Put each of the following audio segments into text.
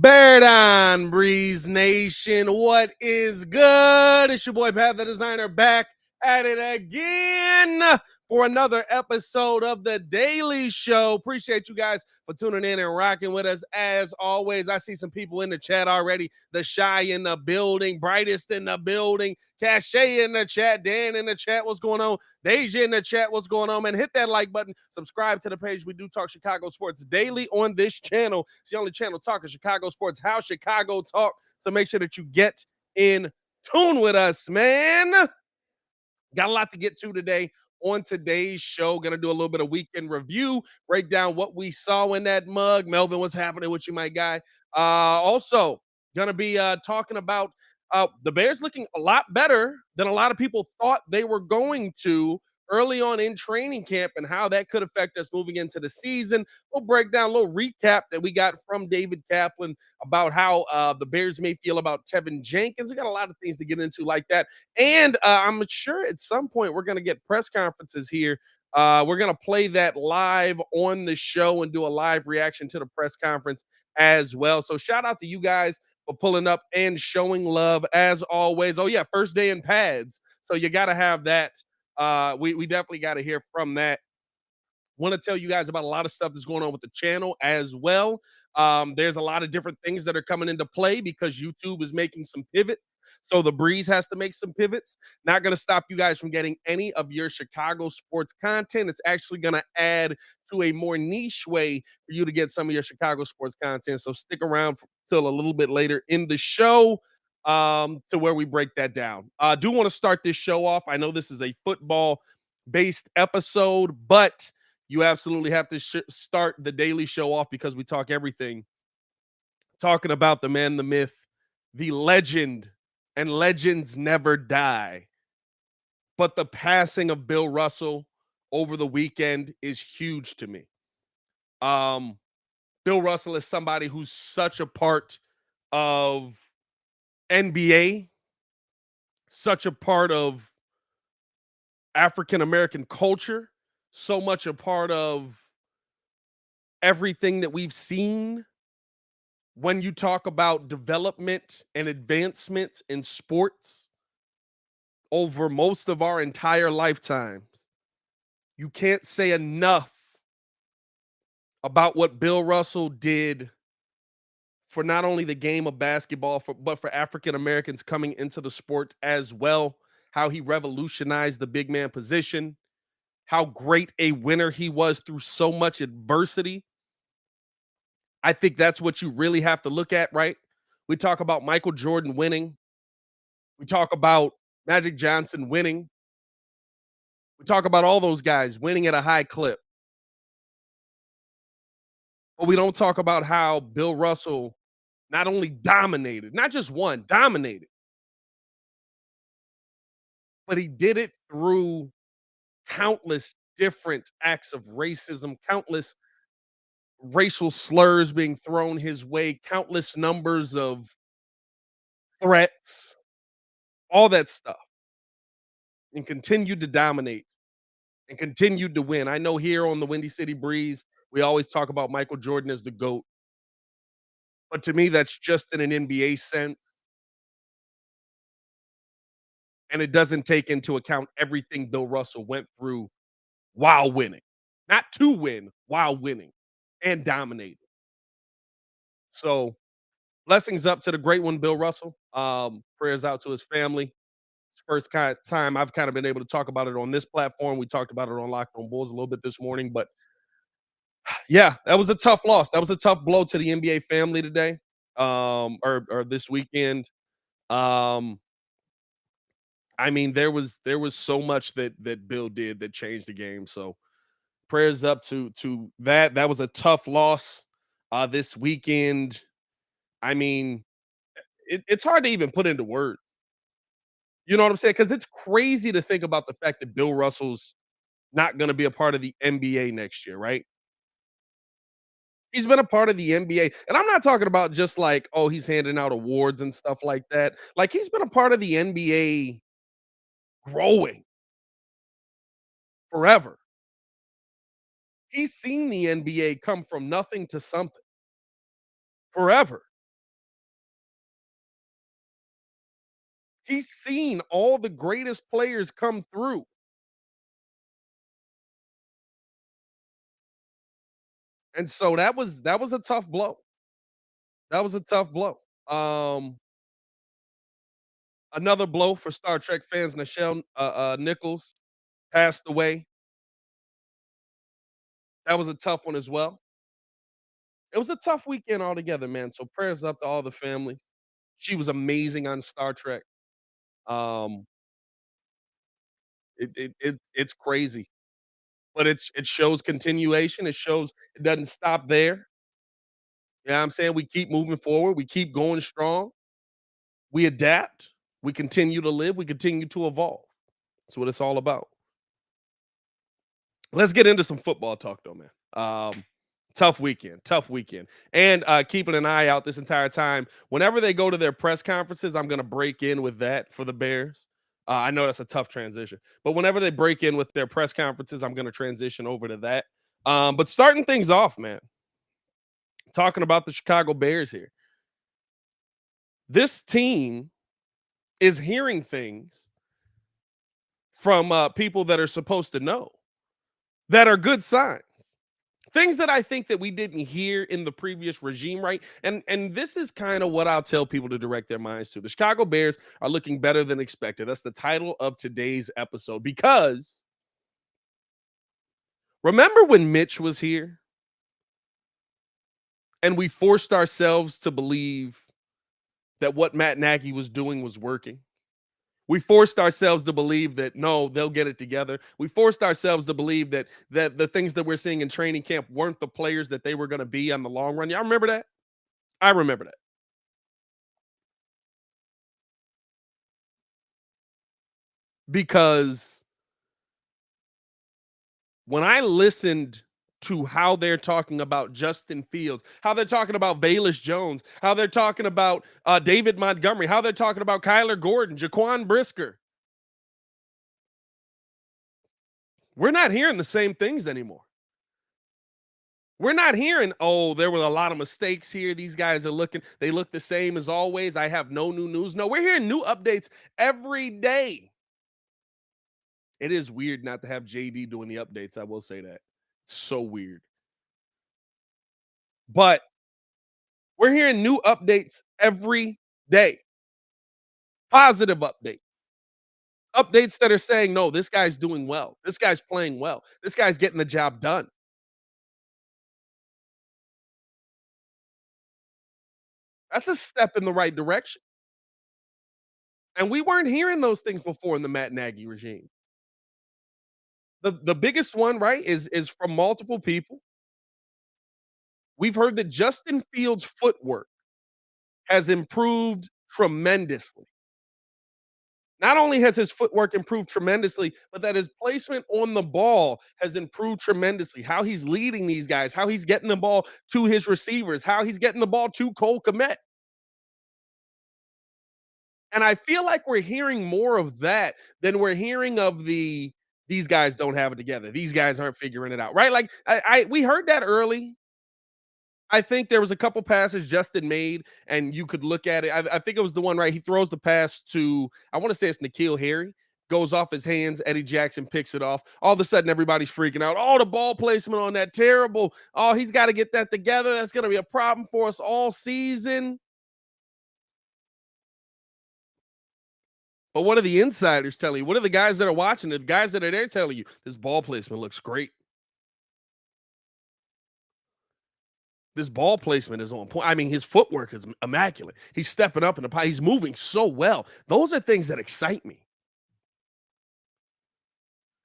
Bear down, Breeze Nation. What is good? It's your boy Pat the Designer back at it again for another episode of the Daily Show. Appreciate you guys for tuning in and rocking with us as always. I see some people in the chat already. The Shy in the building, Brightest in the building, Cachet in the chat, Dan in the chat. What's going on? Deja in the chat. What's going on, man? Hit that like button. Subscribe to the page. We do talk Chicago sports daily on this channel. It's the only channel talking Chicago sports, how Chicago talk. So make sure that you get in tune with us, man. Got a lot to get to today on today's show. Going to do a little bit of weekend review, break down what we saw in that mug. Melvin, what's happening with you, my guy? Also, going to be talking about the Bears looking a lot better than a lot of people thought they were going to early on in training camp and how that could affect us moving into the season. We'll break down a little recap that we got from David Kaplan about how the Bears may feel about Tevin Jenkins. We got a lot of things to get into like that. And I'm sure at some point we're going to get press conferences here. We're going to play that live on the show and do a live reaction to the press conference as well. So shout out to you guys for pulling up and showing love as always. Oh, yeah, first day in pads. So you got to have that. We definitely got to hear from that. Want to tell you guys about a lot of stuff that's going on with the channel as well. There's a lot of different things that are coming into play because YouTube is making some pivots. So the Breeze has to make some pivots. Not going to stop you guys from getting any of your Chicago sports content. It's actually going to add to a more niche way for you to get some of your Chicago sports content. So stick around till a little bit later in the show to where we break that down. I do want to start this show off. I know this is a football based episode, but you absolutely have to start the daily show off because we talk everything. Talking about the man, the myth, the legend, and legends never die. But the passing of Bill Russell over the weekend is huge to me. Bill Russell is somebody who's such a part of NBA, such a part of African American culture, so much a part of everything that we've seen when you talk about development and advancement in sports over most of our entire lifetimes. You can't say enough about what Bill Russell did for not only the game of basketball, but for African Americans coming into the sport as well. How he revolutionized the big man position, how great a winner he was through so much adversity. I think that's what you really have to look at, right? We talk about Michael Jordan winning. We talk about Magic Johnson winning. We talk about all those guys winning at a high clip. But we don't talk about how Bill Russell not only dominated, not just won, dominated, but he did it through countless different acts of racism, countless racial slurs being thrown his way, countless numbers of threats, all that stuff, and continued to dominate and continued to win. I know here on the Windy City Breeze, we always talk about Michael Jordan as the GOAT. But to me, that's just in an NBA sense. And it doesn't take into account everything Bill Russell went through while winning. Not to win, while winning and dominating. So blessings up to the great one, Bill Russell. Prayers out to his family. First time I've kind of been able to talk about it on this platform. We talked about it on Locked On Bulls a little bit this morning, but yeah, that was a tough loss. That was a tough blow to the NBA family today, or this weekend. Um, I mean, there was so much that Bill did that changed the game. So prayers up to that. That was a tough loss this weekend. I mean, it's hard to even put into words. You know what I'm saying? Because it's crazy to think about the fact that Bill Russell's not going to be a part of the NBA next year, right? He's been a part of the NBA, and I'm not talking about just like, oh, he's handing out awards and stuff like that. Like he's been a part of the NBA growing forever. He's seen the NBA come from nothing to something forever. He's seen all the greatest players come through. And so that was a tough blow. That was a tough blow. Um, Another blow for Star Trek fans, Nichelle Nichols passed away. That was a tough one as well. It was a tough weekend altogether, man. So prayers up to all the family. She was amazing on Star Trek. Um, it's crazy, but it shows continuation. It shows it doesn't stop there. You know what I'm saying? We keep moving forward. We keep going strong. We adapt. We continue to live. We continue to evolve. That's what it's all about. Let's get into some football talk, though, man. Tough weekend, and keeping an eye out this entire time. Whenever they go to their press conferences, I'm going to break in with that for the Bears. I know that's a tough transition, but whenever they break in with their press conferences, I'm going to transition over to that. But starting things off, man, talking about the Chicago Bears here. This team is hearing things from people that are supposed to know that are good signs. Things that I think that we didn't hear in the previous regime, right? And this is kind of what I'll tell people to direct their minds to. The Chicago Bears are looking better than expected. That's the title of today's episode. Because remember when Mitch was here and we forced ourselves to believe that what Matt Nagy was doing was working? We forced ourselves to believe that no, they'll get it together. We forced ourselves to believe that the things that we're seeing in training camp weren't the players that they were going to be on the long run. Y'all remember that? I remember that. Because when I listened to how they're talking about Justin Fields, how they're talking about Bayless Jones, how they're talking about David Montgomery, how they're talking about Kyler Gordon, Jaquan Brisker, we're not hearing the same things anymore. We're not hearing, oh, there were a lot of mistakes here. These guys are they look the same as always. I have no new news. No, we're hearing new updates every day. It is weird not to have JD doing the updates. I will say that. It's so weird. But we're hearing new updates every day. Positive updates. Updates that are saying, no, this guy's doing well. This guy's playing well. This guy's getting the job done. That's a step in the right direction. And we weren't hearing those things before in the Matt Nagy regime. The biggest one, right, is from multiple people. We've heard that Justin Fields' footwork has improved tremendously. Not only has his footwork improved tremendously, but that his placement on the ball has improved tremendously. How he's leading these guys, how he's getting the ball to his receivers, how he's getting the ball to Cole Kmet. And I feel like we're hearing more of that than we're hearing of these guys don't have it together. These guys aren't figuring it out, right? Like I we heard that early. I think there was a couple passes Justin made, and you could look at it. I think it was the one, right? He throws the pass to, I want to say it's N'Keal Harry, goes off his hands. Eddie Jackson picks it off. All of a sudden, everybody's freaking out. Oh, the ball placement on that terrible. Oh, he's got to get that together. That's going to be a problem for us all season. But what are the insiders telling you? What are the guys that are watching? The guys that are there telling you this ball placement looks great. This ball placement is on point. I mean, his footwork is immaculate. He's stepping up in the pie. He's moving so well. Those are things that excite me.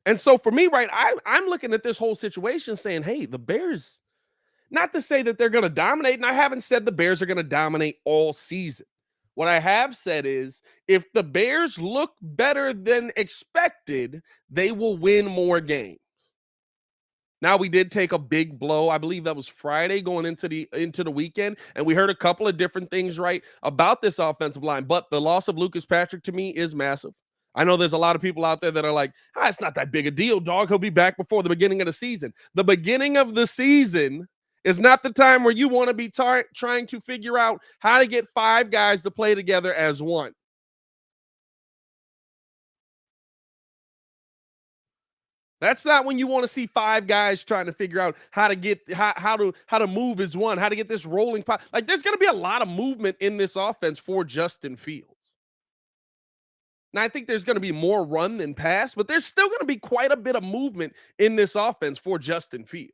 And so for me, right, I'm looking at this whole situation saying, hey, the Bears, not to say that they're going to dominate, and I haven't said the Bears are going to dominate all season. What I have said is if the Bears look better than expected, they will win more games. Now we did take a big blow. I believe that was Friday going into the weekend, and we heard a couple of different things right about this offensive line. But the loss of Lucas Patrick to me is massive. I know there's a lot of people out there that are like, it's not that big a deal, dog. He'll be back before the beginning of the season. The beginning of the season is not the time where you want to be trying to figure out how to get five guys to play together as one. That's not when you want to see five guys trying to figure out how to get how to move as one, how to get this rolling pot. Like there's going to be a lot of movement in this offense for Justin Fields. Now I think there's going to be more run than pass, but there's still going to be quite a bit of movement in this offense for Justin Fields.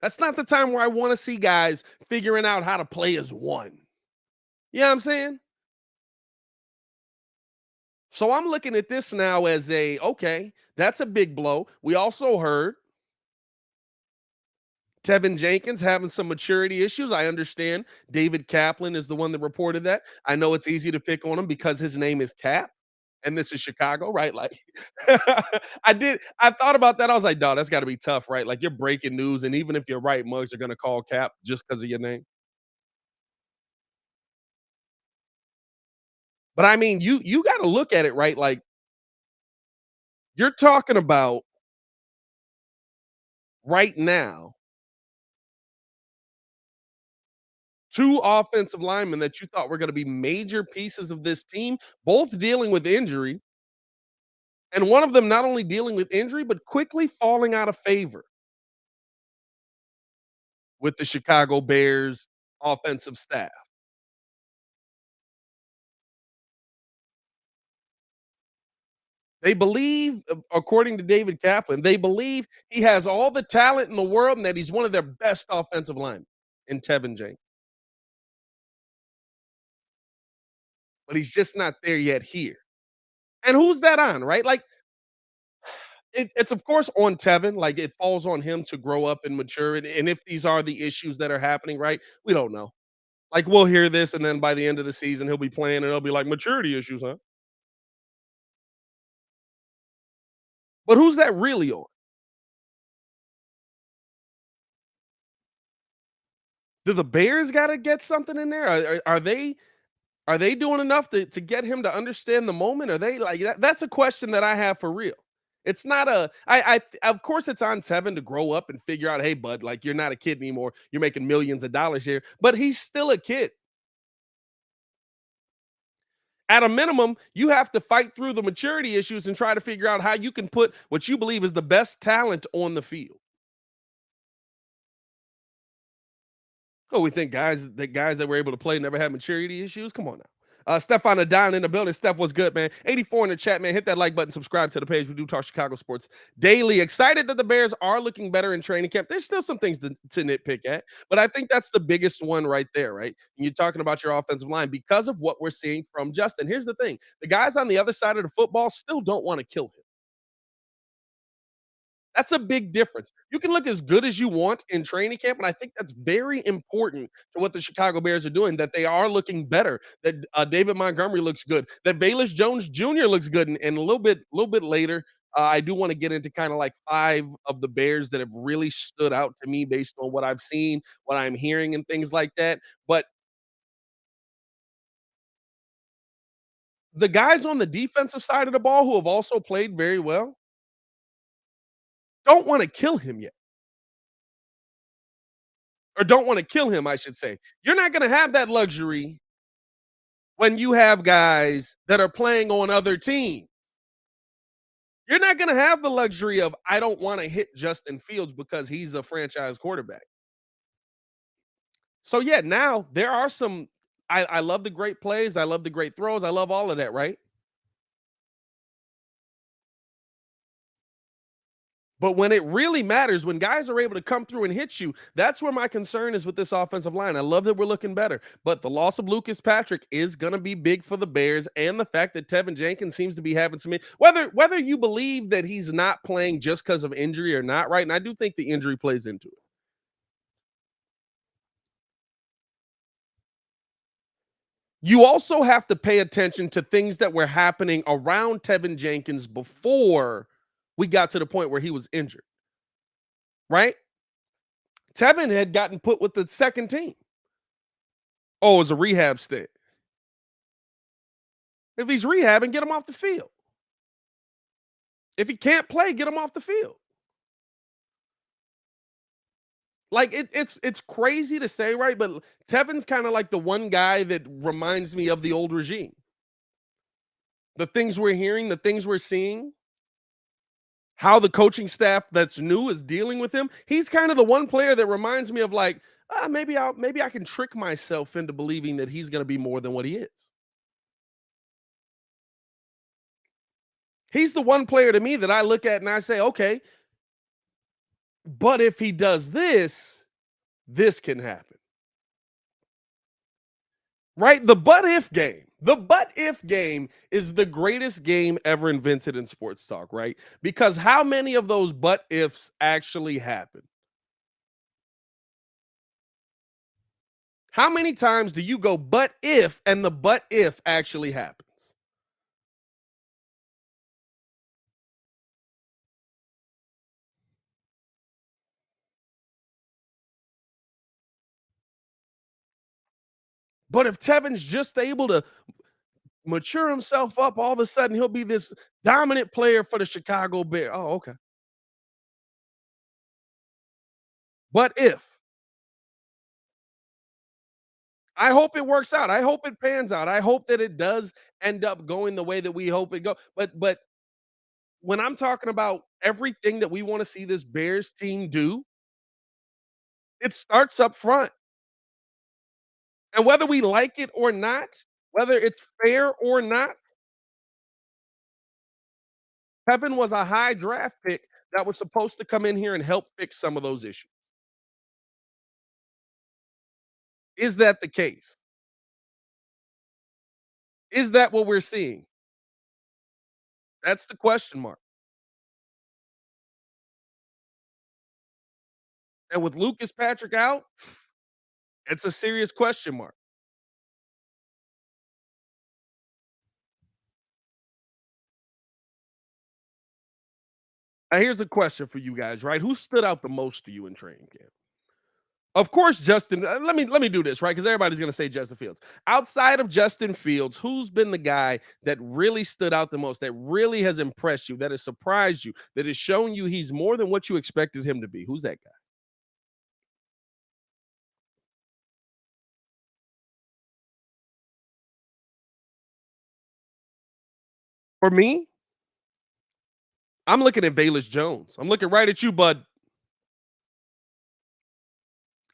That's not the time where I want to see guys figuring out how to play as one. You know what I'm saying? So I'm looking at this now as a okay, that's a big blow. We also heard Tevin Jenkins having some maturity issues. I understand David Kaplan is the one that reported that. I know it's easy to pick on him because his name is Cap and this is Chicago, right? Like I thought about that. I was like, dog, that's gotta be tough, right? Like you're breaking news, and even if you're right, mugs are gonna call Cap just because of your name. But I mean, you gotta look at it, right? Like you're talking about right now two offensive linemen that you thought were going to be major pieces of this team, both dealing with injury, and one of them not only dealing with injury, but quickly falling out of favor with the Chicago Bears offensive staff. They believe, according to David Kaplan, they believe he has all the talent in the world and that he's one of their best offensive linemen in Tevin Jenkins. But he's just not there yet here. And who's that on, right? Like it's of course on Tevin. Like it falls on him to grow up and mature. And if these are the issues that are happening, right? We don't know. Like we'll hear this, and then by the end of the season, he'll be playing, and it'll be like maturity issues, huh? But who's that really on? Do the Bears got to get something in there? Are they doing enough to get him to understand the moment? Are they like that? That's a question that I have for real. It's not a of course it's on Tevin to grow up and figure out, hey, bud, like you're not a kid anymore. You're making millions of dollars here, but he's still a kid. At a minimum, you have to fight through the maturity issues and try to figure out how you can put what you believe is the best talent on the field. Oh, we think guys that were able to play never had maturity issues. Come on now. Stefan Adon in the building. Steph, was good, man? 84 in the chat, man. Hit that like button, subscribe to the page. We do talk Chicago sports daily. Excited that the Bears are looking better in training camp. There's still some things to nitpick at, but I think that's the biggest one right there, right? And you're talking about your offensive line because of what we're seeing from Justin. Here's the thing: the guys on the other side of the football still don't want to kill him. That's a big difference. You can look as good as you want in training camp, and I think that's very important to what the Chicago Bears are doing, that they are looking better, that, David Montgomery looks good, that Velus Jones Jr. looks good, and a little bit later, I do wanna get into kinda like 5 of the Bears that have really stood out to me based on what I've seen, what I'm hearing, and things like that, but the guys on the defensive side of the ball who have also played very well don't wanna kill him yet. Or don't want to kill him, I should say. You're not going to have that luxury when you have guys that are playing on other teams. You're not going to have the luxury of, I don't want to hit Justin Fields because he's a franchise quarterback. So, yeah, now there are some. I love the great plays. I love the great throws. I love all of that, right? But when it really matters, when guys are able to come through and hit you, that's where my concern is with this offensive line. I love that we're looking better, but the loss of Lucas Patrick is going to be big for the Bears, and the fact that Tevin Jenkins seems to be having some whether you believe that he's not playing just because of injury or not, right? And I do think the injury plays into it. You also have to pay attention to things that were happening around Tevin Jenkins before we got to the point where he was injured, right? Tevin had gotten put with the second team. Oh, it was a rehab stint. If he's rehabbing, get him off the field. If he can't play, get him off the field. Like it's crazy to say, right? But Tevin's kind of like the one guy that reminds me of the old regime. The things we're hearing, the things we're seeing, how the coaching staff that's new is dealing with him. He's kind of the one player that reminds me of like, maybe I can trick myself into believing that he's going to be more than what he is. He's the one player to me that I look at and I say, okay, but if he does this, this can happen. Right? The but if game. The but if game is the greatest game ever invented in sports talk, right? Because how many of those but ifs actually happen? How many times do you go but if and the but if actually happens? But if Tevin's just able to mature himself up, all of a sudden he'll be this dominant player for the Chicago Bears. Oh, okay. But if I hope it works out. I hope it pans out. I hope that it does end up going the way that we hope it go. But when I'm talking about everything that we want to see this Bears team do, it starts up front. And whether we like it or not, whether it's fair or not, Kevin was a high draft pick that was supposed to come in here and help fix some of those issues. Is that the case? Is that what we're seeing? That's the question mark. And with Lucas Patrick out, it's a serious question mark. Now, here's a question for you guys, right? Who stood out the most to you in training camp? Of course, Justin. Let me do this, right? Because everybody's gonna say Justin Fields. Outside of Justin Fields, who's been the guy that really stood out the most, that really has impressed you, that has surprised you, that has shown you he's more than what you expected him to be? Who's that guy? For me, I'm looking at Valus Jones. I'm looking right at you, bud.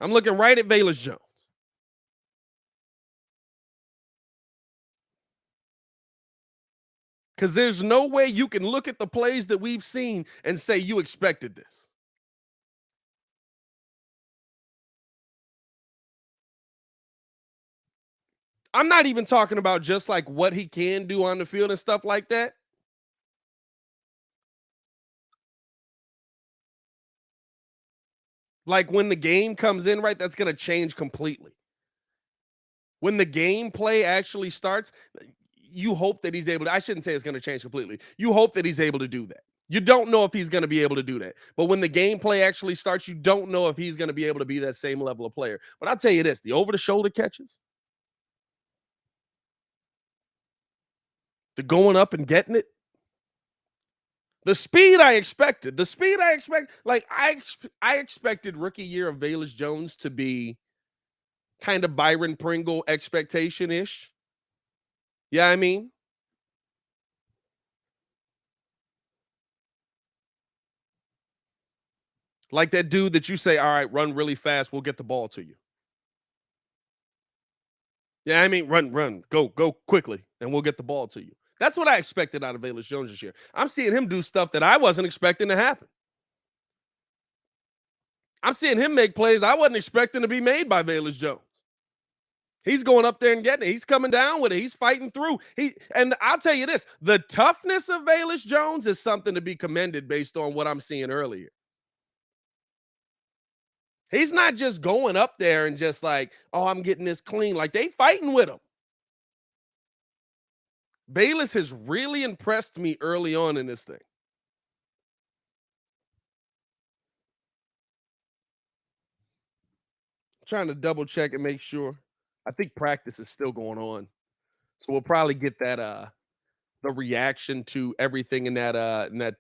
I'm looking right at Valus Jones. Because there's no way you can look at the plays that we've seen and say you expected this. I'm not even talking about just like what he can do on the field and stuff like that. Like when the game comes in, right, that's going to change completely. When the gameplay actually starts, you hope that he's able to. I shouldn't say it's going to change completely. You hope that he's able to do that. You don't know if he's going to be able to do that. But when the gameplay actually starts, you don't know if he's going to be able to be that same level of player. But I'll tell you this, the over the shoulder catches, the going up and getting it, the speed I expected, like I expected rookie year of Valus Jones to be kind of Byron Pringle expectation ish. Yeah, I mean, like that dude that you say, all right, run really fast, we'll get the ball to you. Yeah, I mean, run, go quickly, and we'll get the ball to you. That's what I expected out of Valus Jones this year. I'm seeing him do stuff that I wasn't expecting to happen. I'm seeing him make plays I wasn't expecting to be made by Valus Jones. He's going up there and getting it. He's coming down with it. He's fighting through. And I'll tell you this: the toughness of Valus Jones is something to be commended based on what I'm seeing earlier. He's not just going up there and just like, oh, I'm getting this clean. Like they fighting with him. Valus has really impressed me early on in this thing. Trying to double check and make sure. I think practice is still going on. So we'll probably get that the reaction to everything in that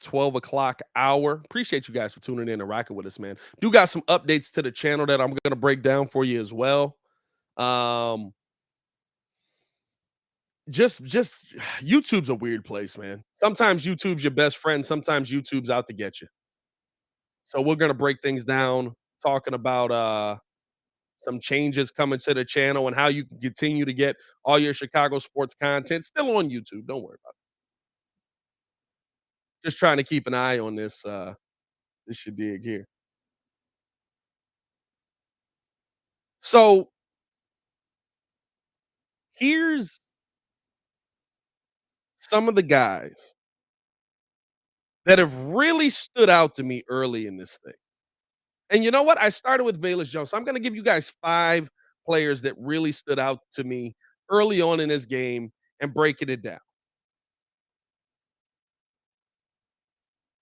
12 o'clock hour. Appreciate you guys for tuning in and rocking with us, man. Do got some updates to the channel that I'm gonna break down for you as well. Um, just YouTube's a weird place, man. Sometimes YouTube's your best friend, sometimes YouTube's out to get you. So we're gonna break things down, talking about some changes coming to the channel and how you can continue to get all your Chicago sports content still on YouTube. Don't worry about it. Just trying to keep an eye on this you dig here. So here's some of the guys that have really stood out to me early in this thing. And you know what? I started with Velus Jones. So I'm going to give you guys 5 players that really stood out to me early on in this game and breaking it down.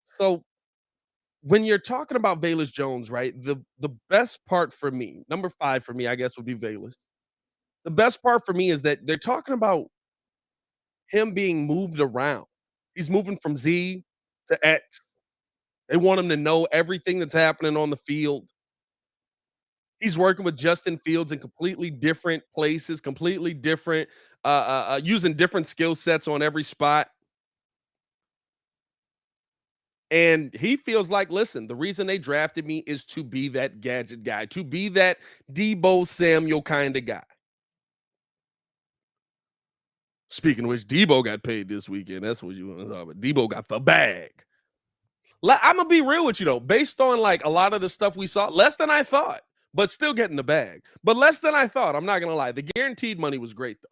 So when you're talking about Velus Jones, right? The best part for me, number 5 for me, I guess would be Velus. The best part for me is that they're talking about him being moved around. He's moving from Z to X. They want him to know everything that's happening on the field. He's working with Justin Fields in completely different places, completely different, using different skill sets on every spot. And he feels like, listen, the reason they drafted me is to be that gadget guy, to be that Debo Samuel kind of guy. Speaking of which, Debo got paid this weekend. That's what you want to talk about. Debo got the bag. I'm gonna be real with you though. Based on like a lot of the stuff we saw, less than I thought, but still getting the bag. But less than I thought. I'm not gonna lie. The guaranteed money was great though.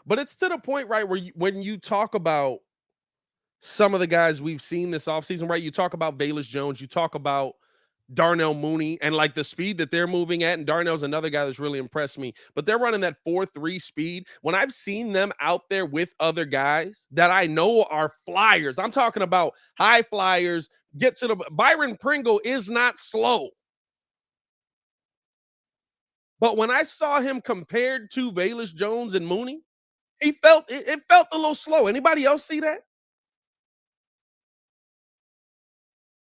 But it's to the point, right, where when you talk about some of the guys we've seen this offseason, right? You talk about Velus Jones, you talk about Darnell Mooney and like the speed that they're moving at. And Darnell's another guy that's really impressed me. But they're running that 4.3 speed. When I've seen them out there with other guys that I know are flyers, I'm talking about high flyers, get to the Byron Pringle is not slow. But when I saw him compared to Velus Jones and Mooney, it felt a little slow. Anybody else see that?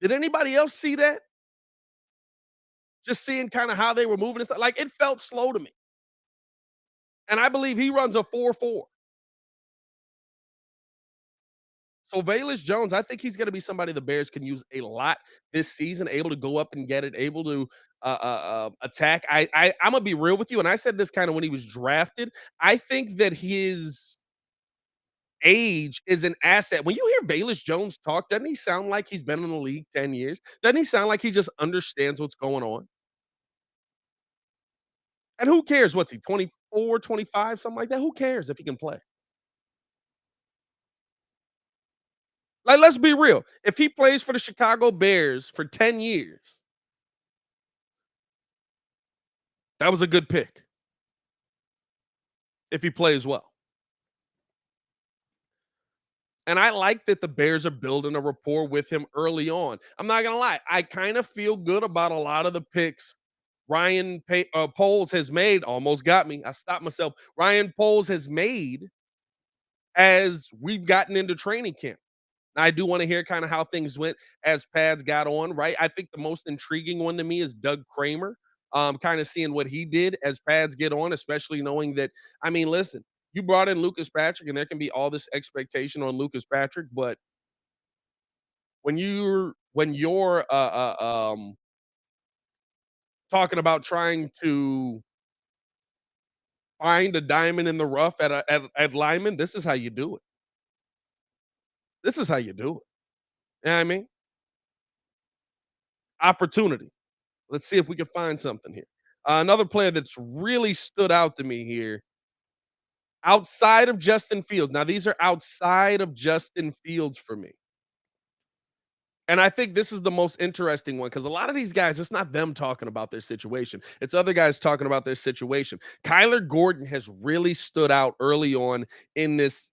Did anybody else see that? Just seeing kind of how they were moving and stuff. Like it felt slow to me. And I believe he runs a 4.4. So Velus Jones, I think he's going to be somebody the Bears can use a lot this season, able to go up and get it, able to attack. I'm gonna be real with you, and I said this kind of when he was drafted. I think that his age is an asset. When you hear Velus Jones talk, doesn't he sound like he's been in the league 10 years? Doesn't he sound like he just understands what's going on? And who cares? What's he, 24, 25, something like that? Who cares if he can play? Like, let's be real. If he plays for the Chicago Bears for 10 years, that was a good pick if he plays well. And I like that the Bears are building a rapport with him early on. I'm not going to lie. I kind of feel good about a lot of the picks Poles has made. Almost got me. I stopped myself. Ryan Poles has made as we've gotten into training camp. I do want to hear kind of how things went as pads got on, right? I think the most intriguing one to me is Doug Kramer. Kind of seeing what he did as pads get on, especially knowing that, I mean, listen, you brought in Lucas Patrick, and there can be all this expectation on Lucas Patrick, but when you're talking about trying to find a diamond in the rough at lineman, this is how you do it. This is how you do it. You know what I mean? Opportunity. Let's see if we can find something here. Another player that's really stood out to me here, outside of Justin Fields. Now, these are outside of Justin Fields for me. And I think this is the most interesting one because a lot of these guys, it's not them talking about their situation. It's other guys talking about their situation. Kyler Gordon has really stood out early on in this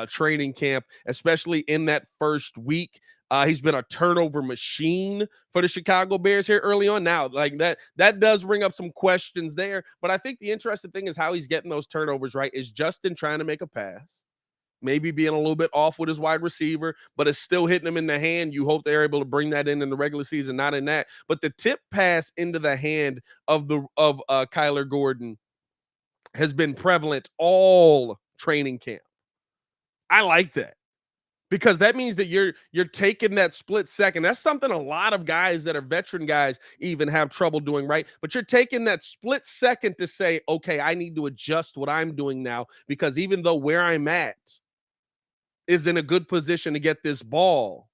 training camp, especially in that first week. He's been a turnover machine for the Chicago Bears here early on. Now, like that does bring up some questions there. But I think the interesting thing is how he's getting those turnovers right. Is Justin trying to make a pass? maybe being a little bit off with his wide receiver, but it's still hitting him in the hand. You hope they're able to bring that in the regular season, not in that. But the tip pass into the hand of Kyler Gordon has been prevalent all training camp. I like that because that means that you're taking that split second. That's something a lot of guys that are veteran guys even have trouble doing, right? But you're taking that split second to say, okay, I need to adjust what I'm doing now because even though where I'm at is in a good position to get this ball,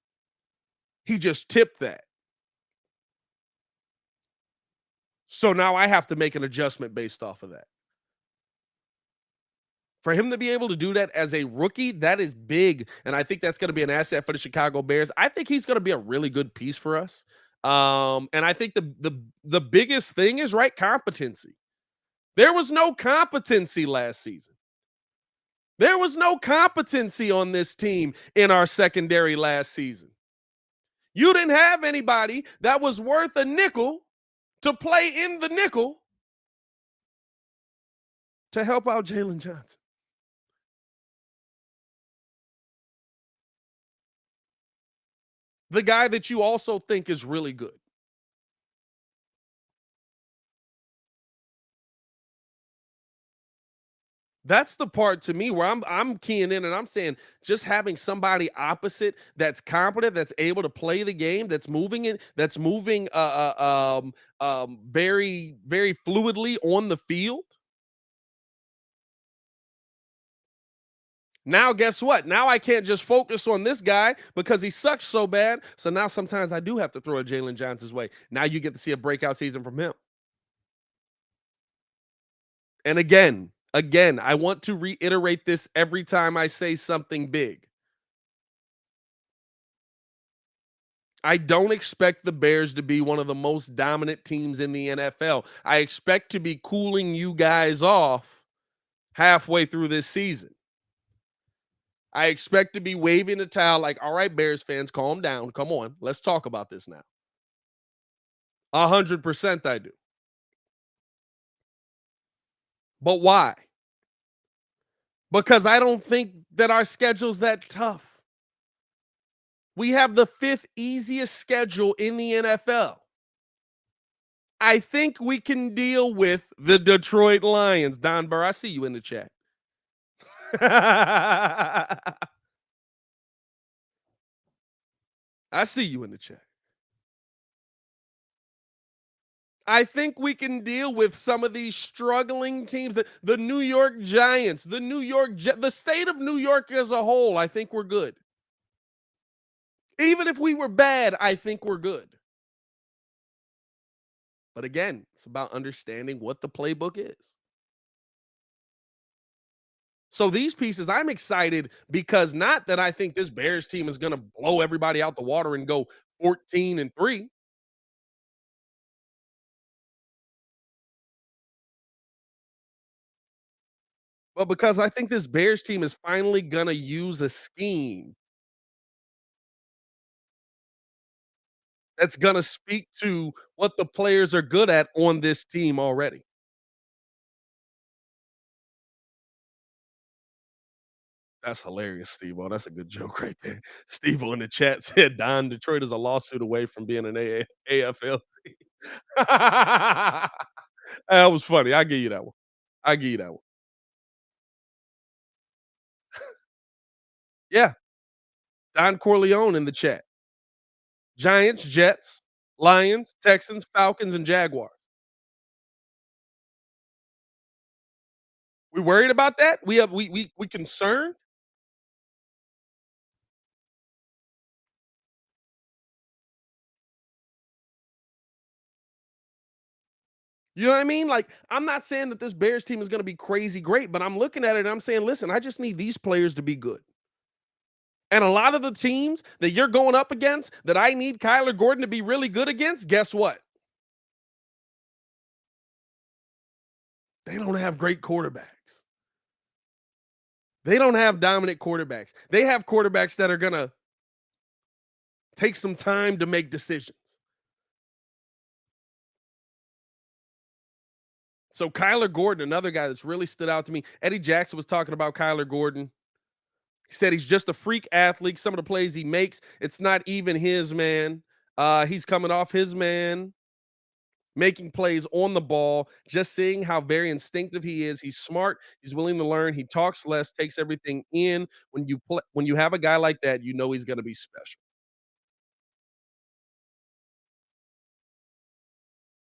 he just tipped that. So now I have to make an adjustment based off of that. For him to be able to do that as a rookie, that is big, and I think that's gonna be an asset for the Chicago Bears. I think he's gonna be a really good piece for us. And I think the biggest thing is, right, competency. There was no competency last season. There was no competency on this team in our secondary last season. You didn't have anybody that was worth a nickel to play in the nickel to help out Jalen Johnson. The guy that you also think is really good. That's the part to me where I'm keying in and I'm saying just having somebody opposite that's competent, that's able to play the game, that's moving it, that's moving very, very fluidly on the field. Now, guess what? Now I can't just focus on this guy because he sucks so bad. So now sometimes I do have to throw a Jalen Johnson's way. Now you get to see a breakout season from him. And again, I want to reiterate this every time I say something big. I don't expect the Bears to be one of the most dominant teams in the NFL. I expect to be cooling you guys off halfway through this season. I expect to be waving a towel like, all right, Bears fans, calm down. Come on. Let's talk about this now. 100% I do. But why? Because I don't think that our schedule's that tough. We have the fifth easiest schedule in the NFL. I think we can deal with the Detroit Lions. Don Burr, I see you in the chat. I see you in the chat. I think we can deal with some of these struggling teams, the New York Giants, the state of New York as a whole. I think we're good. Even if we were bad, I think we're good. But again, it's about understanding what the playbook is. So these pieces, I'm excited because not that I think this Bears team is going to blow everybody out the water and go 14-3. But because I think this Bears team is finally going to use a scheme that's going to speak to what the players are good at on this team already. That's hilarious, Steve. Oh, that's a good joke right there. Steve in the chat said, Don, Detroit is a lawsuit away from being an AFL team. That was funny. I give you that one. I give you that one. Yeah. Don Corleone in the chat. Giants, Jets, Lions, Texans, Falcons, and Jaguars. We worried about that? We concerned? You know what I mean? Like, I'm not saying that this Bears team is going to be crazy great, but I'm looking at it and I'm saying, listen, I just need these players to be good. And a lot of the teams that you're going up against that I need Kyler Gordon to be really good against, guess what? They don't have great quarterbacks. They don't have dominant quarterbacks. They have quarterbacks that are going to take some time to make decisions. So Kyler Gordon, another guy that's really stood out to me. Eddie Jackson was talking about Kyler Gordon. He said he's just a freak athlete. Some of the plays he makes, it's not even his man. He's coming off his man, making plays on the ball, just seeing how very instinctive he is. He's smart. He's willing to learn. He talks less, takes everything in. When you have a guy like that, you know he's going to be special.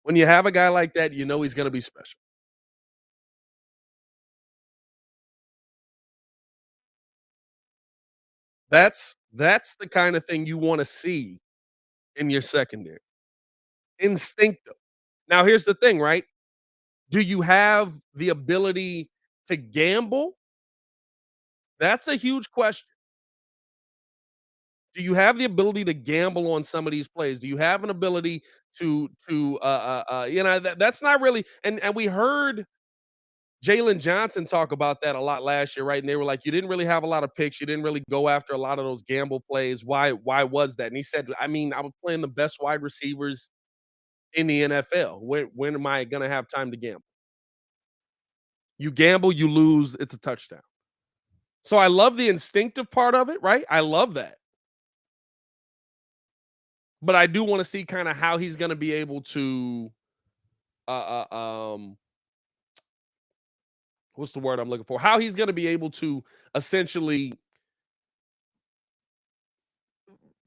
When you have a guy like that, you know he's going to be special. That's the kind of thing you want to see in your secondary. Instinctive. Now, here's the thing, right? Do you have the ability to gamble? That's a huge question. Do you have the ability to gamble on some of these plays? Do you have an ability that's not really, and we heard Jalen Johnson talk about that a lot last year, right? And they were like, you didn't really have a lot of picks, you didn't really go after a lot of those gamble plays. Why was that? And he said, I mean, I was playing the best wide receivers in the NFL. When am I gonna have time to gamble? You gamble, you lose, it's a touchdown. So I love the instinctive part of it, right? I love that. But I do want to see kind of how he's going to be able to uh, uh um what's the word I'm looking for? How he's going to be able to essentially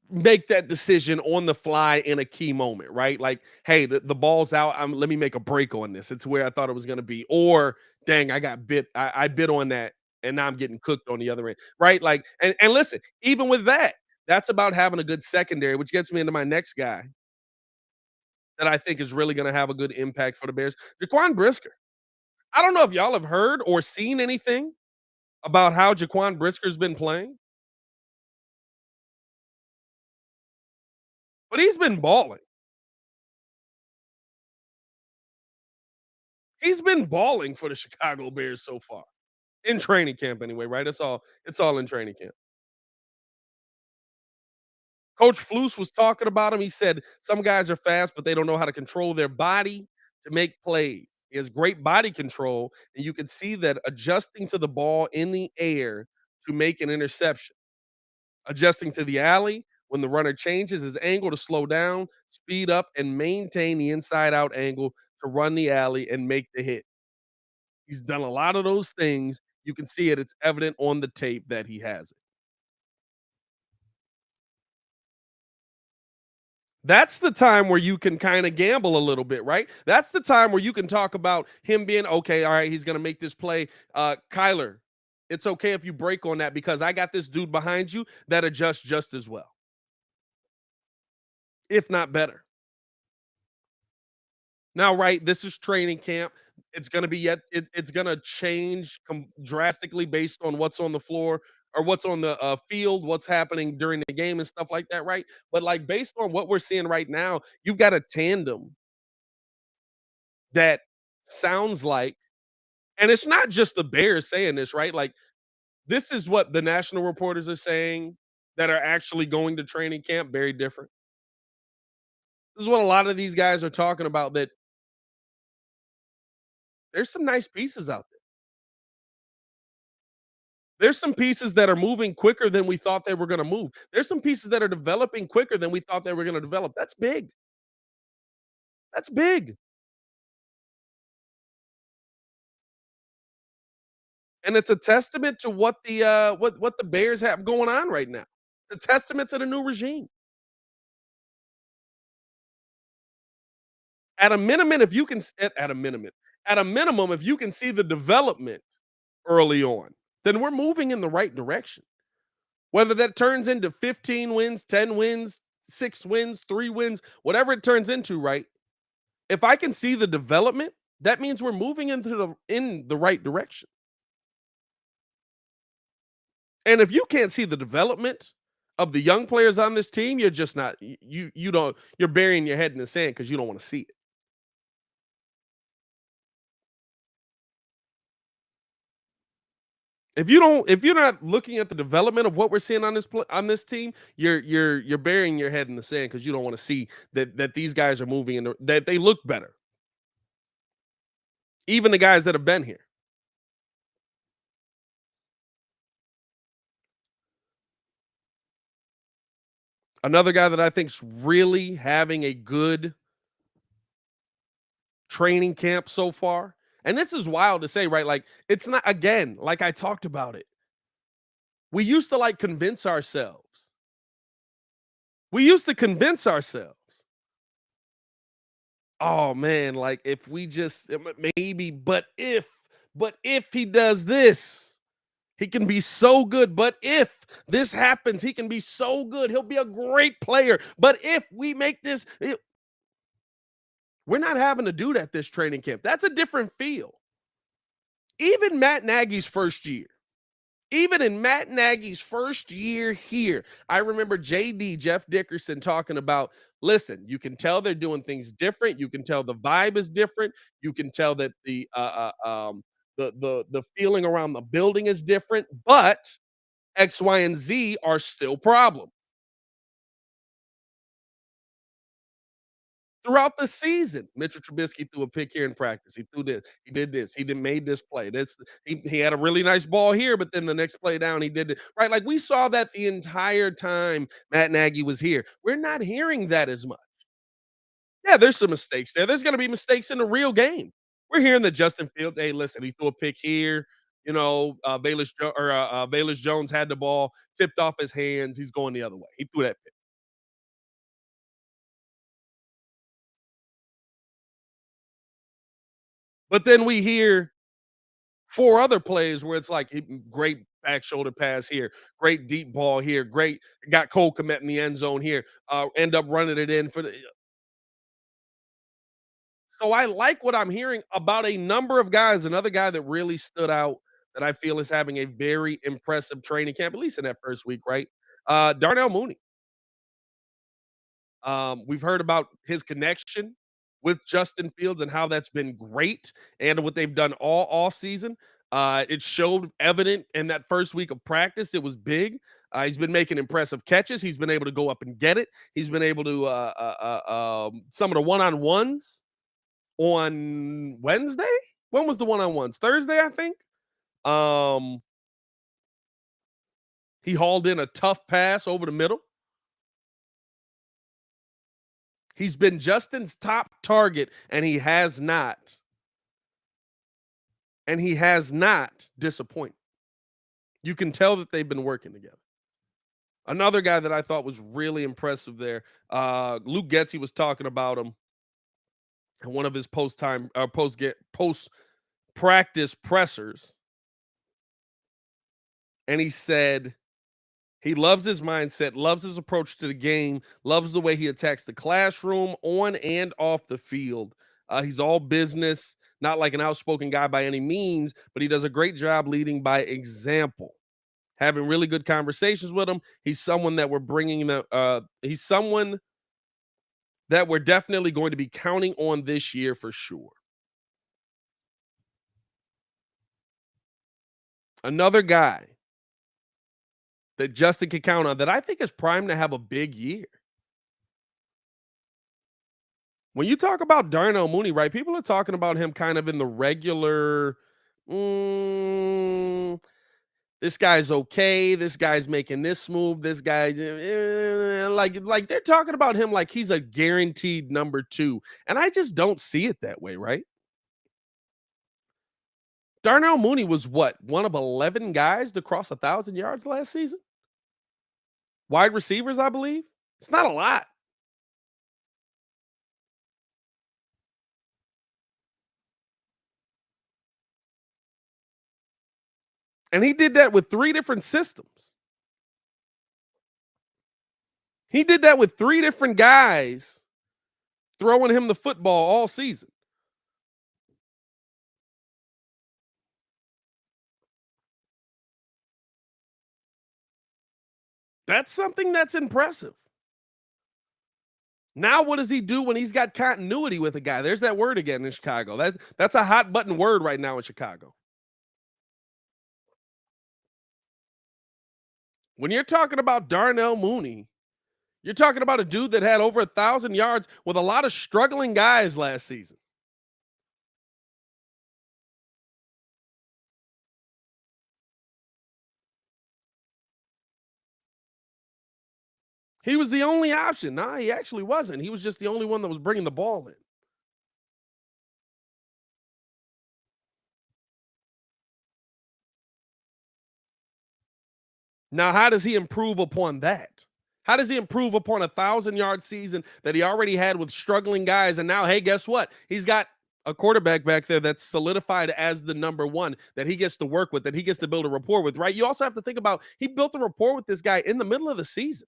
make that decision on the fly in a key moment, right? Like, hey, the ball's out. Let me make a break on this. It's where I thought it was going to be. Or, dang, I got bit. I bit on that, and now I'm getting cooked on the other end, right? Like, and listen, even with that, that's about having a good secondary, which gets me into my next guy that I think is really going to have a good impact for the Bears, Jaquan Brisker. I don't know if y'all have heard or seen anything about how Jaquan Brisker's been playing, but he's been balling. He's been balling for the Chicago Bears so far. In training camp anyway, right? It's all in training camp. Coach Flus was talking about him. He said some guys are fast, but they don't know how to control their body to make plays. He has great body control, and you can see that adjusting to the ball in the air to make an interception, adjusting to the alley when the runner changes his angle to slow down, speed up, and maintain the inside out angle to run the alley and make the hit. He's done a lot of those things. You can see it. It's evident on the tape that he has it. That's the time where you can kind of gamble a little bit, right? That's the time where you can talk about him being okay. All right, he's going to make this play. Kyler, it's okay if you break on that because I got this dude behind you that adjusts just as well, if not better. Now, right, this is training camp. It's going to be it's going to change drastically based on what's on the floor or what's on the field, what's happening during the game and stuff like that, right? But like based on what we're seeing right now, you've got a tandem that sounds like, and it's not just the Bears saying this, right? Like this is what the national reporters are saying that are actually going to training camp, very different. This is what a lot of these guys are talking about, that there's some nice pieces out there. There's some pieces that are moving quicker than we thought they were going to move. There's some pieces that are developing quicker than we thought they were going to develop. That's big. That's big. And it's a testament to what the what the Bears have going on right now. It's a testament to the new regime. At a minimum, if you can at a minimum, if you can see the development early on, then we're moving in the right direction. Whether that turns into 15 wins, 10 wins, 6 wins, 3 wins, whatever it turns into, right? If I can see the development, that means we're moving in the right direction. And if you can't see the development of the young players on this team, you're just not you don't you're burying your head in the sand because you don't want to see it. If you're not looking at the development of what we're seeing on this team, you're burying your head in the sand because you don't want to see that these guys are moving and that they look better. Even the guys that have been here. Another guy that I think's really having a good training camp so far. And this is wild to say, right? Like, it's not, again, like I talked about it. We used to like convince ourselves. We used to convince ourselves. Oh man, like if we just maybe, but if he does this, he can be so good. But if this happens, he can be so good. He'll be a great player. But if we make this, we're not having to do that this training camp. That's a different feel. Even Matt Nagy's first year, even in Matt Nagy's first year here, I remember JD, Jeff Dickerson, talking about, listen, you can tell they're doing things different. You can tell the vibe is different. You can tell that the feeling around the building is different, but X, Y, and Z are still problems. Throughout the season, Mitchell Trubisky threw a pick here in practice. He threw this. He did this. He did made this play. This he had a really nice ball here, but then the next play down, he did it right. Like we saw that the entire time Matt Nagy was here. We're not hearing that as much. Yeah, there's some mistakes there. There's going to be mistakes in the real game. We're hearing that Justin Fields. Hey, listen, he threw a pick here. You know, Bayless Jones had the ball tipped off his hands. He's going the other way. He threw that pick. But then we hear 4 other plays where it's like great back shoulder pass here, great deep ball here, great got Cole Kmet in the end zone here, end up running it in for the so I like what I'm hearing about a number of guys. Another guy that really stood out that I feel is having a very impressive training camp, at least in that first week, right? Darnell Mooney. We've heard about his connection with Justin Fields and how that's been great and what they've done all off season. It showed evident in that first week of practice. It was big. He's been making impressive catches. He's been able to go up and get it. He's been able to some of the one-on-ones on Wednesday. When was the one-on-ones? Thursday, I think. Um, he hauled in a tough pass over the middle. He's been Justin's top target, and he has not disappointed. You can tell that they've been working together. Another guy that I thought was really impressive there, Luke Getzey was talking about him in one of his post practice pressers, and he said he loves his mindset, loves his approach to the game, loves the way he attacks the classroom on and off the field. He's all business, not like an outspoken guy by any means, but he does a great job leading by example. Having really good conversations with him. He's someone that we're bringing the. He's someone that we're definitely going to be counting on this year for sure. Another guy that Justin can count on that I think is primed to have a big year. When you talk about Darnell Mooney, right? People are talking about him kind of in the regular. Mm, this guy's okay. This guy's making this move. This guy, like they're talking about him like he's a guaranteed number 2, and I just don't see it that way, right? Darnell Mooney was what, one of 11 guys to cross 1,000 yards last season. Wide receivers, I believe. It's not a lot, and he did that with 3 different systems. He did that with 3 different guys throwing him the football all season. That's something that's impressive. Now, what does he do when he's got continuity with a guy? There's that word again in Chicago. That's a hot button word right now in Chicago. When you're talking about Darnell Mooney, you're talking about a dude that had over 1,000 yards with a lot of struggling guys last season. He was the only option. Nah, he actually wasn't. He was just the only one that was bringing the ball in. Now, how does he improve upon that? How does he improve upon a 1,000-yard season that he already had with struggling guys? And now, hey, guess what? He's got a quarterback back there that's solidified as the number one that he gets to work with, that he gets to build a rapport with, right? You also have to think about he built a rapport with this guy in the middle of the season.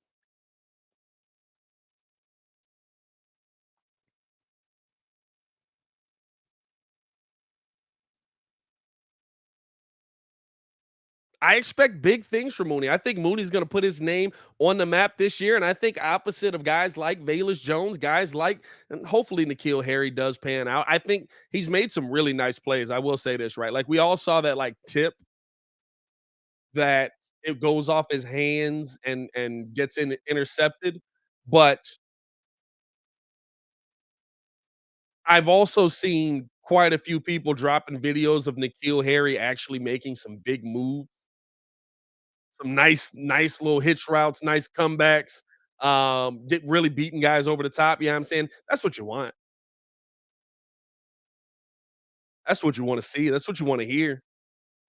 I expect big things from Mooney. I think Mooney's going to put his name on the map this year. And I think opposite of guys like Velus Jones, guys like, and hopefully N'Keal Harry does pan out. I think he's made some really nice plays. I will say this, right? Like we all saw that like tip that it goes off his hands and gets intercepted. But I've also seen quite a few people dropping videos of N'Keal Harry actually making some big moves. Some nice little hitch routes, nice comebacks, get really beating guys over the top, you know what I'm saying? That's what you want. That's what you wanna see, that's what you wanna hear.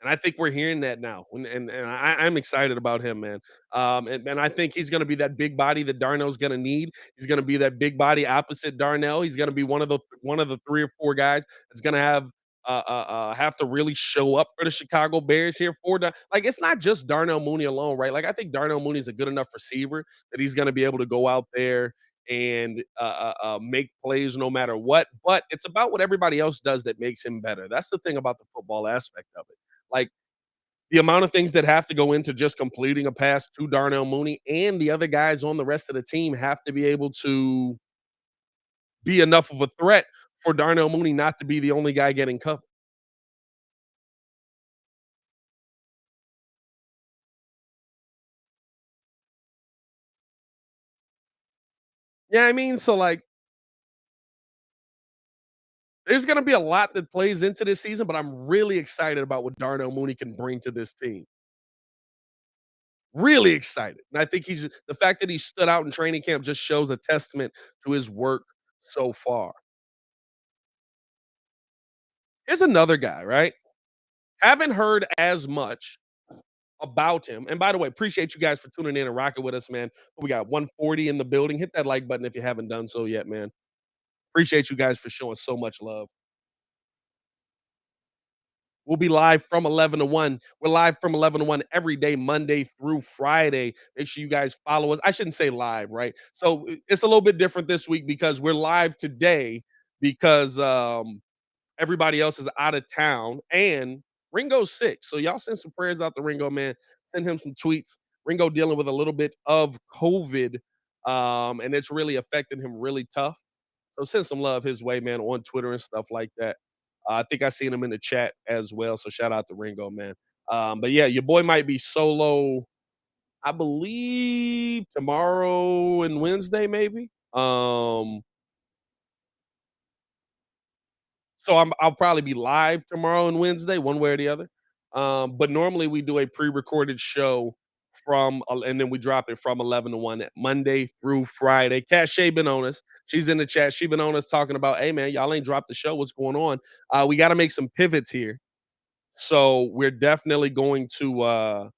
And I think we're hearing that now, and I'm excited about him, man. And I think he's gonna be that big body that Darnell's gonna need. He's gonna be that big body opposite Darnell. He's gonna be one of the 3 or 4 guys that's gonna have to really show up for the Chicago Bears here for the like, it's not just Darnell Mooney alone, right? Like, I think Darnell Mooney is a good enough receiver that he's gonna be able to go out there and make plays no matter what. But it's about what everybody else does that makes him better. That's the thing about the football aspect of it. Like the amount of things that have to go into just completing a pass to Darnell Mooney and the other guys on the rest of the team have to be able to be enough of a threat for Darnell Mooney not to be the only guy getting covered. Yeah, I mean, so like there's gonna be a lot that plays into this season, but I'm really excited about what Darnell Mooney can bring to this team. Really excited. And I think he's the fact that he stood out in training camp just shows a testament to his work so far. Here's another guy, right? Haven't heard as much about him. And by the way, appreciate you guys for tuning in and rocking with us, man. We got 140 in the building. Hit that like button if you haven't done so yet, man. Appreciate you guys for showing so much love. We'll be live from 11 to 1. We're live from 11 to 1 every day, Monday through Friday. Make sure you guys follow us. I shouldn't say live, right? So it's a little bit different this week because we're live today because everybody else is out of town and Ringo's sick. So y'all send some prayers out to Ringo, man. Send him some tweets. Ringo dealing with a little bit of COVID, and it's really affecting him really tough. So send some love his way, man, on Twitter and stuff like that. I think I seen him in the chat as well. So shout out to Ringo, man. But yeah, your boy might be solo, I believe tomorrow and Wednesday, maybe. So I'll probably be live tomorrow and Wednesday, one way or the other. But normally we do a pre-recorded show and then we drop it from 11 to 1 Monday through Friday. Cache been on us. She's in the chat. She been on us talking about, hey man, y'all ain't dropped the show. What's going on? We got to make some pivots here. So we're definitely going to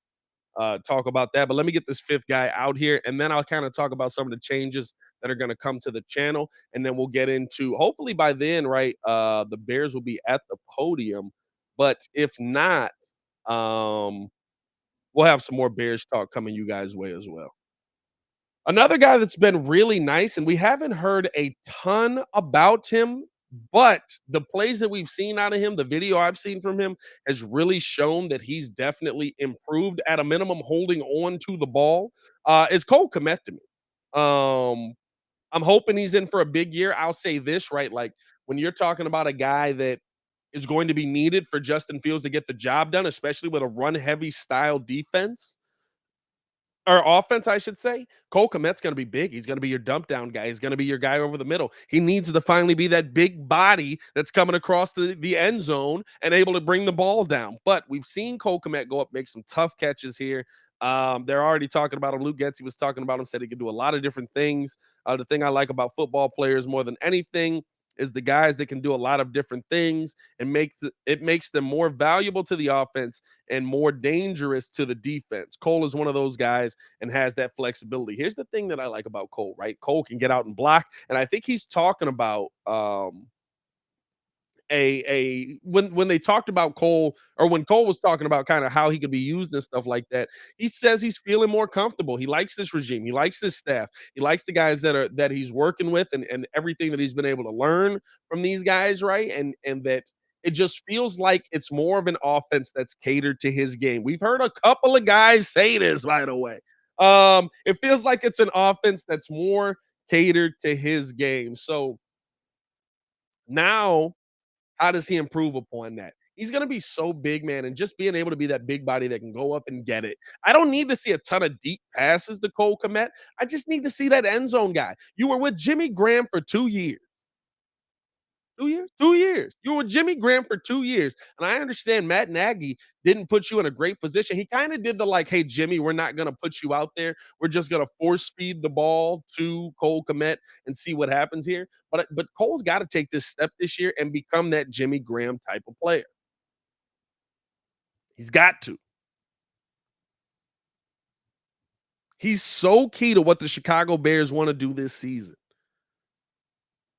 talk about that. But let me get this fifth guy out here, and then I'll kind of talk about some of the changes that are going to come to the channel, and then we'll get into hopefully by then, right? The Bears will be at the podium, but if not, um, we'll have some more Bears talk coming you guys' way as well. Another guy that's been really nice, and we haven't heard a ton about him, but the plays that we've seen out of him, the video I've seen from him, has really shown that he's definitely improved at a minimum, holding on to the ball. Is Cole Kmet to me. Um, I'm hoping he's in for a big year. I'll say this, right? Like when you're talking about a guy that is going to be needed for Justin Fields to get the job done, especially with a run heavy style defense or offense, I should say, Cole Kmet's gonna be big. He's gonna be your dump down guy. He's gonna be your guy over the middle. He needs to finally be that big body that's coming across the end zone and able to bring the ball down. But we've seen Cole Kmet go up, make some tough catches here. They're already talking about him. Luke Getzey was talking about him, said he could do a lot of different things. The thing I like about football players more than anything is the guys that can do a lot of different things and it makes them more valuable to the offense and more dangerous to the defense. Cole is one of those guys and has that flexibility. Here's the thing that I like about Cole, right? Cole can get out and block, and I think he's talking about when they talked about Cole, or when Cole was talking about kind of how he could be used and stuff like that, he says he's feeling more comfortable. He likes this regime. He likes this staff. He likes the guys that he's working with and everything that he's been able to learn from these guys, right? And that it just feels like it's more of an offense that's catered to his game. We've heard a couple of guys say this, by the way. It feels like it's an offense that's more catered to his game. So now how does he improve upon that? He's going to be so big, man, and just being able to be that big body that can go up and get it. I don't need to see a ton of deep passes to Cole Kmet. I just need to see that end zone guy. You were with Jimmy Graham for 2 years. 2 years? 2 years. You were with Jimmy Graham for 2 years. And I understand Matt Nagy didn't put you in a great position. He kind of did the like, hey, Jimmy, we're not going to put you out there. We're just going to force feed the ball to Cole Kmet and see what happens here. But Cole's got to take this step this year and become that Jimmy Graham type of player. He's got to. He's so key to what the Chicago Bears want to do this season.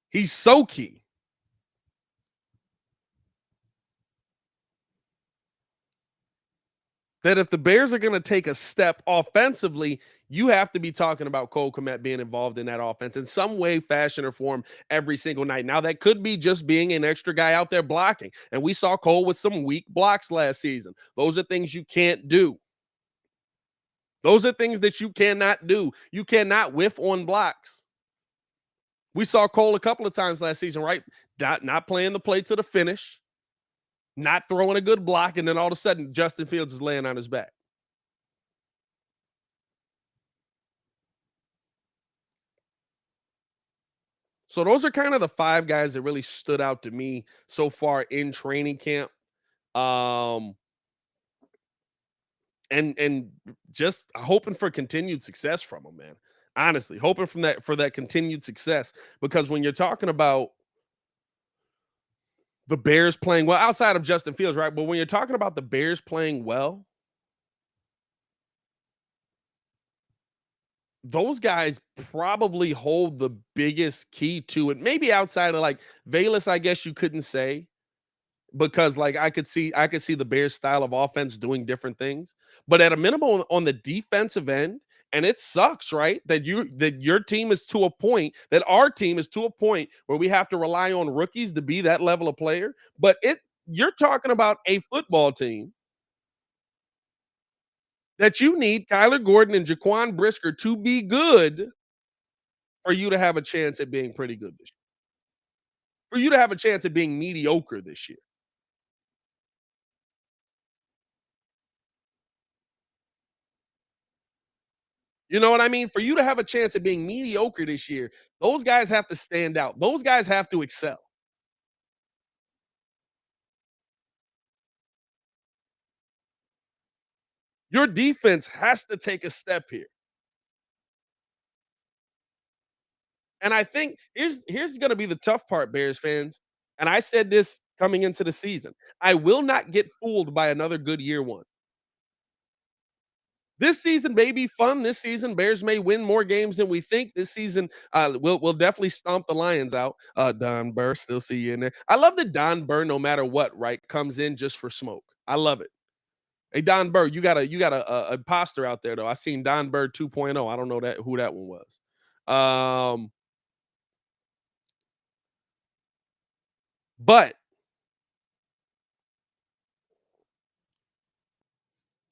He's so key. That if the Bears are going to take a step offensively, you have to be talking about Cole Kmet being involved in that offense in some way, fashion, or form every single night. Now, that could be just being an extra guy out there blocking. And we saw Cole with some weak blocks last season. Those are things you can't do. Those are things that you cannot do. You cannot whiff on blocks. We saw Cole a couple of times last season, right? Not playing the play to the finish, not throwing a good block, and then all of a sudden Justin Fields is laying on his back. So those are kind of the five guys that really stood out to me so far in training camp. Um, and just hoping for continued success from them, man. Honestly, hoping from that for that continued success, because when you're talking about the Bears playing well outside of Justin Fields, right? But when you're talking about the Bears playing well, those guys probably hold the biggest key to it. Maybe outside of like Valus, I guess you couldn't say, because like I could see the Bears style of offense doing different things. But at a minimum on the defensive end, and it sucks, right? That your team is to a point, that our team is to a point where we have to rely on rookies to be that level of player. But you're talking about a football team that you need Kyler Gordon and Jaquan Brisker to be good for you to have a chance at being pretty good this year. For you to have a chance at being mediocre this year. You know what I mean? For you to have a chance at being mediocre this year, those guys have to stand out. Those guys have to excel. Your defense has to take a step here. And I think here's going to be the tough part, Bears fans. And I said this coming into the season. I will not get fooled by another good year one. This season may be fun. This season, Bears may win more games than we think. This season, we'll definitely stomp the Lions out. Don Burr, still see you in there. I love that Don Burr, no matter what, right, comes in just for smoke. I love it. Hey, Don Burr, you got a imposter out there though. I seen Don Burr 2.0. I don't know who that one was. But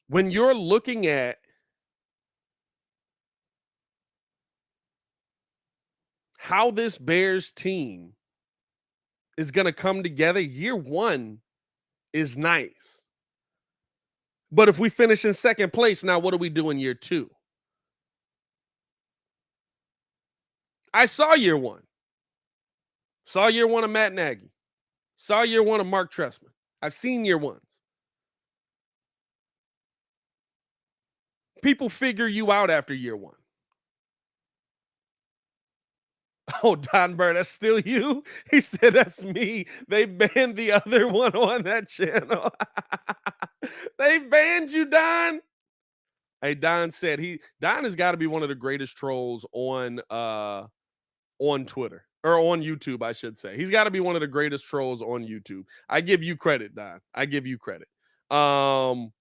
when you're looking at how this Bears team is going to come together, year one is nice. But if we finish in second place, now what do we do in year two? I saw year one. Saw year one of Matt Nagy. Saw year one of Mark Trestman. I've seen year ones. People figure you out after year one. Oh, Don Burr, that's still you? He said, that's me. They banned the other one on that channel. They banned you, Don. Hey, Don said Don has got to be one of the greatest trolls on Twitter or on YouTube, I should say. He's got to be one of the greatest trolls on YouTube. I give you credit, Don. I give you credit. Um,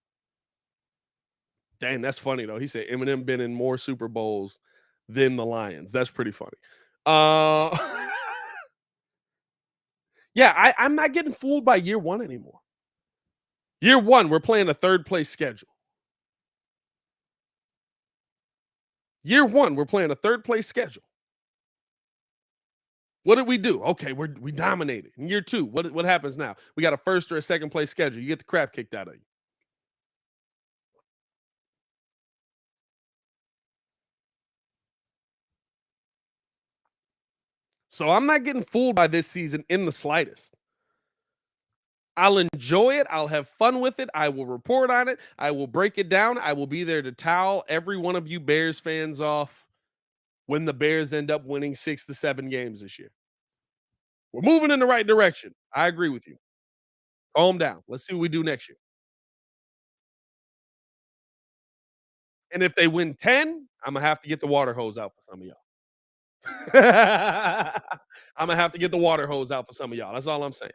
Dang, that's funny though. He said Eminem been in more Super Bowls than the Lions. That's pretty funny. Uh, yeah, I'm not getting fooled by year one anymore. Year one, we're playing a third place schedule. Year one, we're playing a third place schedule. What did we do? Okay, we dominated. In year two, what happens now? We got a first or a second place schedule. You get the crap kicked out of you. So I'm not getting fooled by this season in the slightest. I'll enjoy it. I'll have fun with it. I will report on it. I will break it down. I will be there to towel every one of you Bears fans off when the Bears end up winning 6 to 7 games this year. We're moving in the right direction. I agree with you. Calm down. Let's see what we do next year. And if they win 10, I'm gonna have to get the water hose out for some of y'all. Imma have to get the water hose out for some of y'all. That's all I'm saying.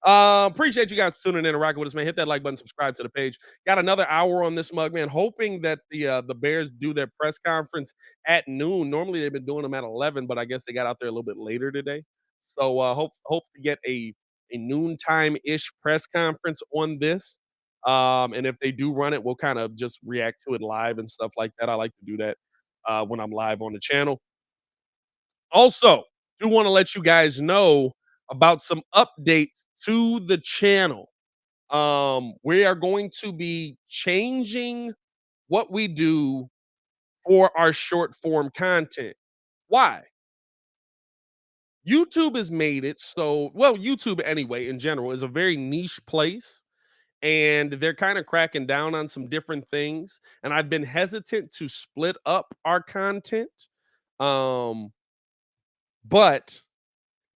Appreciate you guys tuning in and rocking with us, man. Hit that like button, subscribe to the page. Got another hour on this mug, man. Hoping that the Bears do their press conference at noon. Normally they've been doing them at 11, but I guess they got out there a little bit later today. So hope to get a noontime ish press conference on this. And if they do run it, we'll kind of just react to it live and stuff like that. I like to do that when I'm live on the channel. Also, do want to let you guys know about some updates to the channel. We are going to be changing what we do for our short form content. Why? YouTube has made it so, well, YouTube anyway, in general, is a very niche place. And they're kind of cracking down on some different things. And I've been hesitant to split up our content. Um, but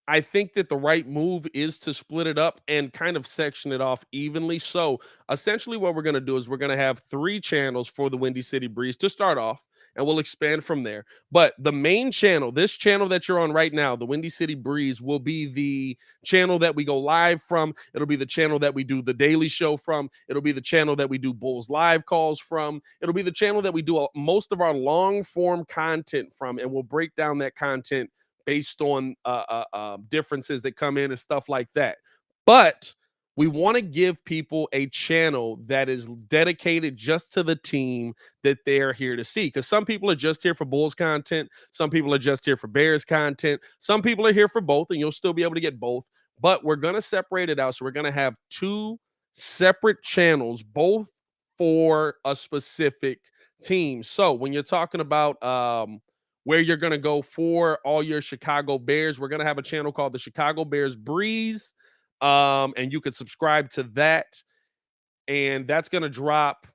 I think that the right move is to split it up and kind of section it off evenly. So essentially, what we're going to do is we're going to have 3 channels for the Windy City Breeze to start off, and we'll expand from there. But the main channel, this channel that you're on right now, the Windy City Breeze, will be the channel that we go live from. It'll be the channel that we do the daily show from. It'll be the channel that we do Bulls live calls from. It'll be the channel that we do most of our long form content from, and we'll break down that content based on differences that come in and stuff like that. But we want to give people a channel that is dedicated just to the team that they're here to see. Because some people are just here for Bulls content, some people are just here for Bears content, some people are here for both, and you'll still be able to get both. But we're going to separate it out. So we're going to have 2 separate channels, both for a specific team. So when you're talking about where you're going to go for all your Chicago Bears, we're going to have a channel called the Chicago Bears Breeze. And you could subscribe to that. And that's going to drop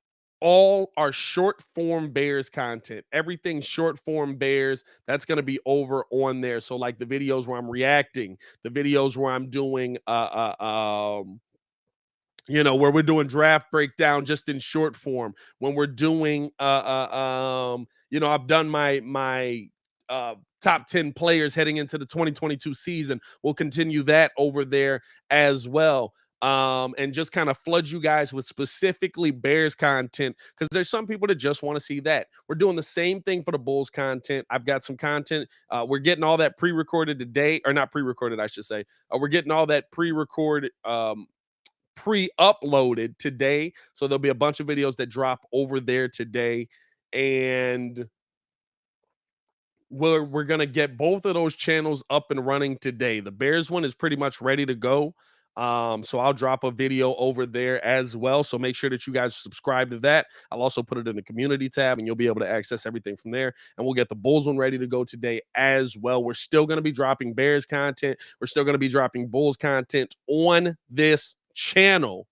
all our short form Bears content. Everything short form Bears, that's going to be over on there. So like the videos where I'm reacting, the videos where I'm doing where we're doing draft breakdown just in short form, when we're doing I've done my top 10 players heading into the 2022 season. We'll continue that over there as well. And just kind of flood you guys with specifically Bears content, because there's some people that just want to see that. We're doing the same thing for the Bulls content. I've got some content. We're getting all that pre-recorded today, or not pre-recorded, I should say. We're getting all that pre-recorded pre-uploaded today. So there'll be a bunch of videos that drop over there today. And we're going to get both of those channels up and running today. The Bears one is pretty much ready to go. So I'll drop a video over there as well. So make sure that you guys subscribe to that. I'll also put it in the community tab, and you'll be able to access everything from there. And we'll get the Bulls one ready to go today as well. We're still going to be dropping Bears content. We're still going to be dropping Bulls content on this channel.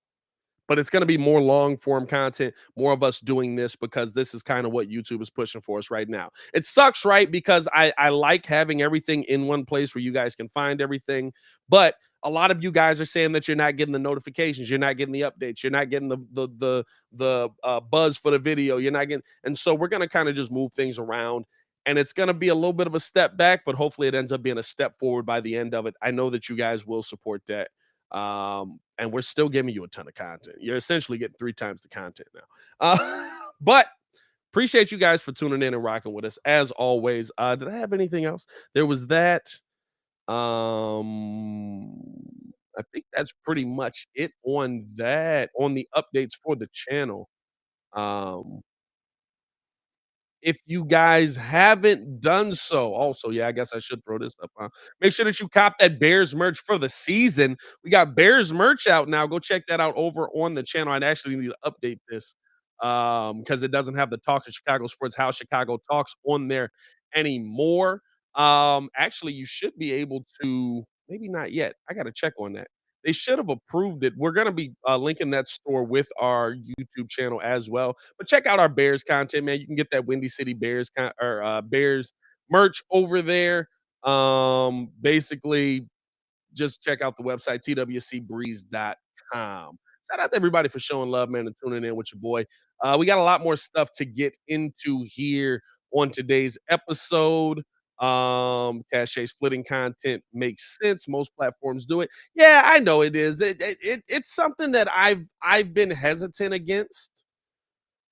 but it's going to be more long form content, more of us doing this because this is kind of what YouTube is pushing for us right now. It sucks, right? Because I like having everything in one place where you guys can find everything, but a lot of you guys are saying that you're not getting the notifications, you're not getting the updates, you're not getting the buzz for the video, you're not getting, and so we're going to kind of just move things around. And it's going to be a little bit of a step back, but hopefully it ends up being a step forward by the end of it. I know that you guys will support that. And we're still giving you a ton of content. You're essentially getting 3 times the content now. But appreciate you guys for tuning in and rocking with us as always. Did I have anything else? There was that. I think that's pretty much it on that, on the updates for the channel. Um, if you guys haven't done so, also, yeah, I guess I should throw this up, make sure that you cop that Bears merch for the season. We got Bears merch out now. Go check that out over on the channel. I'd actually need to update this, because it doesn't have the Talk of Chicago Sports, How Chicago Talks on there anymore. Actually, you should be able to, maybe not yet. I gotta check on that. They should have approved it. We're gonna be linking that store with our YouTube channel as well. But check out our Bears content, man. You can get that Windy City Bears Bears merch over there. Basically, just check out the website twcbreeze.com. Shout out to everybody for showing love, man, and tuning in with your boy. We got a lot more stuff to get into here on today's episode. Cache splitting content makes sense. Most platforms do it. Yeah, I know it is. It's something that I've been hesitant against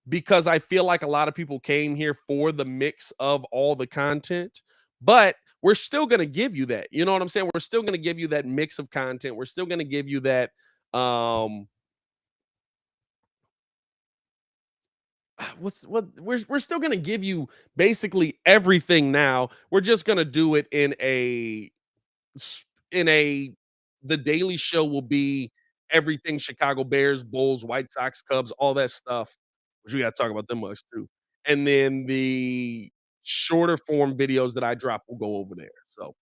because I feel like a lot of people came here for the mix of all the content, but we're still going to give you that. You know what I'm saying? We're still going to give you that mix of content. We're still going to give you that um we're still going to give you basically everything now. We're just going to do it in s- a the daily show will be everything Chicago Bears, Bulls, White Sox, Cubs, all that stuff, which we got to talk about them much too. And then the shorter form videos that I drop will go over there. So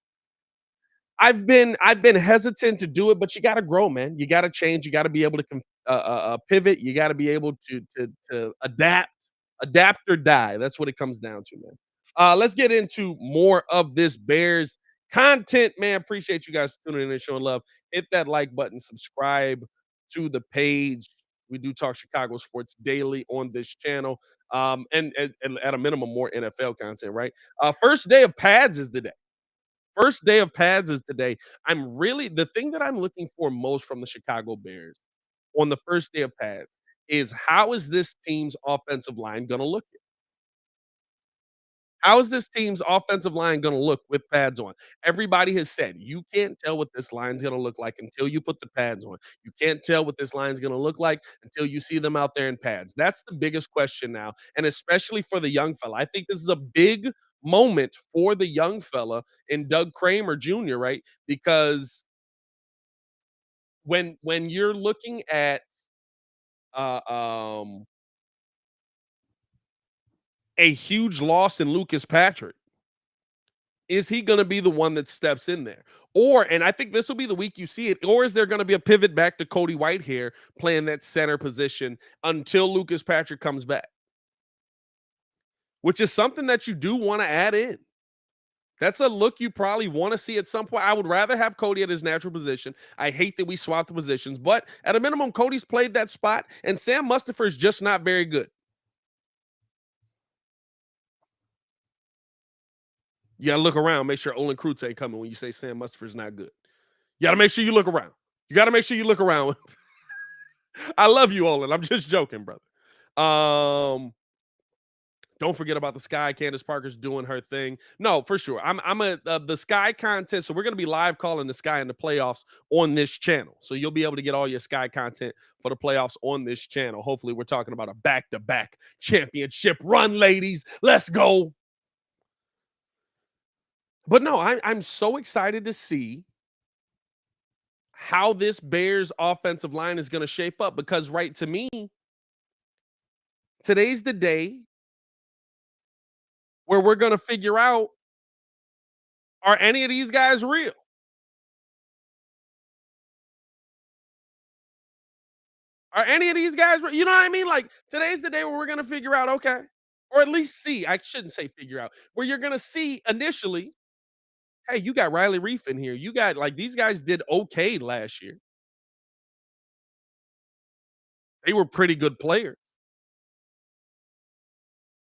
I've been hesitant to do it, but you gotta grow, man. You gotta change. You gotta be able to pivot. You gotta be able to adapt or die. That's what it comes down to, man. Let's get into more of this Bears content, man. Appreciate you guys for tuning in and showing love. Hit that like button, subscribe to the page. We do talk Chicago sports daily on this channel. And at a minimum, more NFL content, right? First day of pads is today. First day of pads is today. I'm really the thing that I'm looking for most from the Chicago Bears on the first day of pads is how is this team's offensive line gonna look? How is this team's offensive line gonna look with pads on? Everybody has said, "You can't tell what this line's gonna look like until you put the pads on. You can't tell what this line's gonna look like until you see them out there in pads." That's the biggest question now, and especially for the young fella. I think this is a big moment for the young fella in Doug Kramer Jr., right? Because when you're looking at, uh, um, a huge loss in Lucas Patrick, is he going to be the one that steps in there? Or, and I think this will be the week you see it, or is there going to be a pivot back to Cody Whitehair playing that center position until Lucas Patrick comes back? Which is something that you do want to add in. That's a look you probably want to see at some point. I would rather have Cody at his natural position. I hate that we swapped the positions, but at a minimum, Cody's played that spot, and Sam Mustipher is just not very good. You got to look around, make sure Olin Krutz ain't coming when you say Sam Mustipher's not good. You got to make sure you look around. You got to make sure you look around. I love you, Olin. I'm just joking, brother. Don't forget about the Sky. Candace Parker's doing her thing. No, for sure. I'm a the Sky contest. So we're gonna be live calling the Sky in the playoffs on this channel. So you'll be able to get all your Sky content for the playoffs on this channel. Hopefully, we're talking about a back-to-back championship run, ladies. Let's go. But no, I'm so excited to see how this Bears offensive line is gonna shape up because, right, to me, today's the day where we're gonna figure out, are any of these guys real? Are any of these guys, you know what I mean? Like today's the day where we're gonna figure out, okay, or at least see. I shouldn't say figure out, where you're gonna see initially, hey, you got Riley Reef in here. You got like these guys did okay last year. They were pretty good players.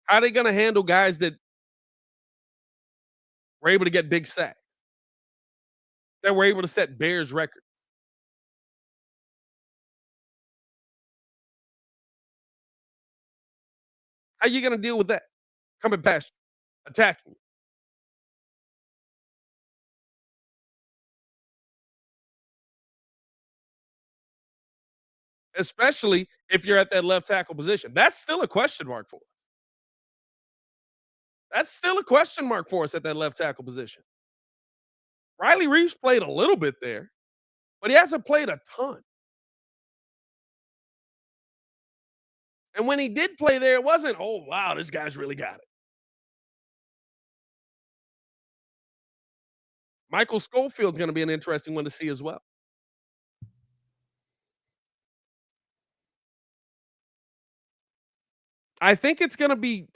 How are they gonna handle guys that were able to get big sacks? That were able to set Bears records? How you gonna deal with that? Coming past you, attacking you, especially if you're at that left tackle position. That's still a question mark for us. That's still a question mark for us at that left tackle position. Riley Reeves played a little bit there, but he hasn't played a ton. And when he did play there, it wasn't, oh, wow, this guy's really got it. Michael Schofield's going to be an interesting one to see as well. I think it's gonna be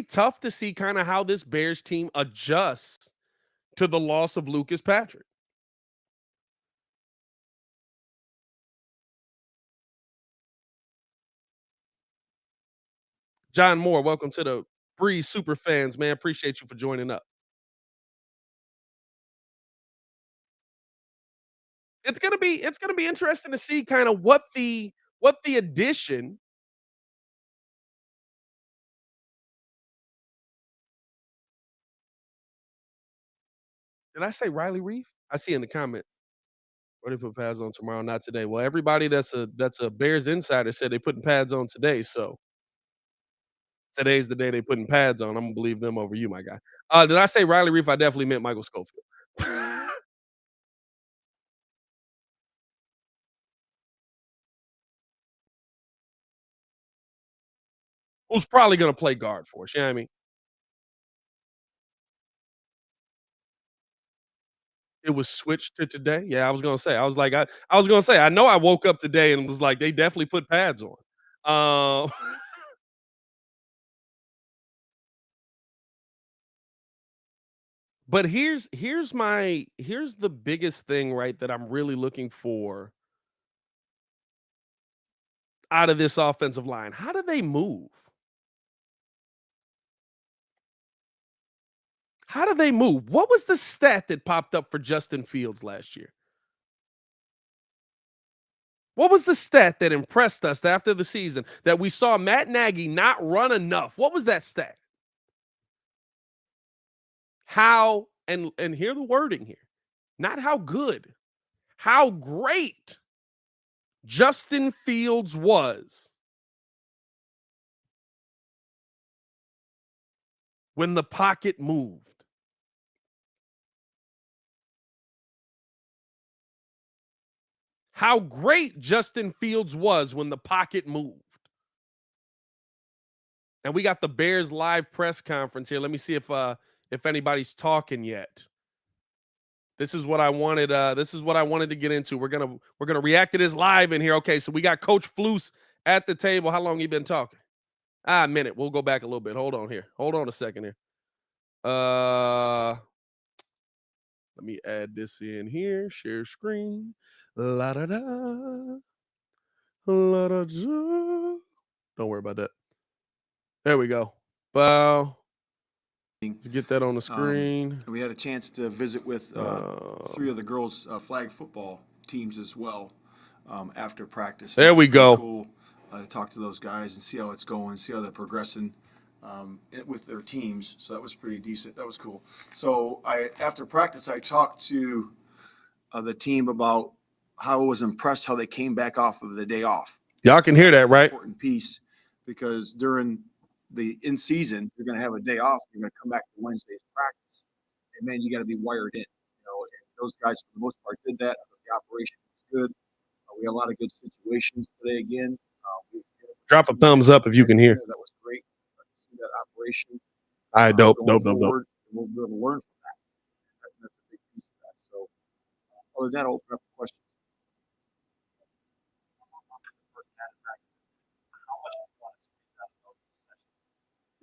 tough to see kind of how this Bears team adjusts to the loss of Lucas Patrick. John Moore, welcome to the Breeze Super Fans, man. Appreciate you for joining up. It's gonna be interesting to see kind of what the addition. Did I say Riley Reef? I see in the comments. Where they put pads on tomorrow, not today. Well, everybody that's a Bears insider said they putting pads on today. So today's the day they putting pads on. I'm gonna believe them over you, my guy. Did I say Riley Reef? I definitely meant Michael Schofield. Who's probably gonna play guard for us. You know what I mean? It was switched to today. Yeah, I was gonna say. I was gonna say, I know I woke up today and was like, they definitely put pads on. Uh, but here's the biggest thing, right, that I'm really looking for out of this offensive line. How do they move? How do they move? What was the stat that popped up for Justin Fields last year? What was the stat that impressed us after the season that we saw Matt Nagy not run enough? What was that stat? How, and hear the wording here. Not how good, how great Justin Fields was when the pocket moved. How great Justin Fields was when the pocket moved. And we got the Bears live press conference here. Let me see if anybody's talking yet. This is what I wanted. This is what I wanted to get into. We're gonna react to this live in here. Okay, so we got Coach Flus at the table. How long you been talking? A minute. We'll go back a little bit. Hold on here. Hold on a second here. Let me add this in here. Share screen. La da da. La da da. Don't worry about that. There we go. Wow. Let's get that on the screen. We had a chance to visit with three of the girls' flag football teams as well after practice. There we go. Cool to talk to those guys and see how it's going, see how they're progressing with their teams. So that was pretty decent. That was cool. So after practice, I talked to the team about how I was impressed how they came back off of the day off. Y'all can hear that, right? Important piece because during the in season, you're going to have a day off. You're going to come back to Wednesday's practice, and then you got to be wired in. And those guys for the most part did that. The operation was good. We had a lot of good situations today again. Drop a thumbs up if you can hear. That was great to see that operation. All right, dope. We'll be able to learn from that. That's a big piece of that. So, other than that, I'll open up for questions.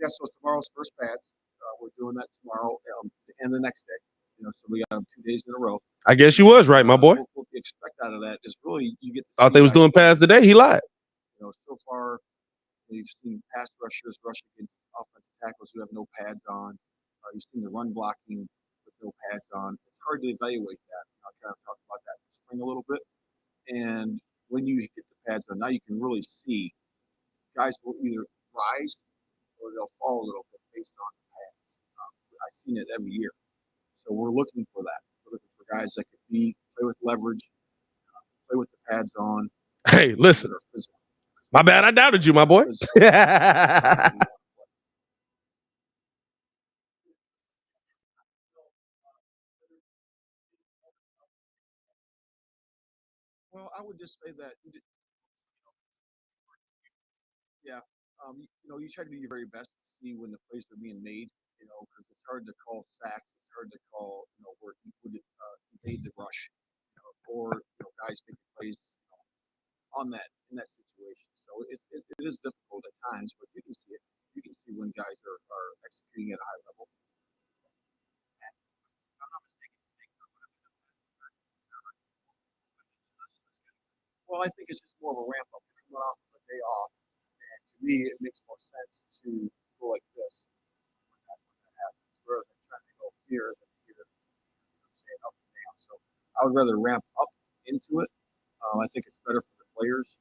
Yeah, so tomorrow's first pads. We're doing that tomorrow and the next day. So we got them 2 days in a row. I guess you was right, my boy. What we expect out of that is really you get to Thought see they was doing pads today. He lied. So far, you've seen pass rushers rush against offensive tackles who have no pads on. You've seen the run blocking with no pads on. It's hard to evaluate that. I'll kind of talk about that in the spring a little bit. And when you get the pads on, now you can really see guys will either rise or they'll fall a little bit based on the pads. I've seen it every year. So we're looking for that. We're looking for guys that could play with leverage, play with the pads on. Hey, listen. My bad. I doubted you, my boy. Well, I would just say that, yeah, you try to do your very best to see when the plays are being made, because it's hard to call sacks. It's hard to call, where he would evade the rush, or guys making plays on in that situation. So it is difficult at times, but you can see it. You can see when guys are executing at a high level. Well, I think it's just more of a ramp up. You're coming off of a day off, and to me, it makes more sense to go like this when that happens, rather than trying to go here than here, saying up and down. So I would rather ramp up into it. I think it's better for the players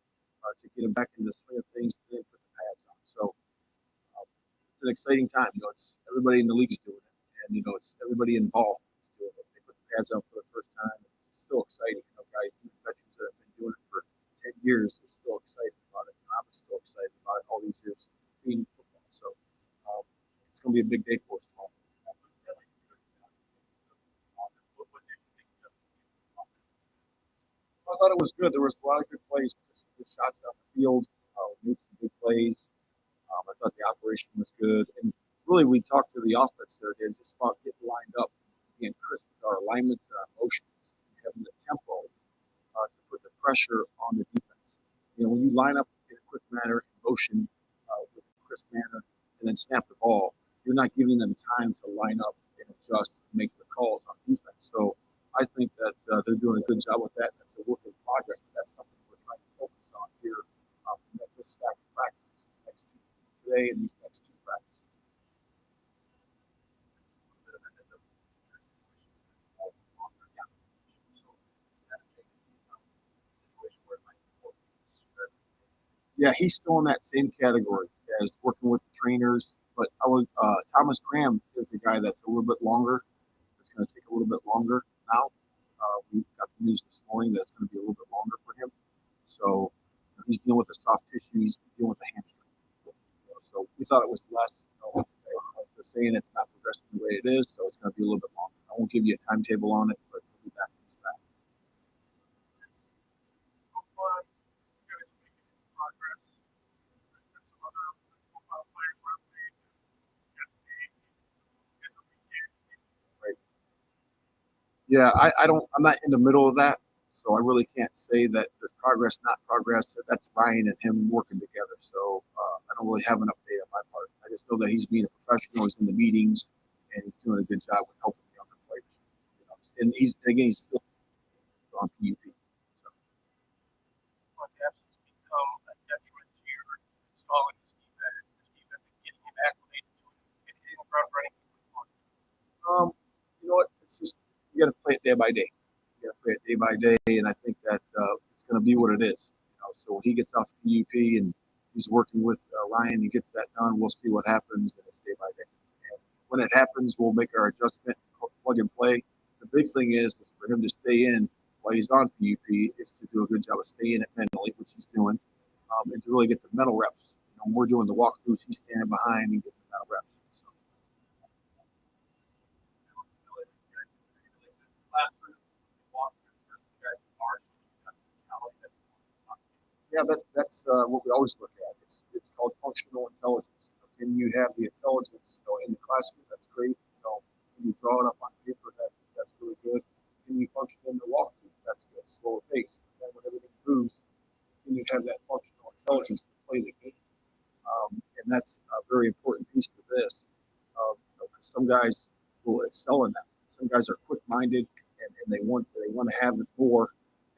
to get them back into the swing of things and then put the pads on. So it's an exciting time. It's everybody in the league is doing it, and it's everybody involved is doing it. They put the pads on for the first time. It's still exciting. Guys, even veterans that have been doing it for 10 years are still excited about it. And I'm still excited about it all these years being football. So it's going to be a big day for us tomorrow. I thought it was good. There was a lot of good plays, good shots down the field. We made some good plays. I thought the operation was good. And really, we talked to the offense there again, just about getting lined up, being crisp with our alignments and our motions, having the tempo to put the pressure on the defense. When you line up in a quick manner, in motion, with a crisp manner, and then snap the ball, you're not giving them time to line up and adjust and make the calls on defense. So I think that they're doing a good job with that. That's a work in progress. That's something we're trying to focus on here in this stack of practices today and these next two practices. Yeah, he's still in that same category as working with the trainers. But Thomas Graham is a guy that's a little bit longer. It's going to take a little bit longer now. We got the news this morning that's going to be a little bit longer for him. So he's dealing with the soft tissue. He's dealing with the hamstring. So we thought it was less. They're saying it's not progressing the way it is, so it's going to be a little bit longer. I won't give you a timetable on it, but we'll be back. Right. Yeah, I'm not in the middle of that, so I really can't say that there's progress, not progress. That's Ryan and him working together. So I don't really have an update on my part. I just know that he's being a professional. He's in the meetings, and he's doing a good job with helping the younger players. And he's still on PUP. So. Um, you know what? It's just you got to play it day by day. You got to play it day by day, and I think that it's going to be what it is. So when he gets off the UP and he's working with Ryan and gets that done, we'll see what happens, and it's day by day. And when it happens, we'll make our adjustment, plug and play. The big thing is for him to stay in while he's on PUP is to do a good job of staying it mentally, which he's doing, and to really get the mental reps. When we're doing the walkthroughs, he's standing behind and getting the mental reps. Yeah, that's what we always look at. It's called functional intelligence. Can you have the intelligence in the classroom? That's great. Can you draw it up on paper? That's really good. Can you function in the walkthrough? That's good. Slower pace. And when everything moves, can you have that functional intelligence to play the game? And that's a very important piece to some guys will excel in that. Some guys are quick-minded and they want to have the more,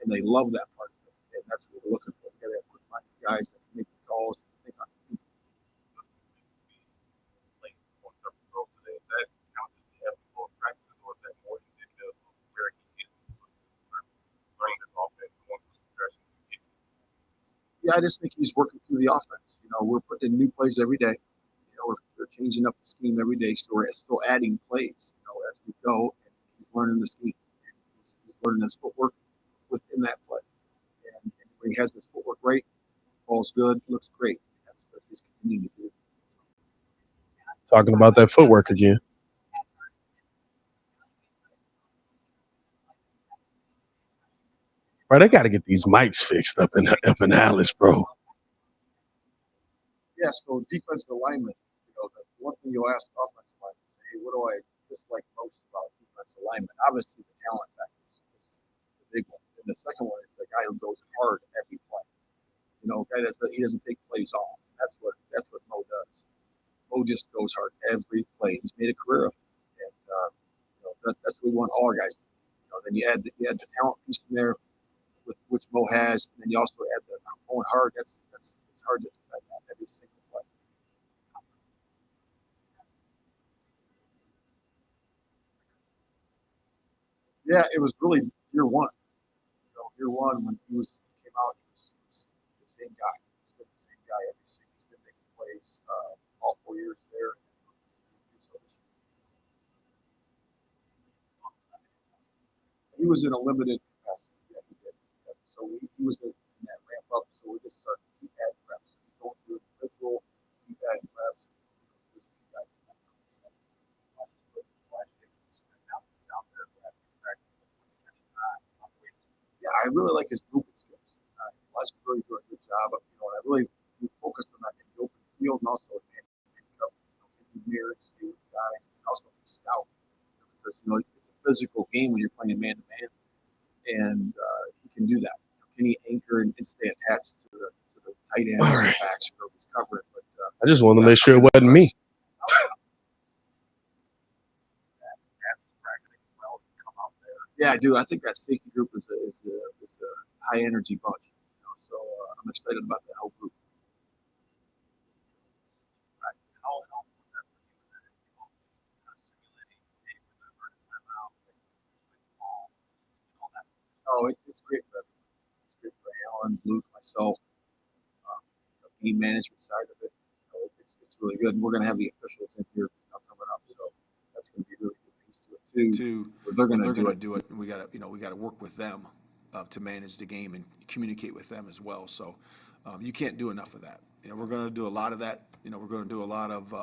and they love that part of it. And that's what we're looking for. We got to have quick-minded guys that can make the calls and think on the feet. Yeah, I just think he's working through the offense. We're putting in new plays every day. We're changing up the scheme every day, so we're still adding plays, as we go. And he's learning the scheme. He's learning his footwork within that play. And when he has his footwork right, ball's good, looks great. That's what he's continuing to do. Talking about that footwork again. Bro, they got to get these mics fixed up in Alice, bro. Yeah, so defensive alignment, the one thing you'll ask offensive alignment is, hey, what do I dislike most about defensive alignment? Obviously, the talent factor is the big one. And the second one is the guy who goes hard every play. Guy he doesn't take plays off. That's what Mo does. Mo just goes hard every play. He's made a career of it. And that's what we want all our guys to do. Then you add the talent piece in there, with which Mo has, and then you also add the going hard. It's hard to defend that every single play. Yeah, it was really year one. Year one when he came out, he was the same guy. He's been the same guy every single. He's been making plays all 4 years there. He was in a limited capacity. Yeah, he did. Yeah. So he was in that ramp up. So we just started to keep adding reps. He's going through individual, keep adding reps. Yeah, I really like his movement skills. Watch him really do a good job. And I really focus on that in the open field and also in mirrors, stay with guys, and also scout. Because it's a physical game when you're playing man to man, and he can do that. Can he anchor and stay attached to the tight ends, right, backs, or he's covering? But I just want to make sure it wasn't me. Yeah, I do. I think that safety group is a high energy bunch. So I'm excited about that whole group. Oh, it's great for everyone. It's great for Alan, Luke, myself, the game management side of it. It's really good. And we're going to have the officials in here coming up, so that's going to be really good piece to it too. They're going to do it. We got to work with them to manage the game and communicate with them as well. So you can't do enough of that. We're going to do a lot of that. We're going to do a lot of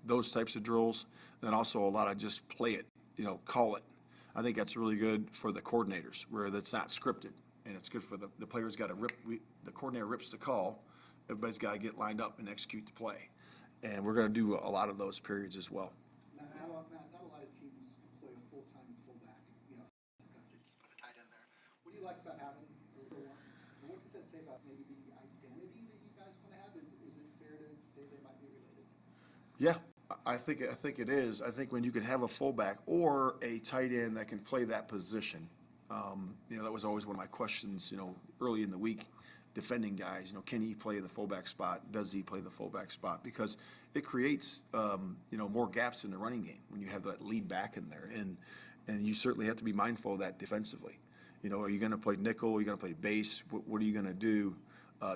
those types of drills, and also a lot of just play it. Call it. I think that's really good for the coordinators, where that's not scripted, and it's good for the players. Got to rip. The coordinator rips the call. Everybody's got to get lined up and execute the play, and we're going to do a lot of those periods as well. Not a lot of teams play a full-time fullback. Sometimes they just put a tight end there. What do you like about having a little one? What does that say about maybe the identity that you guys want to have? Is it fair to say they might be related? Yeah, I think it is. I think when you can have a fullback or a tight end that can play that position, that was always one of my questions. Early in the week, defending guys. Can he play the fullback spot? Does he play the fullback spot? Because it creates more gaps in the running game when you have that lead back in there, and you certainly have to be mindful of that defensively. Are you going to play nickel? Are you going to play base? What are you going to do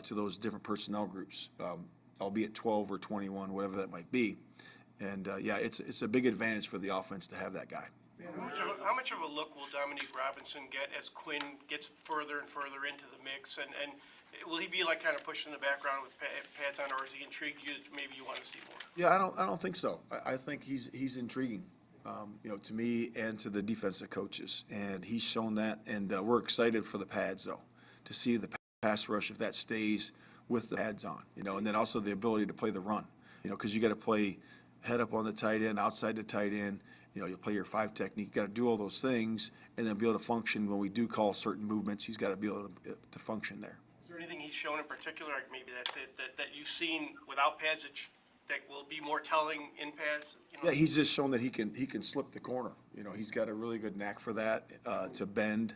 to those different personnel groups? Albeit 12 or 21, whatever that might be. And it's a big advantage for the offense to have that guy. How much of a look will Dominique Robinson get as Quinn gets further and further into the mix? And will he be like kind of pushed in the background with pads on, or is he intrigued you that maybe you want to see more? Yeah, I don't think so. I think he's intriguing, to me and to the defensive coaches, and he's shown that. And we're excited for the pads though, to see the pass rush if that stays with the pads on, and then also the ability to play the run, because you got to play head up on the tight end, outside the tight end. You'll play your 5 technique. You got to do all those things and then be able to function when we do call certain movements. He's got to be able to function there. Is there anything he's shown in particular, like maybe that's it, that you've seen without pads that will be more telling in pads? Yeah, he's just shown that he can slip the corner. He's got a really good knack for that, to bend,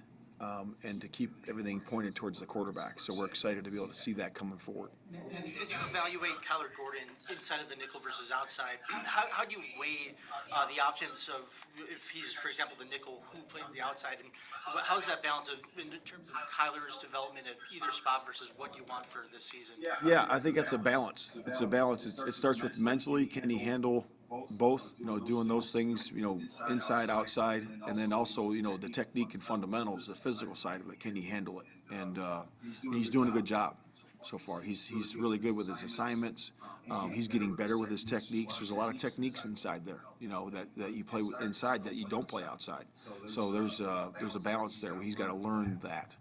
and to keep everything pointed towards the quarterback. So we're excited to be able to see that coming forward. As you evaluate Kyler Gordon inside of the nickel versus outside, how do you weigh the options of if he's, for example, the nickel, who plays the outside, and how's that balance in terms of Kyler's development at either spot versus what you want for this season? Yeah, I think that's a balance. It's a balance. It starts with mentally, can he handle both, doing those things, inside, outside, and then also, the technique and fundamentals, the physical side of it, can he handle it? And he's doing a good job so far. He's really good with his assignments. He's getting better with his techniques. There's a lot of techniques inside there, that you play with inside that you don't play outside. So there's a balance there where he's got to learn that,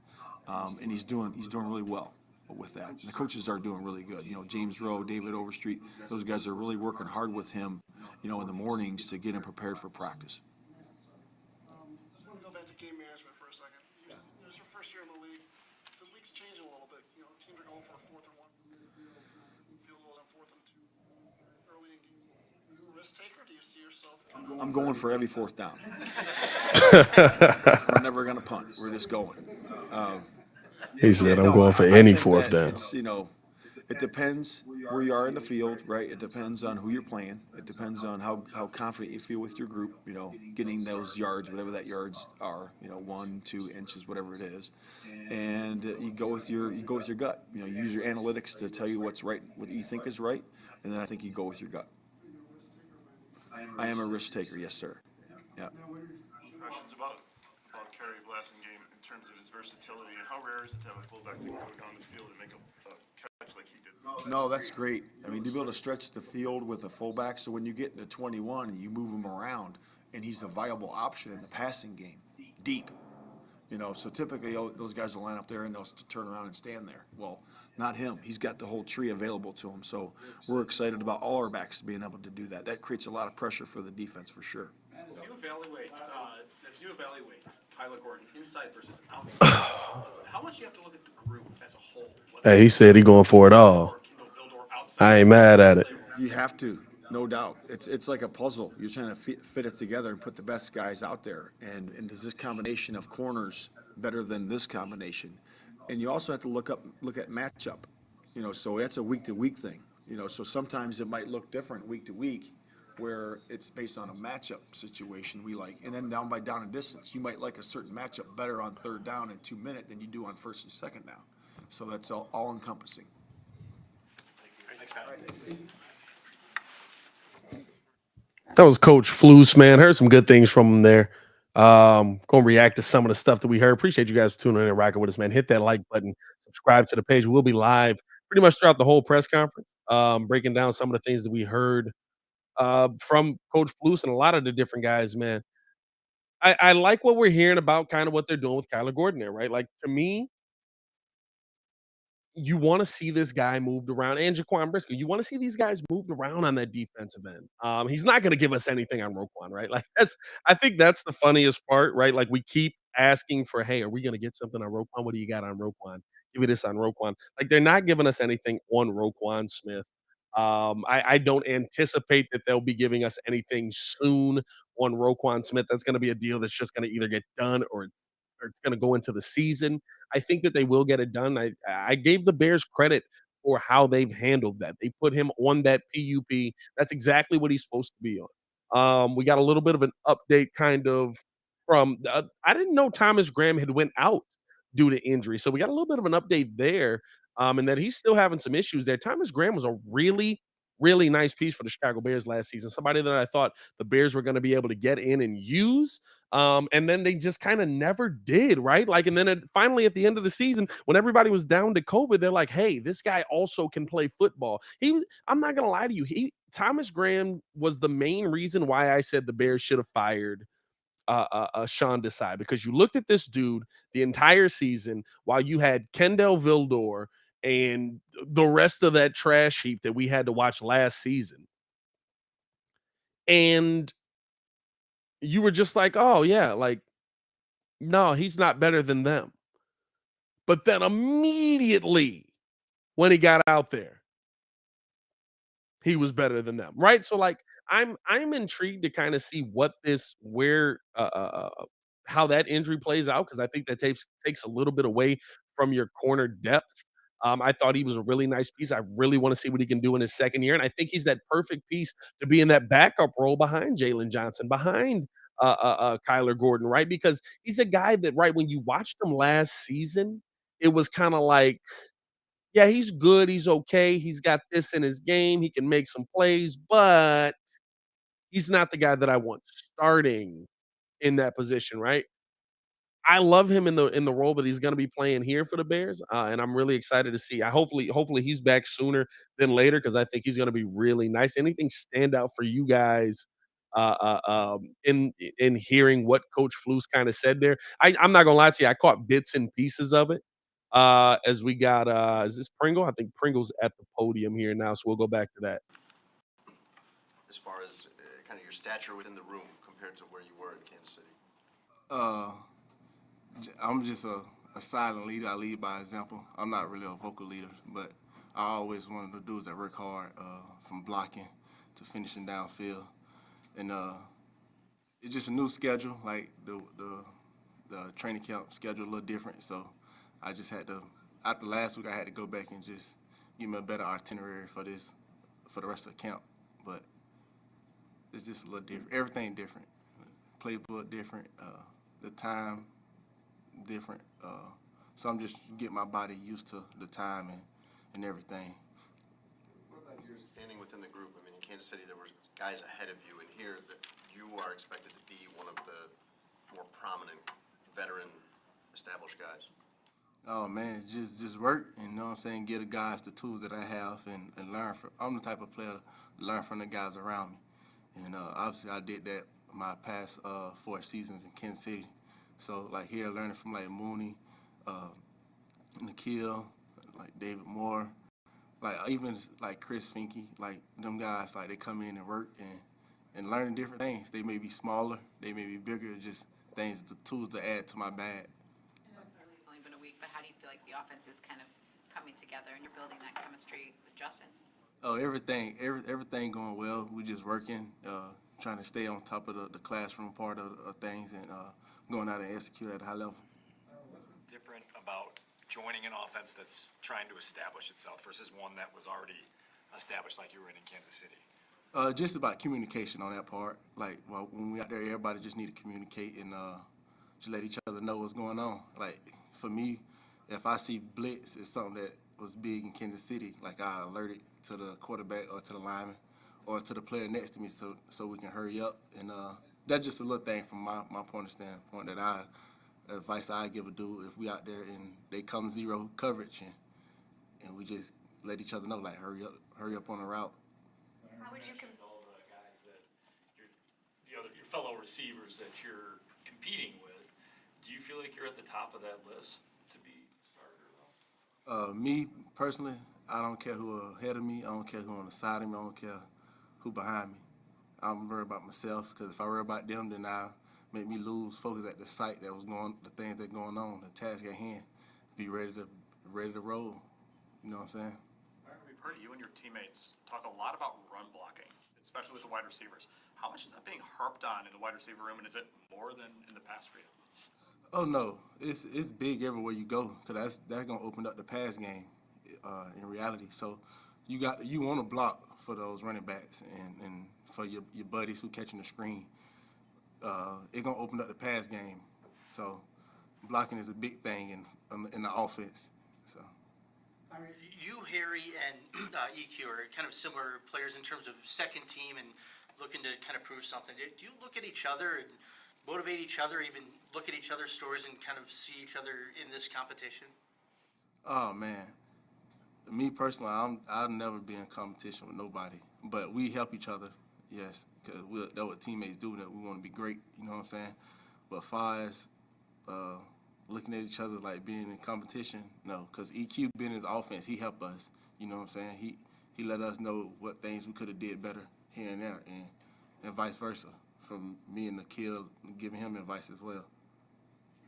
and he's doing really well with that. And the coaches are doing really good. James Rowe, David Overstreet, those guys are really working hard with him, in the mornings to get him prepared for practice. Just want to go back to game management for a second. It's your first year in the league. The league's changing a little bit. Teams are going for a 4th and 1. Field goals on 4th and 2 early in games. Are you a risk taker? Do you see yourself? I'm going for every 4th down. We're never going to punt. We're just going. He said, "I'm No, going for I any think 4th that down." It depends where you are in the field, right? It depends on who you're playing. It depends on how confident you feel with your group, getting those yards, whatever that yards are, 1, 2 inches, whatever it is. And you go with your gut. You use your analytics to tell you what's right, what you think is right, and then I think you go with your gut. I am a risk taker, yes, sir. Yeah. Questions about Kerry Blasting game in terms of his versatility, and how rare is it to have a fullback that can go down the field and make a catch like he did? No, that's great. I mean, to be able to stretch the field with a fullback, so when you get into 21 and you move him around, and he's a viable option in the passing game, deep. So typically those guys will line up there and they'll turn around and stand there. Well, not him. He's got the whole tree available to him. So we're excited about all our backs being able to do that. That creates a lot of pressure for the defense for sure. As you evaluate Kyler Gordon inside versus outside, how much do you have to look at the group as a whole? Hey, he said he going for it all. I ain't mad at it. You have to, no doubt. It's like a puzzle. You're trying to fit it together and put the best guys out there. And does this combination of corners better than this combination? And you also have to look at matchup. So that's a week-to-week thing. So sometimes it might look different week to week, where it's based on a matchup situation we like. And then down and distance, you might like a certain matchup better on 3rd down and 2 minute than you do on 1st and 2nd down. So that's all encompassing. Thanks, Pat. That was Coach Flus, man. Heard some good things from him there. Going to react to some of the stuff that we heard. Appreciate you guys for tuning in and rocking with us, man. Hit that like button, subscribe to the page. We'll be live pretty much throughout the whole press conference, breaking down some of the things that we heard from Coach Flus and a lot of the different guys, man. I like what we're hearing about kind of what they're doing with Kyler Gordon there, right? Like, to me, you want to see this guy moved around, and Jaquan Briscoe. You want to see these guys moved around on that defensive end. He's not going to give us anything on Roquan, right? Like, I think that's the funniest part, right? Like, we keep asking for, hey, are we going to get something on Roquan? What do you got on Roquan? Give me this on Roquan. Like, they're not giving us anything on Roquan Smith. I don't anticipate that they'll be giving us anything soon on Roquan Smith. That's going to be a deal that's just going to either get done or it's going to go into the season. I think that they will get it done. I gave the Bears credit for how they've handled that. They put him on that PUP. That's exactly what he's supposed to be on. We got a little bit of an update kind of from I didn't know Thomas Graham had went out due to injury. So we got a little bit of an update there. And that he's still having some issues there. Thomas Graham was a really, really nice piece for the Chicago Bears last season. Somebody that I thought the Bears were going to be able to get in and use. And then they just kind of never did, right? Like, and then finally at the end of the season, when everybody was down to COVID, they're like, hey, this guy also can play football. I'm not gonna lie to you, Thomas Graham was the main reason why I said the Bears should have fired Sean Desai, because you looked at this dude the entire season while you had Kendall Vildor and the rest of that trash heap that we had to watch last season. And you were just like, oh, yeah, like, no, he's not better than them. But then immediately when he got out there, he was better than them, right? So like I'm intrigued to kind of see what this where how that injury plays out because I think that takes a little bit away from your corner depth. I thought he was a really nice piece. I really want to see what he can do in his second year, and I think he's that perfect piece to be in that backup role behind Jalen Johnson, behind Kyler Gordon, right? Because he's a guy that, right, when you watched him last season, it was kind of like, yeah, he's good, he's okay, he's got this in his game, he can make some plays, but he's not the guy that I want starting in that position, right? I love him in the role that he's gonna be playing here for the Bears, and I'm really excited to see. I hopefully he's back sooner than later because I think he's gonna be really nice. Anything stand out for you guys, in hearing what Coach Flus kinda said there? I'm not gonna lie to you, I caught bits and pieces of it, as we got, is this Pringle? I think Pringle's at the podium here now, so we'll go back to that. as far as kind of your stature within the room compared to where you were in Kansas City? Uh, I'm just a silent leader. I lead by example. I'm not really a vocal leader, but I always wanted to do is I work hard from blocking to finishing downfield. And it's just a new schedule, like the training camp schedule a little different. So I just had to, after last week, I had to go back and just give me a better itinerary for the rest of the camp. But it's just a little different. Everything different. Playbook different. The time different. So I'm just getting my body used to the time and everything. What about your standing within the group? I mean, in Kansas City, there were guys ahead of you, and here that you are expected to be one of the more prominent, veteran, established guys. Oh man, just work and, you know what I'm saying, get the guys the tools that I have and learn from. I'm the type of player to learn from the guys around me. And obviously I did that my past 4 seasons in Kansas City. So like here learning from like Mooney, Nikhil, like David Moore, like even like Chris Finke, like them guys, like they come in and work and learning different things. They may be smaller, they may be bigger, just things, the tools to add to my bag. I know it's early, it's only been a week, but how do you feel like the offense is kind of coming together and you're building that chemistry with Justin? Oh, everything going well. We just working, trying to stay on top of the classroom part of things and going out and execute at a high level. Different about joining an offense that's trying to establish itself versus one that was already established like you were in Kansas City? Just about communication on that part. Like, well, when we out there, everybody just need to communicate and just let each other know what's going on. Like, for me, if I see blitz, it's something that was big in Kansas City. Like, I alert it to the quarterback or to the lineman or to the player next to me so we can hurry up. And that's just a little thing from my point of standpoint that advice I give a dude if we out there and they come zero coverage and we just let each other know, like, hurry up on the route. How would you all the guys that your fellow receivers that you're competing with, do you feel like you're at the top of that list to be starter though? Me personally, I don't care who ahead of me. I don't care who on the side of me. I don't care who behind me. I'm worried about myself because if I worry about them, then I make me lose focus at the sight that was the things that going on, the task at hand. Be ready to roll. You know what I'm saying? We've heard you and your teammates talk a lot about run blocking, especially with the wide receivers. How much is that being harped on in the wide receiver room, and is it more than in the past for you? Oh no, it's big everywhere you go because that's gonna open up the pass game in reality. So you want to block for those running backs and for your buddies who catching the screen. It's gonna open up the pass game. So blocking is a big thing in the offense. So. You, Harry, and EQ are kind of similar players in terms of second team and looking to kind of prove something. Do you look at each other and motivate each other, even look at each other's stories and kind of see each other in this competition? Oh man, me personally, I'll never be in competition with nobody, but we help each other, yes, because that's what teammates do. That we want to be great, you know what I'm saying? But far as looking at each other like being in competition, no, because EQ being his offense, he helped us, you know what I'm saying? He let us know what things we could have did better here and there, and vice versa. From me and Nikhil giving him advice as well.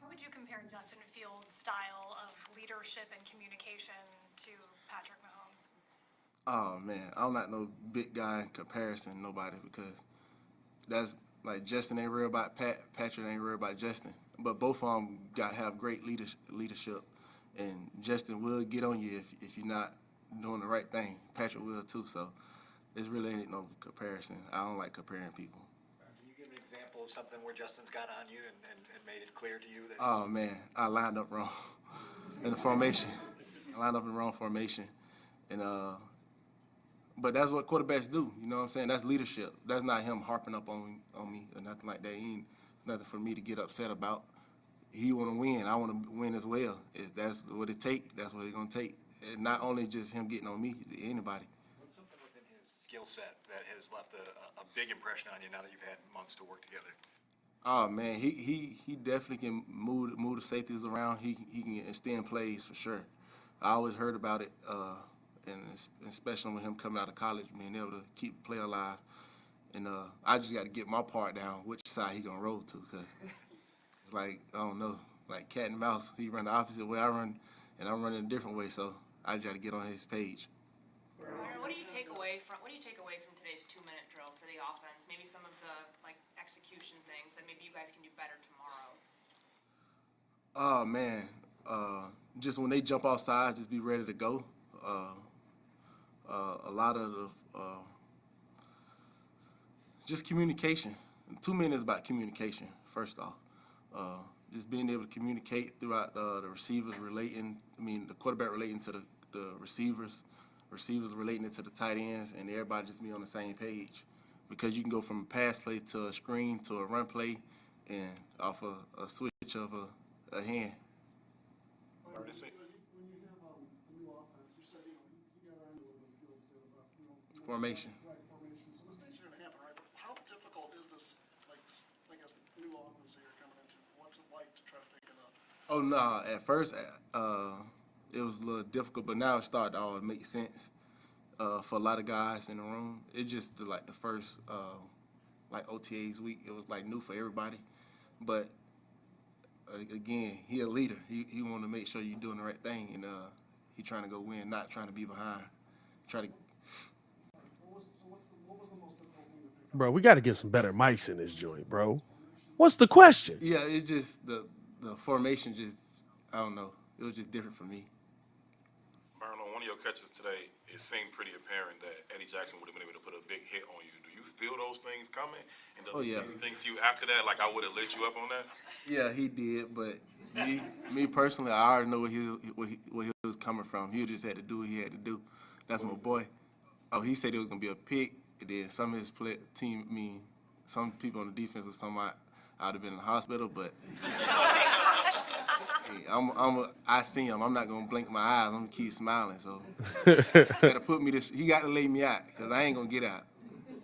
How would you compare Justin Fields' style of leadership and communication to Patrick Mahomes? Oh man, I'm not no big guy in comparison to nobody because that's like Justin ain't real about Patrick ain't real about Justin. But both of them got have great leadership, and Justin will get on you if you're not doing the right thing. Patrick will too. So it's really ain't no comparison. I don't like comparing people. Can you give an example of something where Justin's got on you and made it clear to you that? Oh man, I lined up wrong in the formation. I lined up in the wrong formation, and but that's what quarterbacks do. You know what I'm saying? That's leadership. That's not him harping up on me or nothing like that. He ain't nothing for me to get upset about. He want to win. I want to win as well. If that's what it take, that's what it's gonna take. And not only just him getting on me, anybody. What's something within his skill set that has left a big impression on you now that you've had months to work together? Oh man, he definitely can move the safeties around. He can extend plays for sure. I always heard about it, and especially with him coming out of college, being able to keep the play alive. And I just got to get my part down, which side he gonna roll to, cause it's like I don't know, like cat and mouse. He run the opposite way I run, and I'm running a different way. So I just got to get on his page. What do you take away from today's 2-minute drill for the offense? Maybe some of the execution things that maybe you guys can do better tomorrow. Oh man, just when they jump off sides, just be ready to go. A lot of the just communication. 2 minutes is about communication. First off, just being able to communicate throughout the receivers relating. I mean, the quarterback relating to the receivers relating it to the tight ends, and everybody just be on the same page. Because you can go from a pass play to a screen to a run play, and off a switch of a hand. When you have a new offense, you said, you got on a little bit of field instead of, Formation. Right, formation. So mistakes are gonna happen, right? But how difficult is this, I guess, new offense that you're coming into? What's it like to try to pick it up? Oh no! At first, it was a little difficult, but now it started to all make sense for a lot of guys in the room. It just like the first OTAs week, it was like new for everybody. But again, he a leader. He want to make sure you're doing the right thing, and he trying to go win, not trying to be behind. Try to. What was the most difficult thing to pick up? Bro, we got to get some better mics in this joint, bro. What's the question? Yeah, it just the formation just I don't know. It was just different for me. Marlon, one of your catches today, it seemed pretty apparent that Eddie Jackson would have been able to put a big hit on you. Do you feel those things coming? And does he think to you after that, like I would have lit you up on that? Yeah, he did, but me personally, I already know where he was coming from. He just had to do what he had to do. That's my boy. Oh, he said it was gonna be a pick. And then some of his some people on the defense was talking about I'd have been in the hospital, but hey, I see him. I'm not gonna blink my eyes. I'm gonna keep smiling. So gotta put me this. He got to lay me out because I ain't gonna get out. You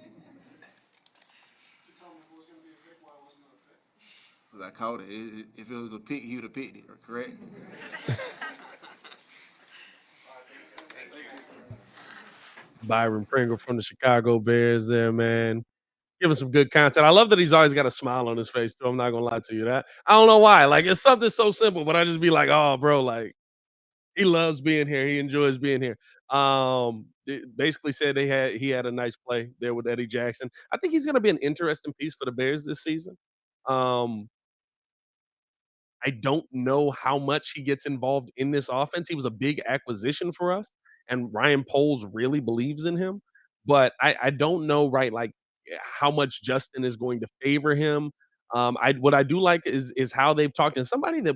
tell me if it was gonna be a pick, why wasn't it a pick? Cause I caught it. If it was a pick, he would have picked it. Correct? Byron Pringle from the Chicago Bears there, man. Giving some good content. I love that he's always got a smile on his face, too. I'm not gonna lie to you. That I don't know why. Like, it's something so simple, but I just be like, oh, bro, like, he loves being here. He enjoys being here. It basically said he had a nice play there with Eddie Jackson. I think he's gonna be an interesting piece for the Bears this season. Um, I don't know how much he gets involved in this offense. He was a big acquisition for us, and Ryan Poles really believes in him. But I don't know, right, like how much Justin is going to favor him. I what I do like is how they've talked, and somebody that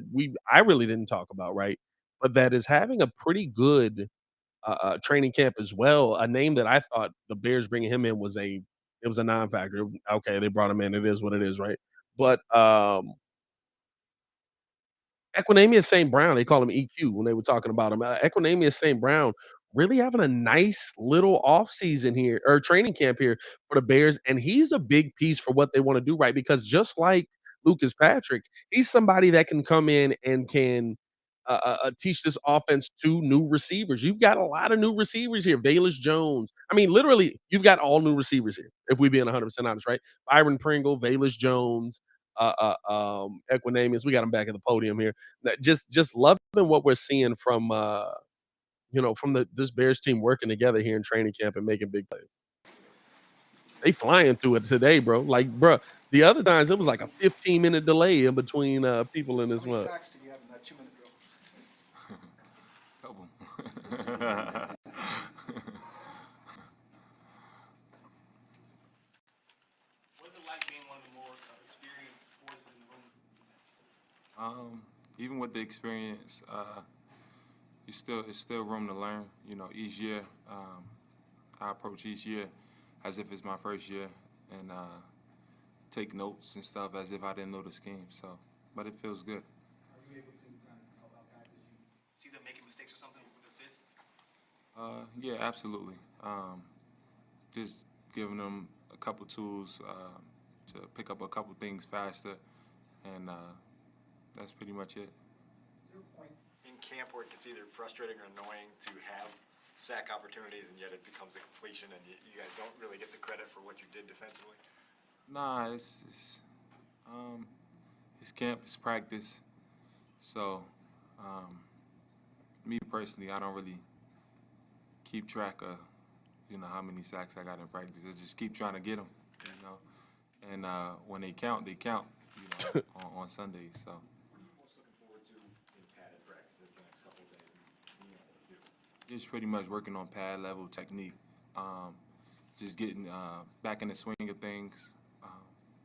I really didn't talk about, right, but that is having a pretty good training camp as well. A name that I thought the Bears bringing him in was a non-factor. Okay, they brought him in. It is what it is, right? But Equinemius St. Brown, they call him EQ when they were talking about him. Equinemius St. Brown really having a nice little offseason here or training camp here for the Bears. And he's a big piece for what they want to do, right? Because just like Lucas Patrick, he's somebody that can come in and can teach this offense to new receivers. You've got a lot of new receivers here. Bayless Jones. I mean, literally, you've got all new receivers here, if we being 100% honest, right? Byron Pringle, Bayless Jones, Equinemius. We got him back at the podium here. That just loving what we're seeing from from this Bears team working together here in training camp and making big plays. They flying through it today, bro. Like, bro, the other times it was like a 15-minute delay in between people in this How many one. sacks did you have in that 2-minute drill? Couple. What's it like being one of the more experienced voices in the room? Even with the experience, it's still room to learn. Each year, I approach each year as if it's my first year, and take notes and stuff as if I didn't know the scheme. So, but it feels good. Are you able to kind of help out guys as you see them making mistakes or something with their fits? Yeah, absolutely. Just giving them a couple tools to pick up a couple things faster, and that's pretty much it. In camp where it gets either frustrating or annoying to have sack opportunities and yet it becomes a completion and you guys don't really get the credit for what you did defensively? Nah, it's camp, it's practice. So, me personally, I don't really keep track of, how many sacks I got in practice. I just keep trying to get them, And when they count, on Sundays. So. What are you most looking forward to in padded practices the next couple of days and being able to do? Just pretty much working on pad level technique. Just getting back in the swing of things.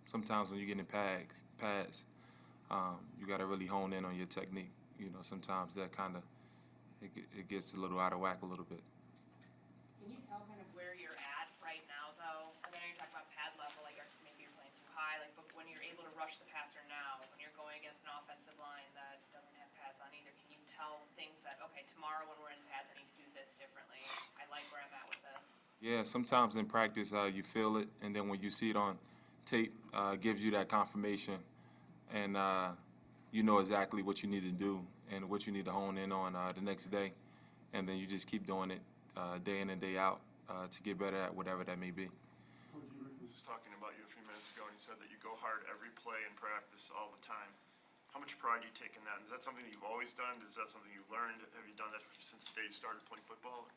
Sometimes when you get in pads, you got to really hone in on your technique. Sometimes that kind of it gets a little out of whack a little bit. Can you tell kind of where you're at right now, though? Like, I know you're talking about pad level, like maybe you're playing too high, like, but when you're able to rush the passer now, when you're going against an offensive line that doesn't have pads on either, can you tell things that, okay, tomorrow when we're in pads, I need to do this differently. I like where I'm at with this. Yeah, sometimes in practice you feel it, and then when you see it on tape, gives you that confirmation, and you know exactly what you need to do and what you need to hone in on the next day, and then you just keep doing it day in and day out to get better at whatever that may be. I was just talking about you a few minutes ago, and you said that you go hard every play in practice all the time. How much pride do you take in that? Is that something that you've always done? Is that something you learned? Have you done that since the day you started playing football?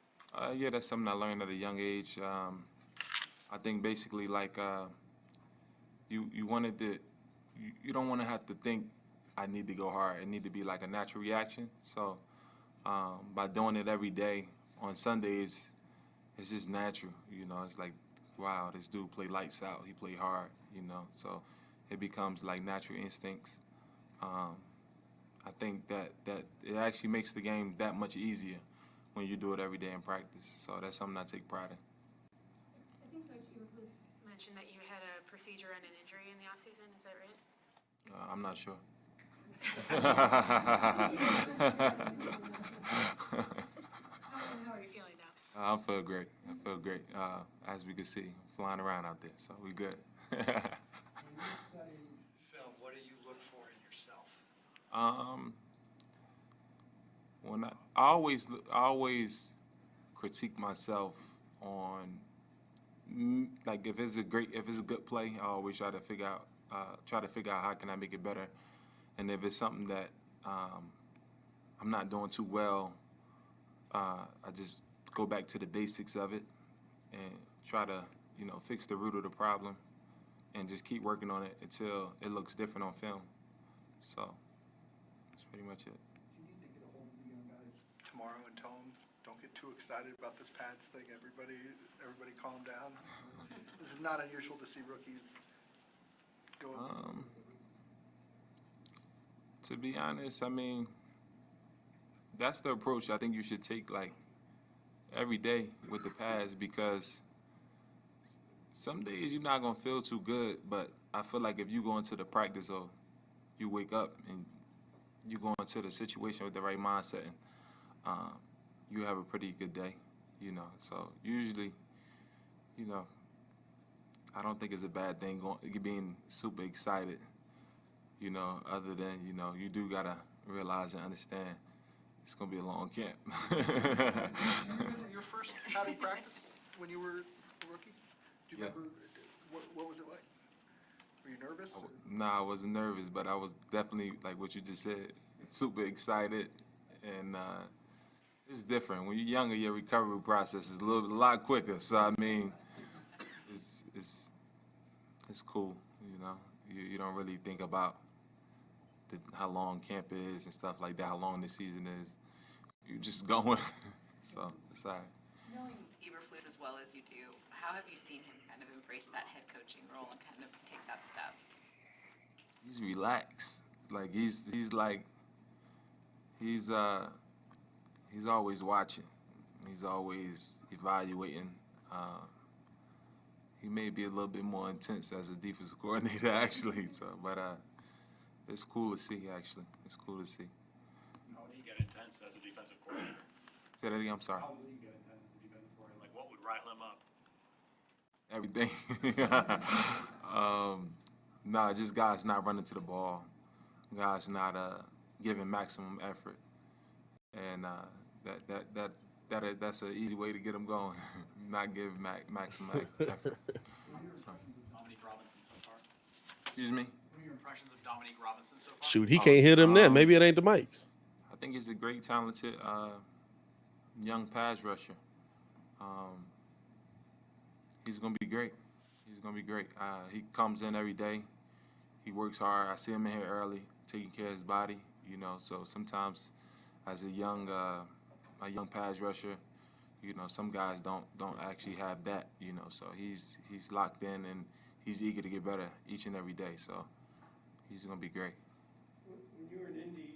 Yeah, that's something I learned at a young age. I think basically you wanted to, you don't want to have to think I need to go hard. It need to be like a natural reaction. So by doing it every day on Sundays, it's just natural. It's like, wow, this dude played lights out. He played hard. So it becomes like natural instincts. I think that it actually makes the game that much easier when you do it every day in practice. So that's something I take pride in. I think you mentioned that you had a procedure and an injury in the offseason. Is that right? I'm not sure. How are you feeling now? I feel great. As we can see, flying around out there. So we good. Film, what do you look for in yourself? When I always critique myself on like if it's a good play, I always try to figure out how can I make it better, and if it's something that I'm not doing too well, I just go back to the basics of it and try to fix the root of the problem, and just keep working on it until it looks different on film. So that's pretty much it. Do you need to get a hold of the young guys tomorrow and tell them, don't get too excited about this pads thing, everybody calm down? This is not unusual to see rookies go. To be honest, I mean, that's the approach I think you should take like every day with the pads, because some days you're not gonna feel too good, but I feel like if you go into the practice or you wake up and you go into the situation with the right mindset, you have a pretty good day, So usually, I don't think it's a bad thing being super excited, other than, you do gotta realize and understand it's gonna be a long camp. Your first padding practice when you were a rookie? Do you Yeah. remember, what was it like? Were you nervous? Nah, I wasn't nervous, but I was definitely, like what you just said, super excited, and It's different. When you're younger, your recovery process is a lot quicker. So I mean, it's it's it's cool. You know, you don't really think about how long camp is and stuff like that. How long the season is. You're just going. So it's all right. Knowing Eberflus as well as you do, how have you seen him kind of embrace that head coaching role and kind of take that step? He's relaxed. Like he's like he's always watching. He's always evaluating. He may be a little bit more intense as a defensive coordinator, actually. So, but it's cool to see. Actually, it's cool to see. How would he get intense as a defensive coordinator? Say that again. I'm sorry. How would he get intense as a defensive coordinator? Like, what would rile him up? Everything. Nah, just guys not running to the ball, guys not giving maximum effort, and that's an easy way to get them going. Not give maximum effort. Dominique Robinson so far? Excuse me. What are your impressions of Dominique Robinson so far? Shoot, he can't hit him then. Maybe it ain't the mics. I think he's a great, talented young pass rusher. He's gonna be great. He's gonna be great. He comes in every day. He works hard. I see him in here early, taking care of his body. You know, so sometimes as a young pass rusher, you know, some guys don't actually have that. You know, so he's locked in and he's eager to get better each and every day. So he's gonna be great. When you were in Indy,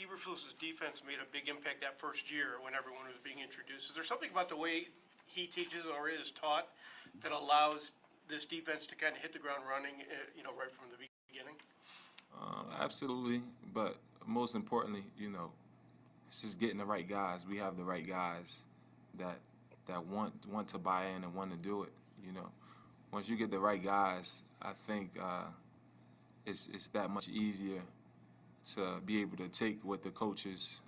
Eberflus's defense made a big impact that first year when everyone was being introduced. Is there something about the way he teaches or is taught that allows this defense to kind of hit the ground running, you know, right from the beginning? Absolutely, but most importantly, you know, it's just getting the right guys. We have the right guys that want to buy in and want to do it. You know, once you get the right guys, I think it's that much easier to be able to take what the coaches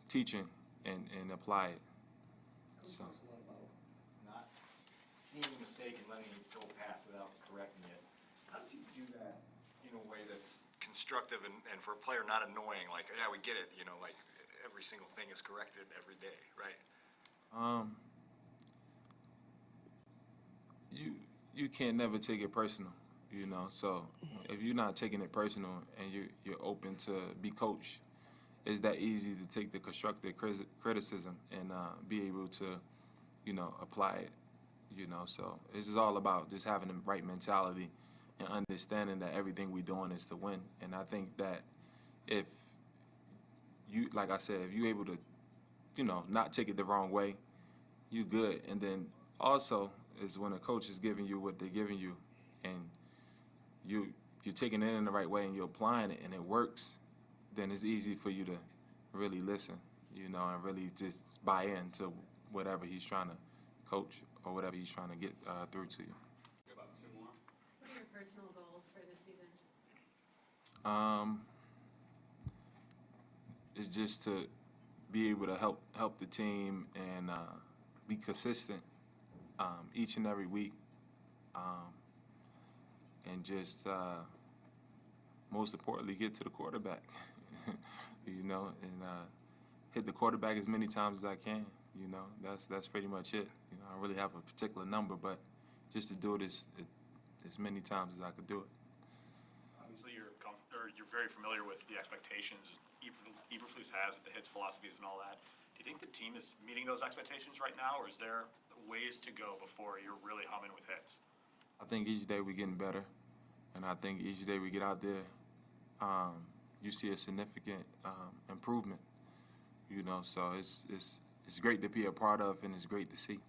teaching and apply it. So. Not seeing a mistake and letting it go past without correcting it. How does he do that in a way that's constructive and for a player not annoying? Like, yeah, we get it, you know, like every single thing is corrected every day, right? You can't never take it personal, you know. So if you're not taking it personal and you're open to be coached, it's that easy to take the constructive criticism and be able to, you know, apply it, you know. So this is all about just having the right mentality and understanding that everything we're doing is to win. And I think that if you, like I said, if you're able to, you know, not take it the wrong way, you good. And then also is when a coach is giving you what they're giving you and you're taking it in the right way and you're applying it and it works, then it's easy for you to really listen, you know, and really just buy into whatever he's trying to coach or whatever he's trying to get through to you. What are your personal goals for this season? It's just to be able to help the team and be consistent each and every week, and just most importantly get to the quarterback, you know, and hit the quarterback as many times as I can. You know, that's pretty much it. You know, I don't really have a particular number, but just to do it as many times as I could do it. Obviously, you're very familiar with the expectations Eberflus has with the hits philosophies and all that. Do you think the team is meeting those expectations right now, or is there ways to go before you're really humming with hits? I think each day we're getting better, and I think each day we get out there, you see a significant improvement. You know, so it's great to be a part of, and it's great to see.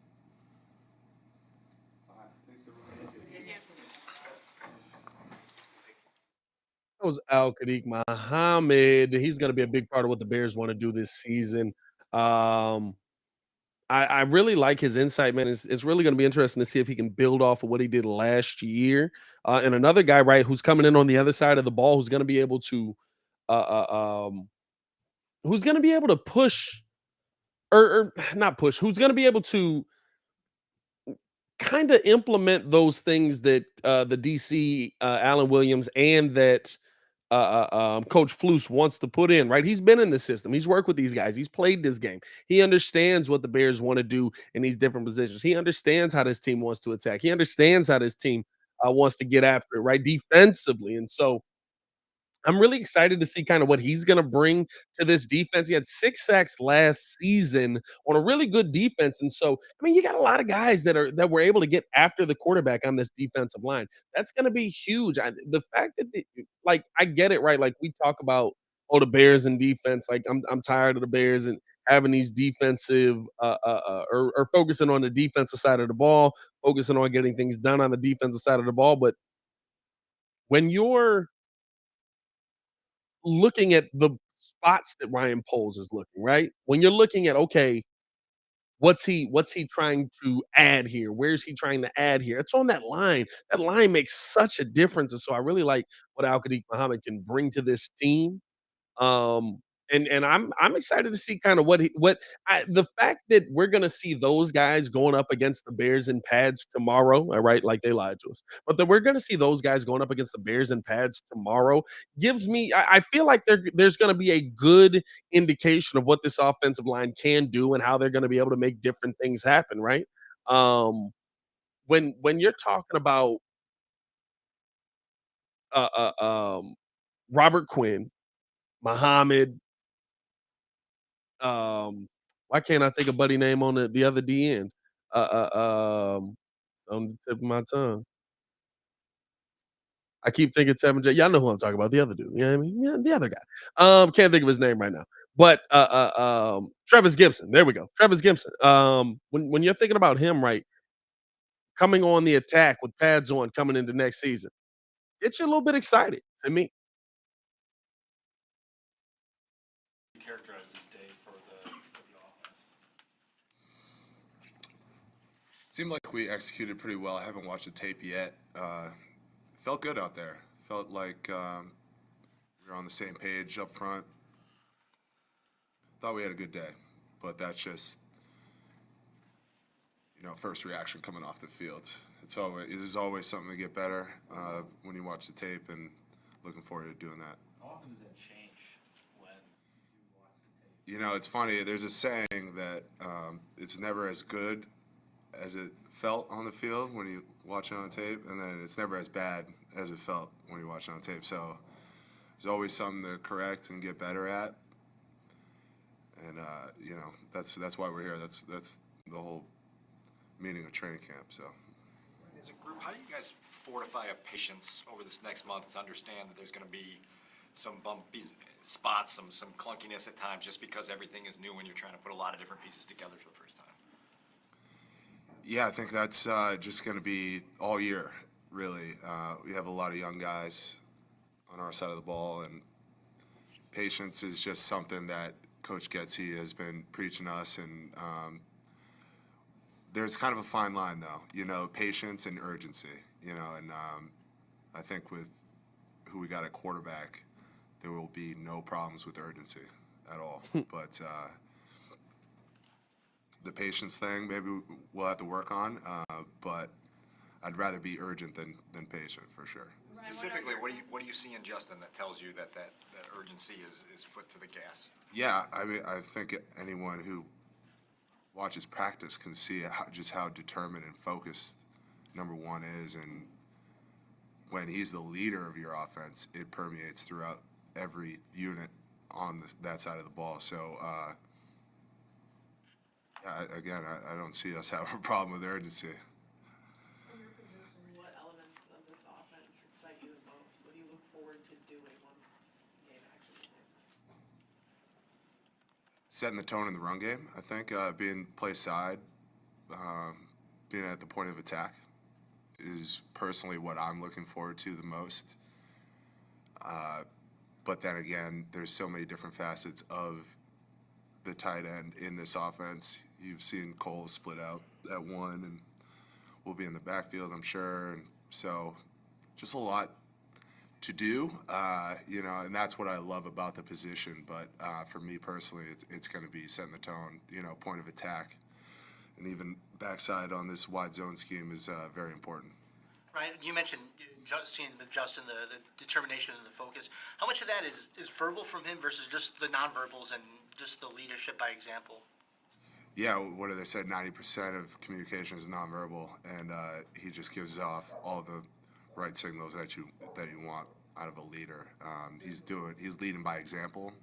That was Al Qadiq Muhammad. He's going to be a big part of what the Bears want to do this season. I really like his insight, man. It's really going to be interesting to see if he can build off of what he did last year. And another guy, right, who's coming in on the other side of the ball, who's going to be able to, push or not push, who's going to be able to kind of implement those things that the DC Allen Williams and that Coach Flus wants to put in, right? He's been in the system. He's worked with these guys. He's played this game. He understands what the Bears want to do in these different positions. He understands how this team wants to attack. He understands how this team wants to get after it, right? Defensively. And so I'm really excited to see kind of what he's going to bring to this defense. He had 6 sacks last season on a really good defense, and so I mean, you got a lot of guys that were able to get after the quarterback on this defensive line. That's going to be huge. The fact that like I get it, right? Like we talk about the Bears and defense. Like I'm tired of the Bears and having these defensive or focusing on the defensive side of the ball, focusing on getting things done on the defensive side of the ball. But when you're looking at the spots that Ryan Poles is looking, right? When you're looking at, okay, what's he trying to add here? Where's he trying to add here? It's on that line. That line makes such a difference. And so I really like what Al Qadib Muhammad can bring to this team. Um, and I'm excited to see kind of the fact that we're gonna see those guys going up against the Bears in pads tomorrow, all right, like they lied to us, but that we're gonna see those guys going up against the Bears in pads tomorrow gives me I feel like there's gonna be a good indication of what this offensive line can do and how they're gonna be able to make different things happen, right? Um, when you're talking about uh, uh, um, Robert Quinn, Muhammad, why can't I think of buddy name on the other D end? On the tip of my tongue. I keep thinking 7J. Y'all know who I'm talking about. The other dude. You know what I mean? Yeah, the other guy. Can't think of his name right now. But Travis Gibson. There we go. Travis Gibson. When you're thinking about him, right, coming on the attack with pads on coming into next season, gets you a little bit excited to me. Characterize this day for the offense. Seemed like we executed pretty well. I haven't watched the tape yet. Felt good out there. Felt like we were on the same page up front. Thought we had a good day, but that's just first reaction coming off the field. There's always something to get better when you watch the tape, and looking forward to doing that. How often does that change when you watch the tape? It's funny. There's a saying that it's never as good as it felt on the field when you watch it on tape, and then it's never as bad as it felt when you watch it on tape. So there's always something to correct and get better at, and that's why we're here. That's the whole meaning of training camp. So As a group, how do you guys fortify a patience over this next month to understand that there's going to be some bumpy spots, some clunkiness at times, just because everything is new and you're trying to put a lot of different pieces together for the first time? yeah, I think that's just going to be all year, really. We have a lot of young guys on our side of the ball, and patience is just something that Coach Getsy has been preaching us, and there's kind of a fine line, though, patience and urgency, and I think with who we got at quarterback, there will be no problems with urgency at all. But the patience thing, maybe we'll have to work on, but I'd rather be urgent than patient, for sure. Specifically, what do you see in Justin that tells you that urgency is foot to the gas? Yeah, I mean, I think anyone who watches practice can see just how determined and focused number one is, and when he's the leader of your offense, it permeates throughout every unit on that side of the ball. So, again, I don't see us having a problem with urgency. From your position, what elements of this offense excite you the most? What do you look forward to doing once game action begins? Setting the tone in the run game, I think, being play side, being at the point of attack is personally what I'm looking forward to the most. But then again, there's so many different facets of the tight end in this offense. You've seen Cole split out at one, and we'll be in the backfield, I'm sure. And so just a lot to do, and that's what I love about the position. But for me personally, it's going to be setting the tone, point of attack. And even backside on this wide zone scheme is very important. Right, you mentioned seeing with Justin the determination and the focus. How much of that is verbal from him versus just the nonverbals and just the leadership by example? Yeah, what do they say? 90% of communication is nonverbal, and he just gives off all the right signals that you want out of a leader. He's leading by example,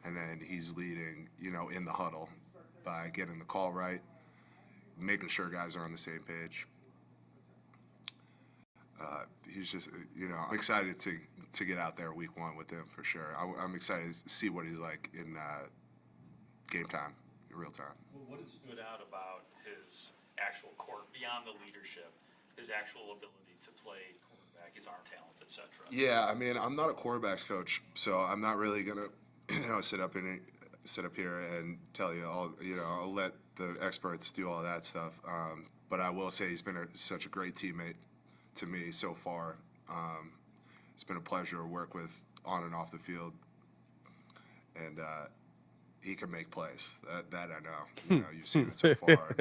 and then he's leading, in the huddle by getting the call right, making sure guys are on the same page. He's just, I'm excited to get out there week 1 with him for sure. I'm excited to see what he's like in game time, real time. Well, what has stood out about his actual court, beyond the leadership, his actual ability to play quarterback, his arm talent, etc.? Yeah, I mean, I'm not a quarterbacks coach, so I'm not really gonna, sit up here and tell you all. I'll let the experts do all that stuff. But I will say he's been such a great teammate to me so far. It's been a pleasure to work with on and off the field, and he can make plays. That I know. You've seen it so far.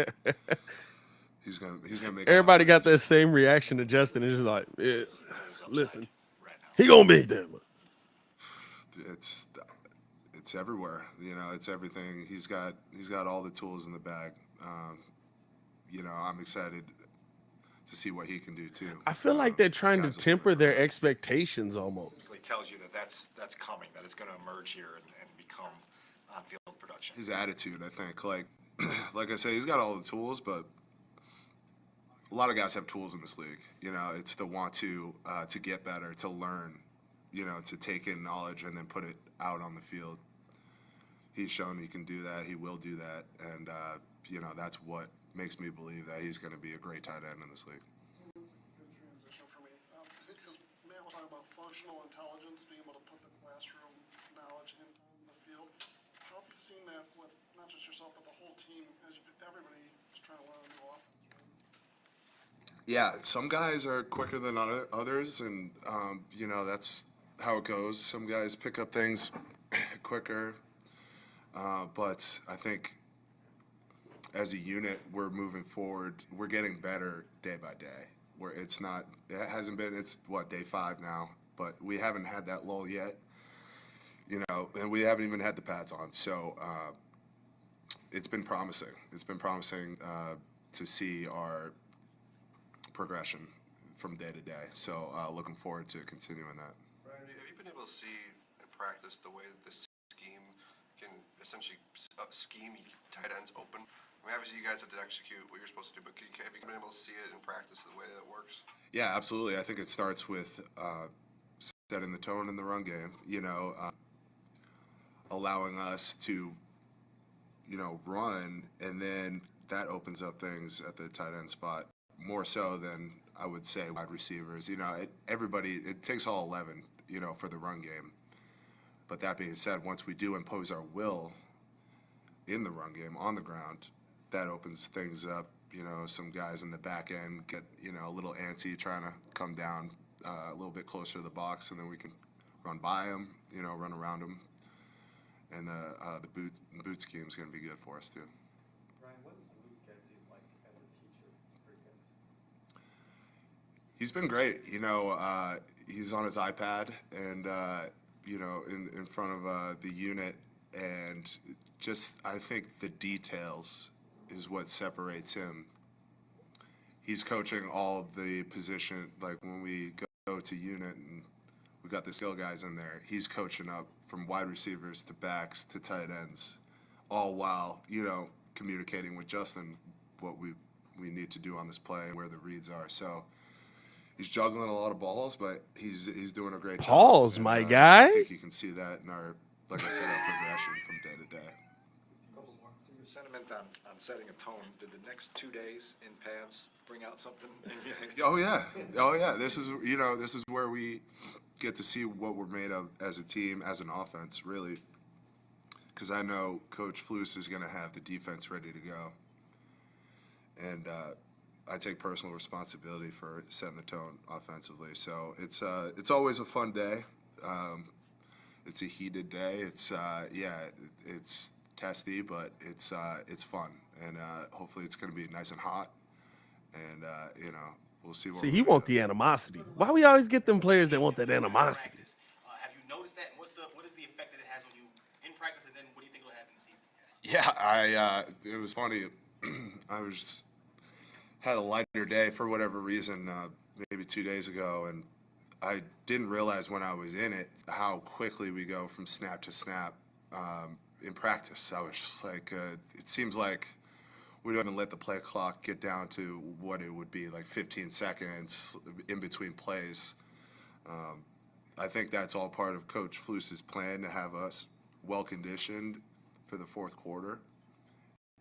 He's gonna make. Everybody got that same reaction to Justin. It's just like, listen, he gonna make that. It's everywhere. It's everything. He's got all the tools in the bag. I'm excited to see what he can do too. I feel like they're trying to temper their expectations almost. It tells you that that's coming, that it's going to emerge here and become on-field production. His attitude, I think, like I say, he's got all the tools, but a lot of guys have tools in this league. It's the want to get better, to learn, to take in knowledge and then put it out on the field. He's shown he can do that. He will do that, and that's what makes me believe that he's going to be a great tight end in this league. Good transition for me. Because Matt was talking about functional intelligence, being able to put the classroom knowledge in the field. How have you seen that with not just yourself, but the whole team, as everybody is trying to learn a new offense? Yeah, some guys are quicker than others, and that's how it goes. Some guys pick up things quicker, but I think as a unit, we're moving forward. We're getting better day by day. It hasn't been, it's day 5 now, but we haven't had that lull yet, and we haven't even had the pads on. So it's been promising. It's been promising to see our progression from day to day. So looking forward to continuing that. Ryan, have you been able to see in practice the way that this scheme can essentially scheme tight ends open? I mean, obviously you guys have to execute what you're supposed to do, but have you been able to see it in practice, the way that works? Yeah, absolutely. I think it starts with setting the tone in the run game, allowing us to, run, and then that opens up things at the tight end spot more so than I would say wide receivers. It takes all 11, for the run game. But that being said, once we do impose our will in the run game on the ground, that opens things up. Some guys in the back end get, a little antsy trying to come down a little bit closer to the box, and then we can run by them, run around them. And the boot scheme is going to be good for us too. Ryan, what does Luke Getzey like as a teacher for you guys? He's been great. He's on his iPad and, in front of the unit, and just I think the details is what separates him. He's coaching all the position, like when we go to unit and we got the skill guys in there, he's coaching up from wide receivers to backs to tight ends, all while, communicating with Justin what we need to do on this play and where the reads are. So he's juggling a lot of balls, but he's doing a great job. Pause, my guy. I think you can see that in our, like I said, our progression from day to day. Sentiment on setting a tone. Did the next 2 days in pads bring out something? Oh yeah. This is where we get to see what we're made of as a team, as an offense, really. Because I know Coach Flus is going to have the defense ready to go, and I take personal responsibility for setting the tone offensively. So it's always a fun day. It's a heated day. It's testy, but it's fun, and hopefully it's going to be nice and hot, and we'll see where See, we're he want at. the animosity. Why we always get them players that want that animosity? Have you noticed that? And what is the effect that it has on you in practice, and then what do you think will happen in the season? Yeah, it was funny. I was had a lighter day for whatever reason, maybe 2 days ago, and I didn't realize when I was in it how quickly we go from snap to snap in practice. I was just like, it seems like we don't even let the play clock get down to what it would be, like 15 seconds in between plays. I think that's all part of Coach Flus's plan to have us well conditioned for the fourth quarter.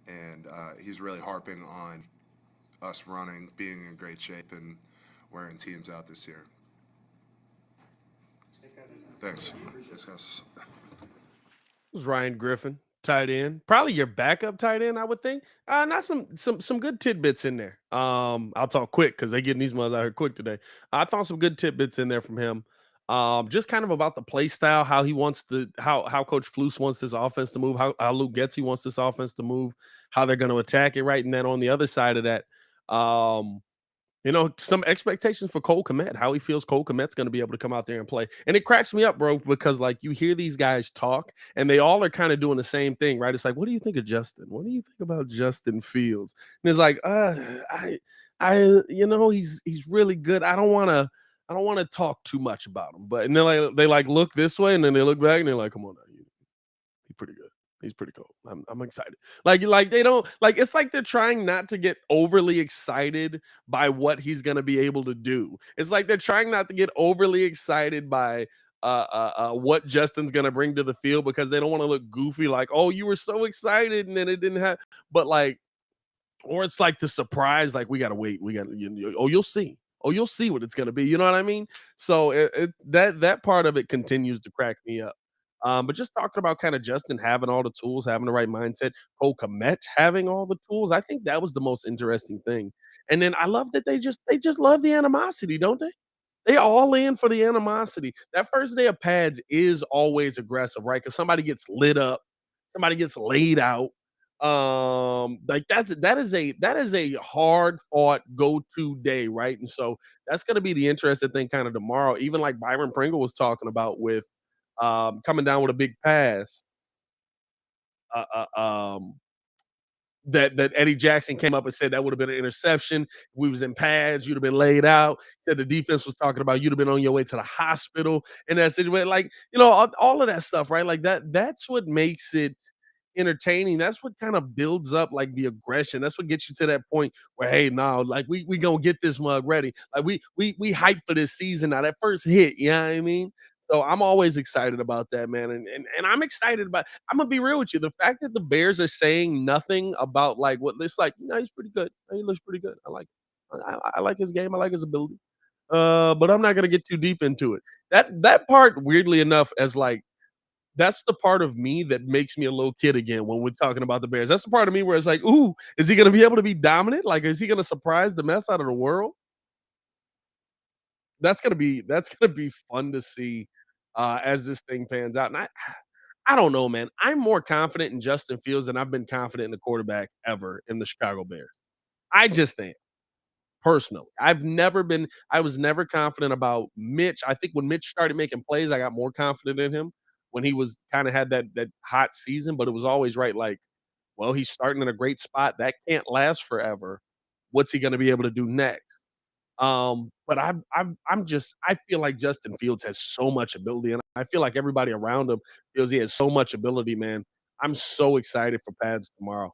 And he's really harping on us running, being in great shape, and wearing teams out this year. Thanks. Thanks, guys. This is Ryan Griffin, tight end. Probably your backup tight end, I would think. Not some good tidbits in there. I'll talk quick because they getting these ones out here quick today. I thought some good tidbits in there from him. Just kind of about the play style, how he wants to, how Coach Flus wants this offense to move, how Luke Getzey wants this offense to move, how they're going to attack it, right? And then on the other side of that, um, some expectations for Cole Kmet, how he feels Cole Kmet's going to be able to come out there and play. And it cracks me up, bro, because like you hear these guys talk and they all are kind of doing the same thing, right? It's like, what do you think of Justin? What do you think about Justin Fields? And it's like, he's really good. I don't want to talk too much about him. But and they like look this way and then they look back and they're like, come on now, he's pretty good. He's pretty cool. I'm excited. Like they don't like it's like they're trying not to get overly excited by what he's gonna be able to do. It's like they're trying not to get overly excited by what Justin's gonna bring to the field because they don't want to look goofy, like, oh, you were so excited and then it didn't have but like or it's like the surprise, like we gotta wait. We gotta oh, you'll see. Oh, you'll see what it's gonna be. You know what I mean? So that part of it continues to crack me up. But just talking about kind of Justin having all the tools, having the right mindset, Cole Kmet having all the tools. I think that was the most interesting thing. And then I love that they just love the animosity, don't they? They all in for the animosity. That first day of pads is always aggressive, right? Because somebody gets lit up, somebody gets laid out. Like that is a hard fought go to day, right? And so that's going to be the interesting thing, kind of tomorrow. Even like Byron Pringle was talking about with coming down with a big pass. Uh, uh, um, that Eddie Jackson came up and said that would have been an interception. We was in pads, you'd have been laid out. Said the defense was talking about you'd have been on your way to the hospital in that situation. Like, all of that stuff, right? Like that's what makes it entertaining. That's what kind of builds up like the aggression. That's what gets you to that point where, hey, now like we gonna get this mug ready. Like we hype for this season. Now that first hit, you know what I mean? So I'm always excited about that, man. And I'm excited about I'm gonna be real with you. The fact that the Bears are saying nothing about like what this like, he's pretty good. He looks pretty good. I like I like his game. I like his ability. But I'm not gonna get too deep into it. That part, weirdly enough, as like that's the part of me that makes me a little kid again when we're talking about the Bears. That's the part of me where it's like, ooh, is he gonna be able to be dominant? Like, is he gonna surprise the mess out of the world? That's gonna be fun to see as this thing pans out. And I don't know, man. I'm more confident in Justin Fields than I've been confident in the quarterback ever in the Chicago Bears. I just am personally. I was never confident about Mitch. I think when Mitch started making plays, I got more confident in him when he was kind of had that hot season, but it was always right like, well, he's starting in a great spot. That can't last forever. What's he going to be able to do next? But I'm just I feel like Justin Fields has so much ability, and I feel like everybody around him feels he has so much ability, man. I'm so excited for pads tomorrow.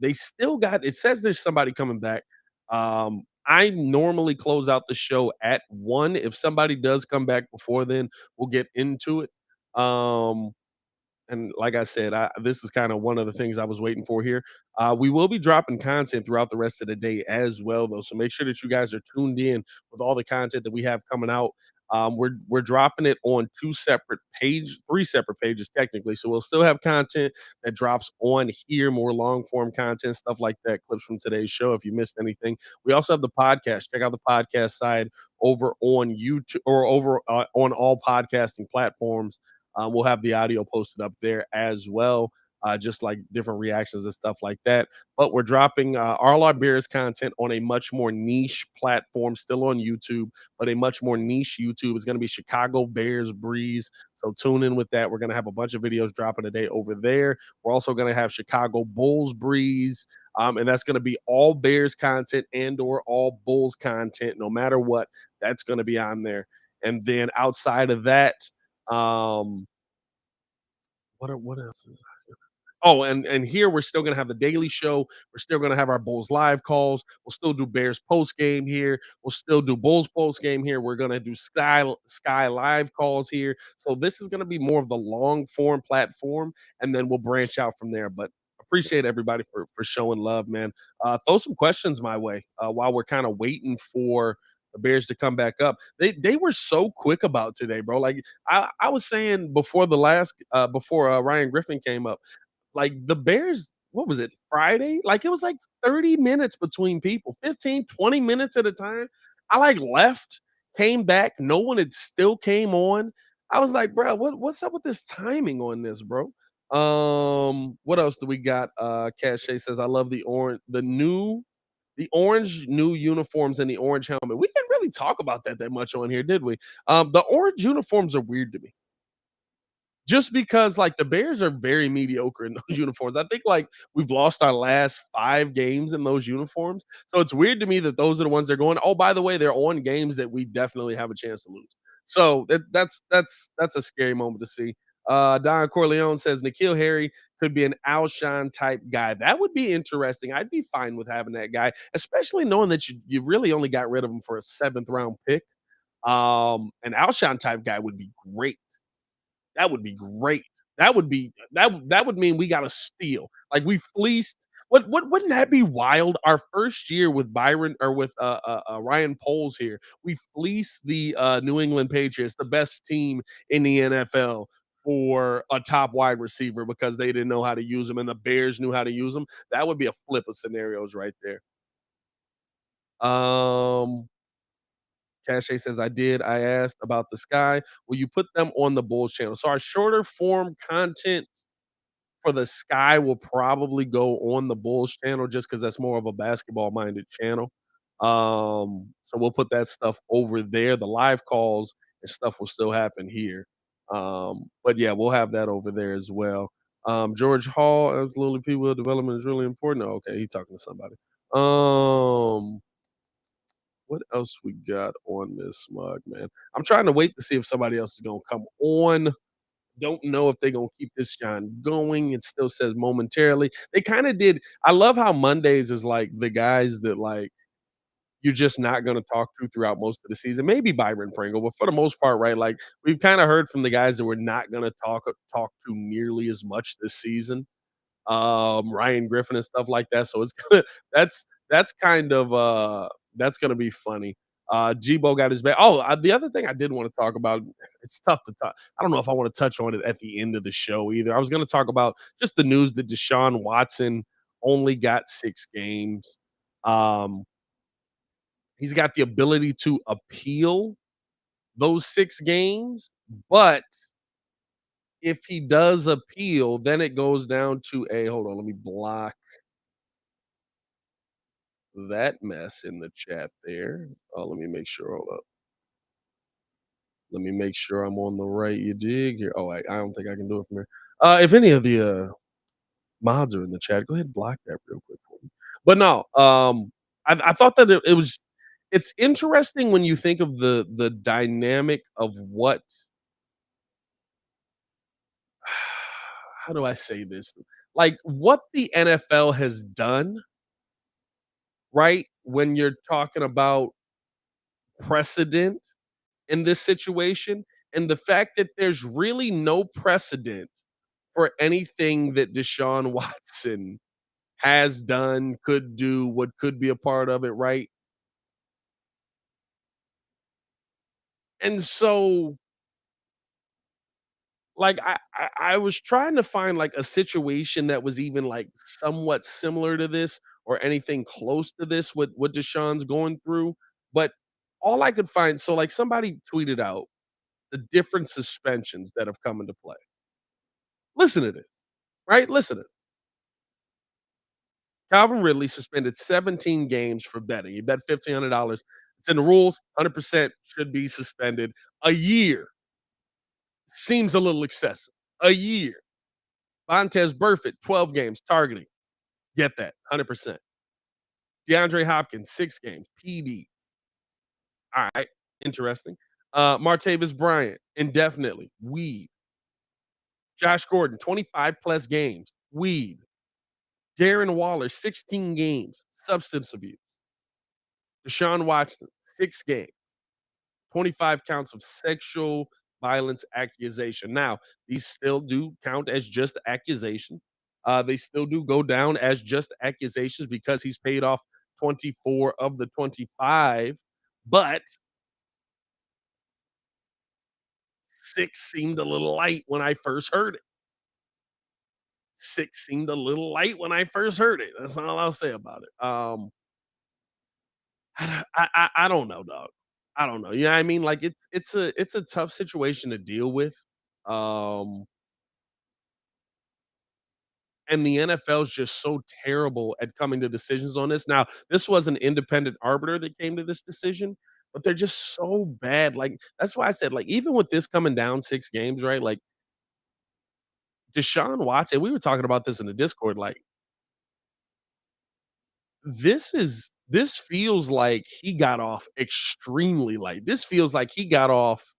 They still got it says there's somebody coming back. I normally close out the show at 1. If somebody does come back before then, we'll get into it. Um, and like I said, this is kind of one of the things I was waiting for here. We will be dropping content throughout the rest of the day as well, though. So make sure that you guys are tuned in with all the content that we have coming out. We're dropping it on 3 separate pages technically. So we'll still have content that drops on here, more long form content, stuff like that, clips from today's show. If you missed anything, we also have the podcast. Check out the podcast side over on YouTube or over on all podcasting platforms. We'll have the audio posted up there as well. just like different reactions and stuff like that. But we're dropping all our Bears content on a much more niche platform, still on YouTube, but a much more niche YouTube is going to be Chicago Bears Breeze. So tune in with that. We're going to have a bunch of videos dropping today over there. We're also going to have Chicago Bulls Breeze. And that's going to be all Bears content and or all Bulls content, no matter what. That's going to be on there. And then outside of that, what else is Oh, and here we're still gonna have the daily show. We're still gonna have our Bulls live calls. We'll still do Bears post game here. We'll still do Bulls post game here. We're gonna do Sky live calls here. So this is gonna be more of the long form platform, and then we'll branch out from there. But appreciate everybody for showing love, man. Throw some questions my way while we're kind of waiting for the Bears to come back up. They were so quick about today, bro. Like I was saying before the last before Ryan Griffin came up, like the Bears, what was it, Friday? Like it was like 30 minutes between people, 15, 20 minutes at a time. I like left, came back, no one had still came on. I was like, bro, what's up with this timing on this, bro? What else do we got? Cache says, I love the orange new uniforms and the orange helmet. We didn't really talk about that much on here, did we? The orange uniforms are weird to me. Just because, like, the Bears are very mediocre in those uniforms. I think, like, we've lost our last 5 games in those uniforms, so it's weird to me that those are the ones they're going, "Oh, by the way, they're on games that we definitely have a chance to lose." So, that's a scary moment to see. Don Corleone says, "N'Keal Harry could be an Alshon type guy." That would be interesting. I'd be fine with having that guy, especially knowing that you really only got rid of him for a 7th round pick. An Alshon type guy would be great. That would be great. That would mean we got a steal. Like we fleeced. What wouldn't that be wild? Our first year with Byron or with Ryan Poles here, we fleeced the New England Patriots, the best team in the NFL, for a top wide receiver because they didn't know how to use him, and the Bears knew how to use him. That would be a flip of scenarios right there. Um, Cache says, I did. I asked about the Sky. Will you put them on the Bulls channel? So our shorter form content for the Sky will probably go on the Bulls channel just because that's more of a basketball minded channel. So we'll put that stuff over there. The live calls and stuff will still happen here. But yeah, we'll have that over there as well. George Hall, as Lily P. Will, development is really important. Oh, okay, he's talking to somebody. What else we got on this mug, man? I'm trying to wait to see if somebody else is gonna come on. Don't know if they're gonna keep this John going. It still says momentarily. They kind of did. I love how Mondays is like the guys that like you're just not gonna talk to throughout most of the season. Maybe Byron Pringle, but for the most part, right? Like we've kind of heard from the guys that we're not gonna talk to nearly as much this season. Ryan Griffin and stuff like that. So it's gonna that's kind of that's gonna be funny. Gbo got his back. Oh, the other thing I did want to talk about, it's tough to talk. I don't know if I want to touch on it at the end of the show either. I was gonna talk about just the news that Deshaun Watson only got 6 games. Um, he's got the ability to appeal those 6 games, but if he does appeal, then it goes down to a hold on, let me block that mess in the chat there. Oh, let me make sure. Hold up. Let me make sure I'm on the right. You dig here? Oh, I don't think I can do it from here. If any of the mods are in the chat, go ahead and block that real quick for me. But no, I thought that it was. It's interesting when you think of the dynamic of what. How do I say this? Like what the NFL has done, right? When you're talking about precedent in this situation, and the fact that there's really no precedent for anything that Deshaun Watson has done, could do, what could be a part of it, right? And so, like, I was trying to find like a situation that was even like somewhat similar to this or anything close to this, what Deshaun's going through, but all I could find, so like somebody tweeted out the different suspensions that have come into play. Listen to this. right? Listen, Calvin Ridley suspended 17 games for betting. He bet $1,500. It's in the rules. 100% should be suspended. A year seems a little excessive. A year. Vontez Burfict, 12 games, targeting. Get that, 100%. DeAndre Hopkins, 6 games, PD. All right, interesting. Martavis Bryant, indefinitely, weed. Josh Gordon, 25 plus games, weed. Darren Waller, 16 games, substance abuse. Deshaun Watson, 6 games, 25 counts of sexual violence accusation. Now, these still do count as just accusations. They still do go down as just accusations because he's paid off 24 of the 25, but 6 seemed a little light when I first heard it. 6 seemed a little light when I first heard it. That's all I'll say about it. I don't know, dog. I don't know. You know what I mean? Like it's a tough situation to deal with. Um, and the NFL is just so terrible at coming to decisions on this. Now, this was an independent arbiter that came to this decision, but they're just so bad. Like that's why I said, like, even with this coming down 6 games, right? Like Deshaun Watson, we were talking about this in the Discord. Like, this feels like he got off extremely light. This feels like he got off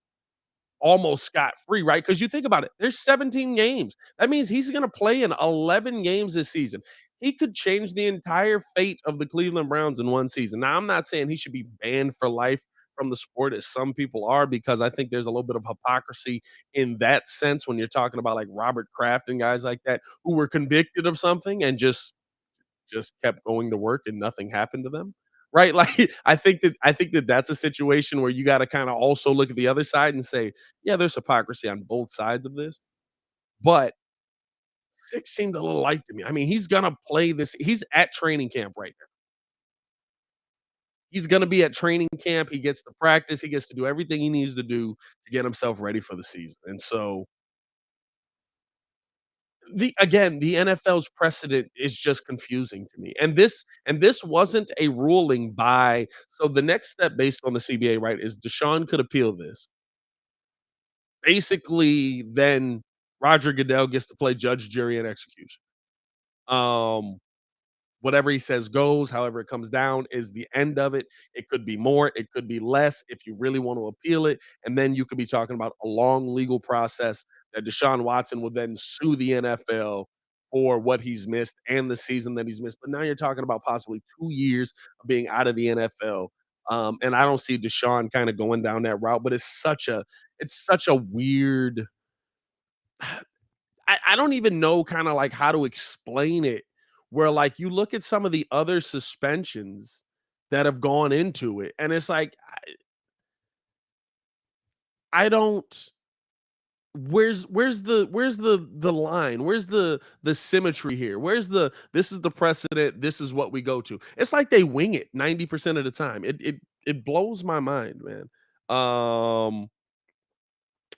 almost scot free, right? Because you think about it, there's 17 games. That means he's going to play in 11 games this season. He could change the entire fate of the Cleveland Browns in one season. Now, I'm not saying he should be banned for life from the sport as some people are, because I think there's a little bit of hypocrisy in that sense when you're talking about like Robert Kraft and guys like that who were convicted of something and just kept going to work and nothing happened to them. Right? Like I think that that's a situation where you got to kind of also look at the other side and say, yeah, there's hypocrisy on both sides of this. But 6 seemed a little light to me. I mean, he's gonna play this. He's at training camp right now. He's gonna be at training camp. He gets to practice. He gets to do everything he needs to do to get himself ready for the season. And so the NFL's precedent is just confusing to me. And this wasn't a ruling by, so the next step based on the CBA, right, is Deshaun could appeal this. Basically, then Roger Goodell gets to play judge, jury, and execution. Um, Whatever he says goes, however it comes down is the end of it. It could be more, it could be less if you really want to appeal it. And then you could be talking about a long legal process that Deshaun Watson will then sue the NFL for what he's missed and the season that he's missed. But now you're talking about possibly 2 years of being out of the NFL. And I don't see Deshaun kind of going down that route, but it's such a weird. I don't even know kind of like how to explain it, where like you look at some of the other suspensions that have gone into it, and it's like I don't, where's the line? Where's the symmetry here? Where's the, this is the precedent, this is what we go to. It's like they wing it 90% of the time. It blows my mind, man. Um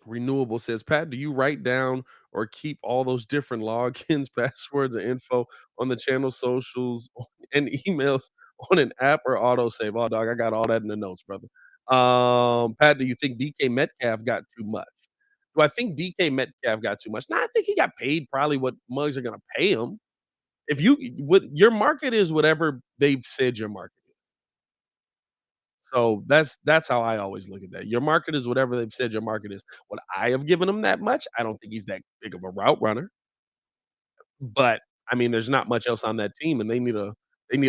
Renewable says, Pat, do you write down or keep all those different logins, passwords, and info on the channel socials and emails on an app or autosave? Oh, dog, I got all that in the notes, brother. Pat, do you think DK Metcalf got too much? Do I think DK Metcalf got too much? No, I think he got paid probably what mugs are gonna pay him. If you, what your market is, whatever they've said your market is. So that's how I always look at that. Your market is whatever they've said your market is. Would I have given him that much? I don't think he's that big of a route runner, but I mean, there's not much else on that team, and they need a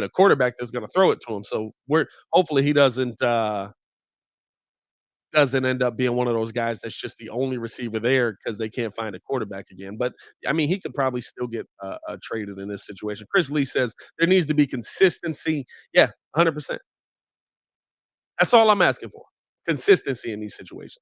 quarterback that's going to throw it to him. So we're hopefully he doesn't end up being one of those guys that's just the only receiver there because they can't find a quarterback again. But I mean, he could probably still get traded in this situation. Chris Lee says there needs to be consistency. Yeah, 100%. That's all I'm asking for. Consistency in these situations.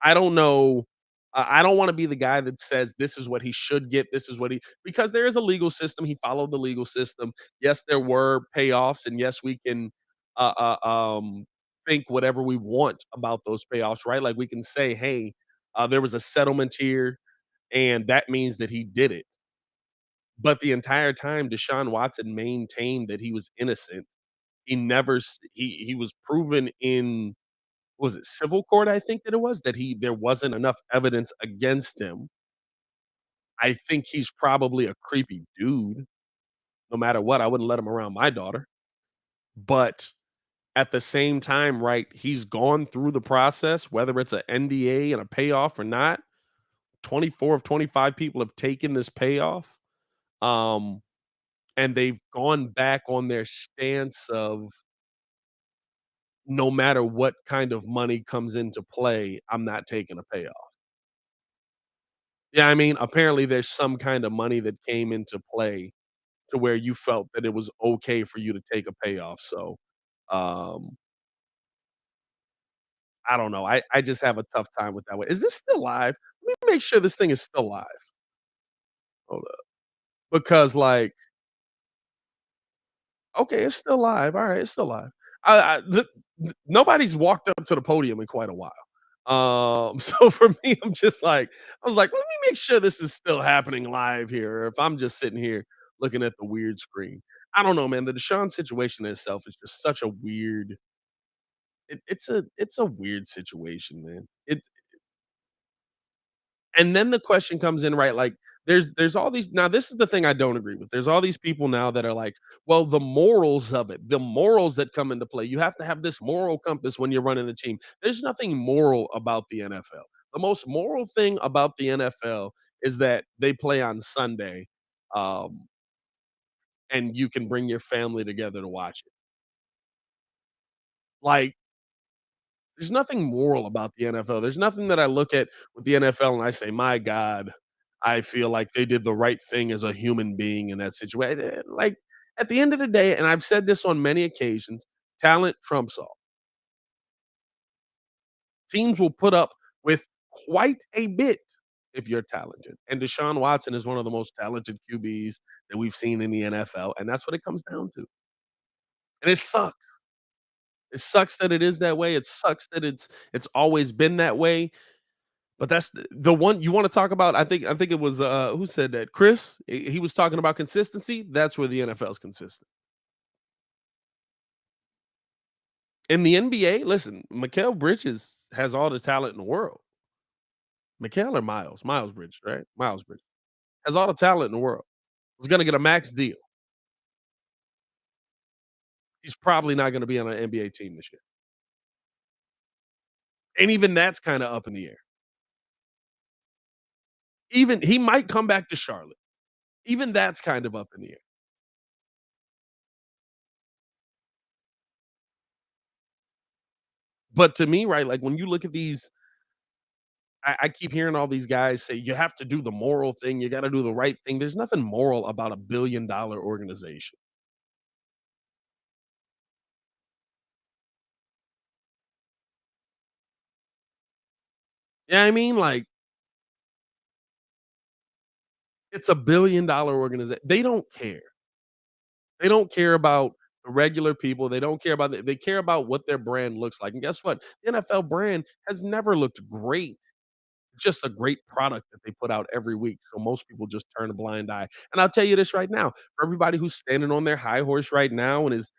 I don't know. I don't want to be the guy that says this is what he should get. This is what he, because there is a legal system. He followed the legal system. Yes, there were payoffs, and yes, we can uh, uh, um, think whatever we want about those payoffs, right? Like we can say, hey, there was a settlement here, and that means that he did it. But the entire time, Deshaun Watson maintained that he was innocent. He never he was proven in, was it civil court, I think that it was, that there wasn't enough evidence against him. I think he's probably a creepy dude. No matter what, I wouldn't let him around my daughter. But at the same time, right, he's gone through the process, whether it's an NDA and a payoff or not. 24 of 25 people have taken this payoff. Um, and they've gone back on their stance of, no matter what kind of money comes into play, I'm not taking a payoff. Yeah, I mean, apparently there's some kind of money that came into play to where you felt that it was okay for you to take a payoff. So, um, I don't know. I just have a tough time with that one. Is this still live? Let me make sure this thing is still live. Hold up. Because like, okay, it's still live. All right, it's still live. Nobody's walked up to the podium in quite a while. So for me, I was like, let me make sure this is still happening live here. Or if I'm just sitting here looking at the weird screen. I don't know, man. The Deshaun situation in itself is just such a weird. It's a weird situation, man. And then the question comes in, right? Like, there's all these, now this is the thing I don't agree with. There's all these people now that are like, well, the morals of it, the morals that come into play. You have to have this moral compass when you're running a team. There's nothing moral about the NFL. The most moral thing about the NFL is that they play on Sunday, um, and you can bring your family together to watch it. Like, there's nothing moral about the NFL. There's nothing that I look at with the NFL and I say, "My God, I feel like they did the right thing as a human being in that situation." Like, at the end of the day, and I've said this on many occasions, talent trumps all. Teams will put up with quite a bit if you're talented, and Deshaun Watson is one of the most talented QBs that we've seen in the NFL, and that's what it comes down to. And it sucks. It sucks that it is that way. It sucks that it's always been that way. But that's the one you wanna talk about. I think it was, who said that? Chris? He was talking about consistency. That's where the NFL is consistent. In the NBA, listen, Mikal Bridges has all the talent in the world. Mikal or Miles? Miles Bridges, right? Miles Bridges. Has all the talent in the world. Was gonna get a max deal. He's probably not gonna be on an NBA team this year. And even that's kinda up in the air. Even he might come back to Charlotte. Even that's kind of up in the air. But to me, right, like, when you look at these, I keep hearing all these guys say, "You have to do the moral thing, you gotta do the right thing." There's nothing moral about a billion-dollar organization. Yeah, I mean? Like, it's a billion-dollar organization. They don't care. They don't care about the regular people, they don't care about they care about what their brand looks like, and guess what? The NFL brand has never looked great. Just a great product that they put out every week, so most people just turn a blind eye. And I'll tell you this right now, for everybody who's standing on their high horse right now and is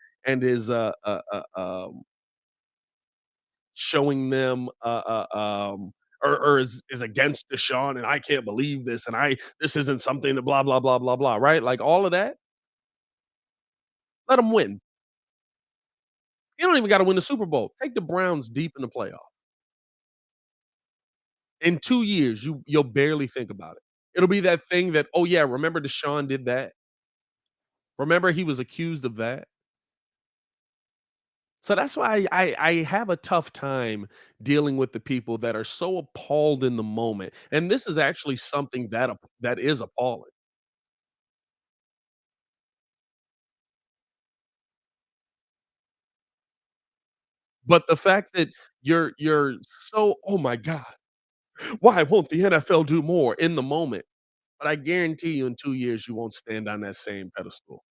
showing them, or is against Deshaun, and I can't believe this, and I this isn't something to blah, blah, blah, blah, blah, right? Like, all of that, let them win. You don't even gotta win the Super Bowl. Take the Browns deep in the playoff. In 2 years, you'll barely think about it. It'll be that thing that, "Oh, yeah, remember Deshaun did that? Remember he was accused of that?" So that's why I have a tough time dealing with the people that are so appalled in the moment, and this is actually something that is appalling. But the fact that you're so, "Oh my god, why won't the NFL do more?" in the moment, but I guarantee you in 2 years, you won't stand on that same pedestal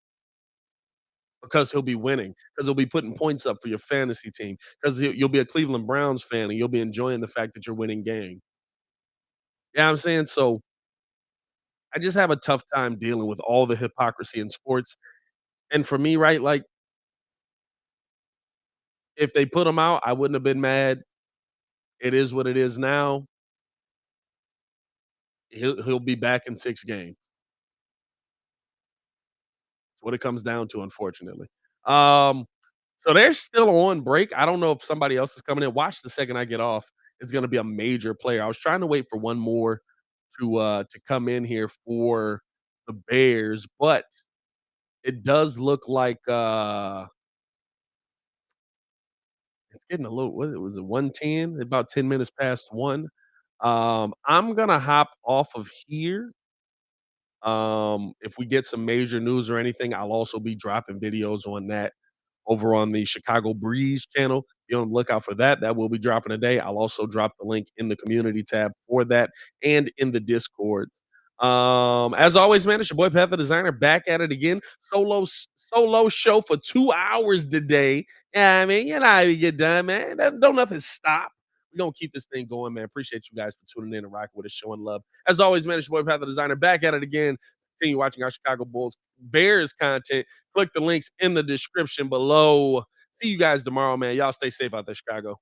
because he'll be winning, because 'cause he'll be putting points up for your fantasy team, 'cause you'll be a Cleveland Browns fan, and you'll be enjoying the fact that you're winning game. You know what I'm saying? So I just have a tough time dealing with all the hypocrisy in sports. And for me, right, like if they put him out, I wouldn't have been mad. It is what it is now. He'll be back in 6 games. That's what it comes down to, unfortunately. Um, so they're still on break. I don't know if somebody else is coming in. Watch the second I get off. It's gonna be a major player. I was trying to wait for one more to come in here for the Bears, but it does look like it's getting a little what was it 110? About 10 minutes past 1. I'm gonna hop off of here. If we get some major news or anything, I'll also be dropping videos on that over on the Chicago Breeze channel. Be on the lookout for that. That will be dropping today. I'll also drop the link in the community tab for that and in the Discord. As always, man, it's your boy Pat the Designer back at it again. Solo show for 2 hours today. Yeah, I mean, you know how you get done, man. Don't nothing stop. We're gonna keep this thing going, man. Appreciate you guys for tuning in and rocking with us, showing love. As always, man, it's your boy Pat the Designer back at it again. Continue watching our Chicago Bulls Bears content. Click the links in the description below. See you guys tomorrow, man. Y'all stay safe out there, Chicago.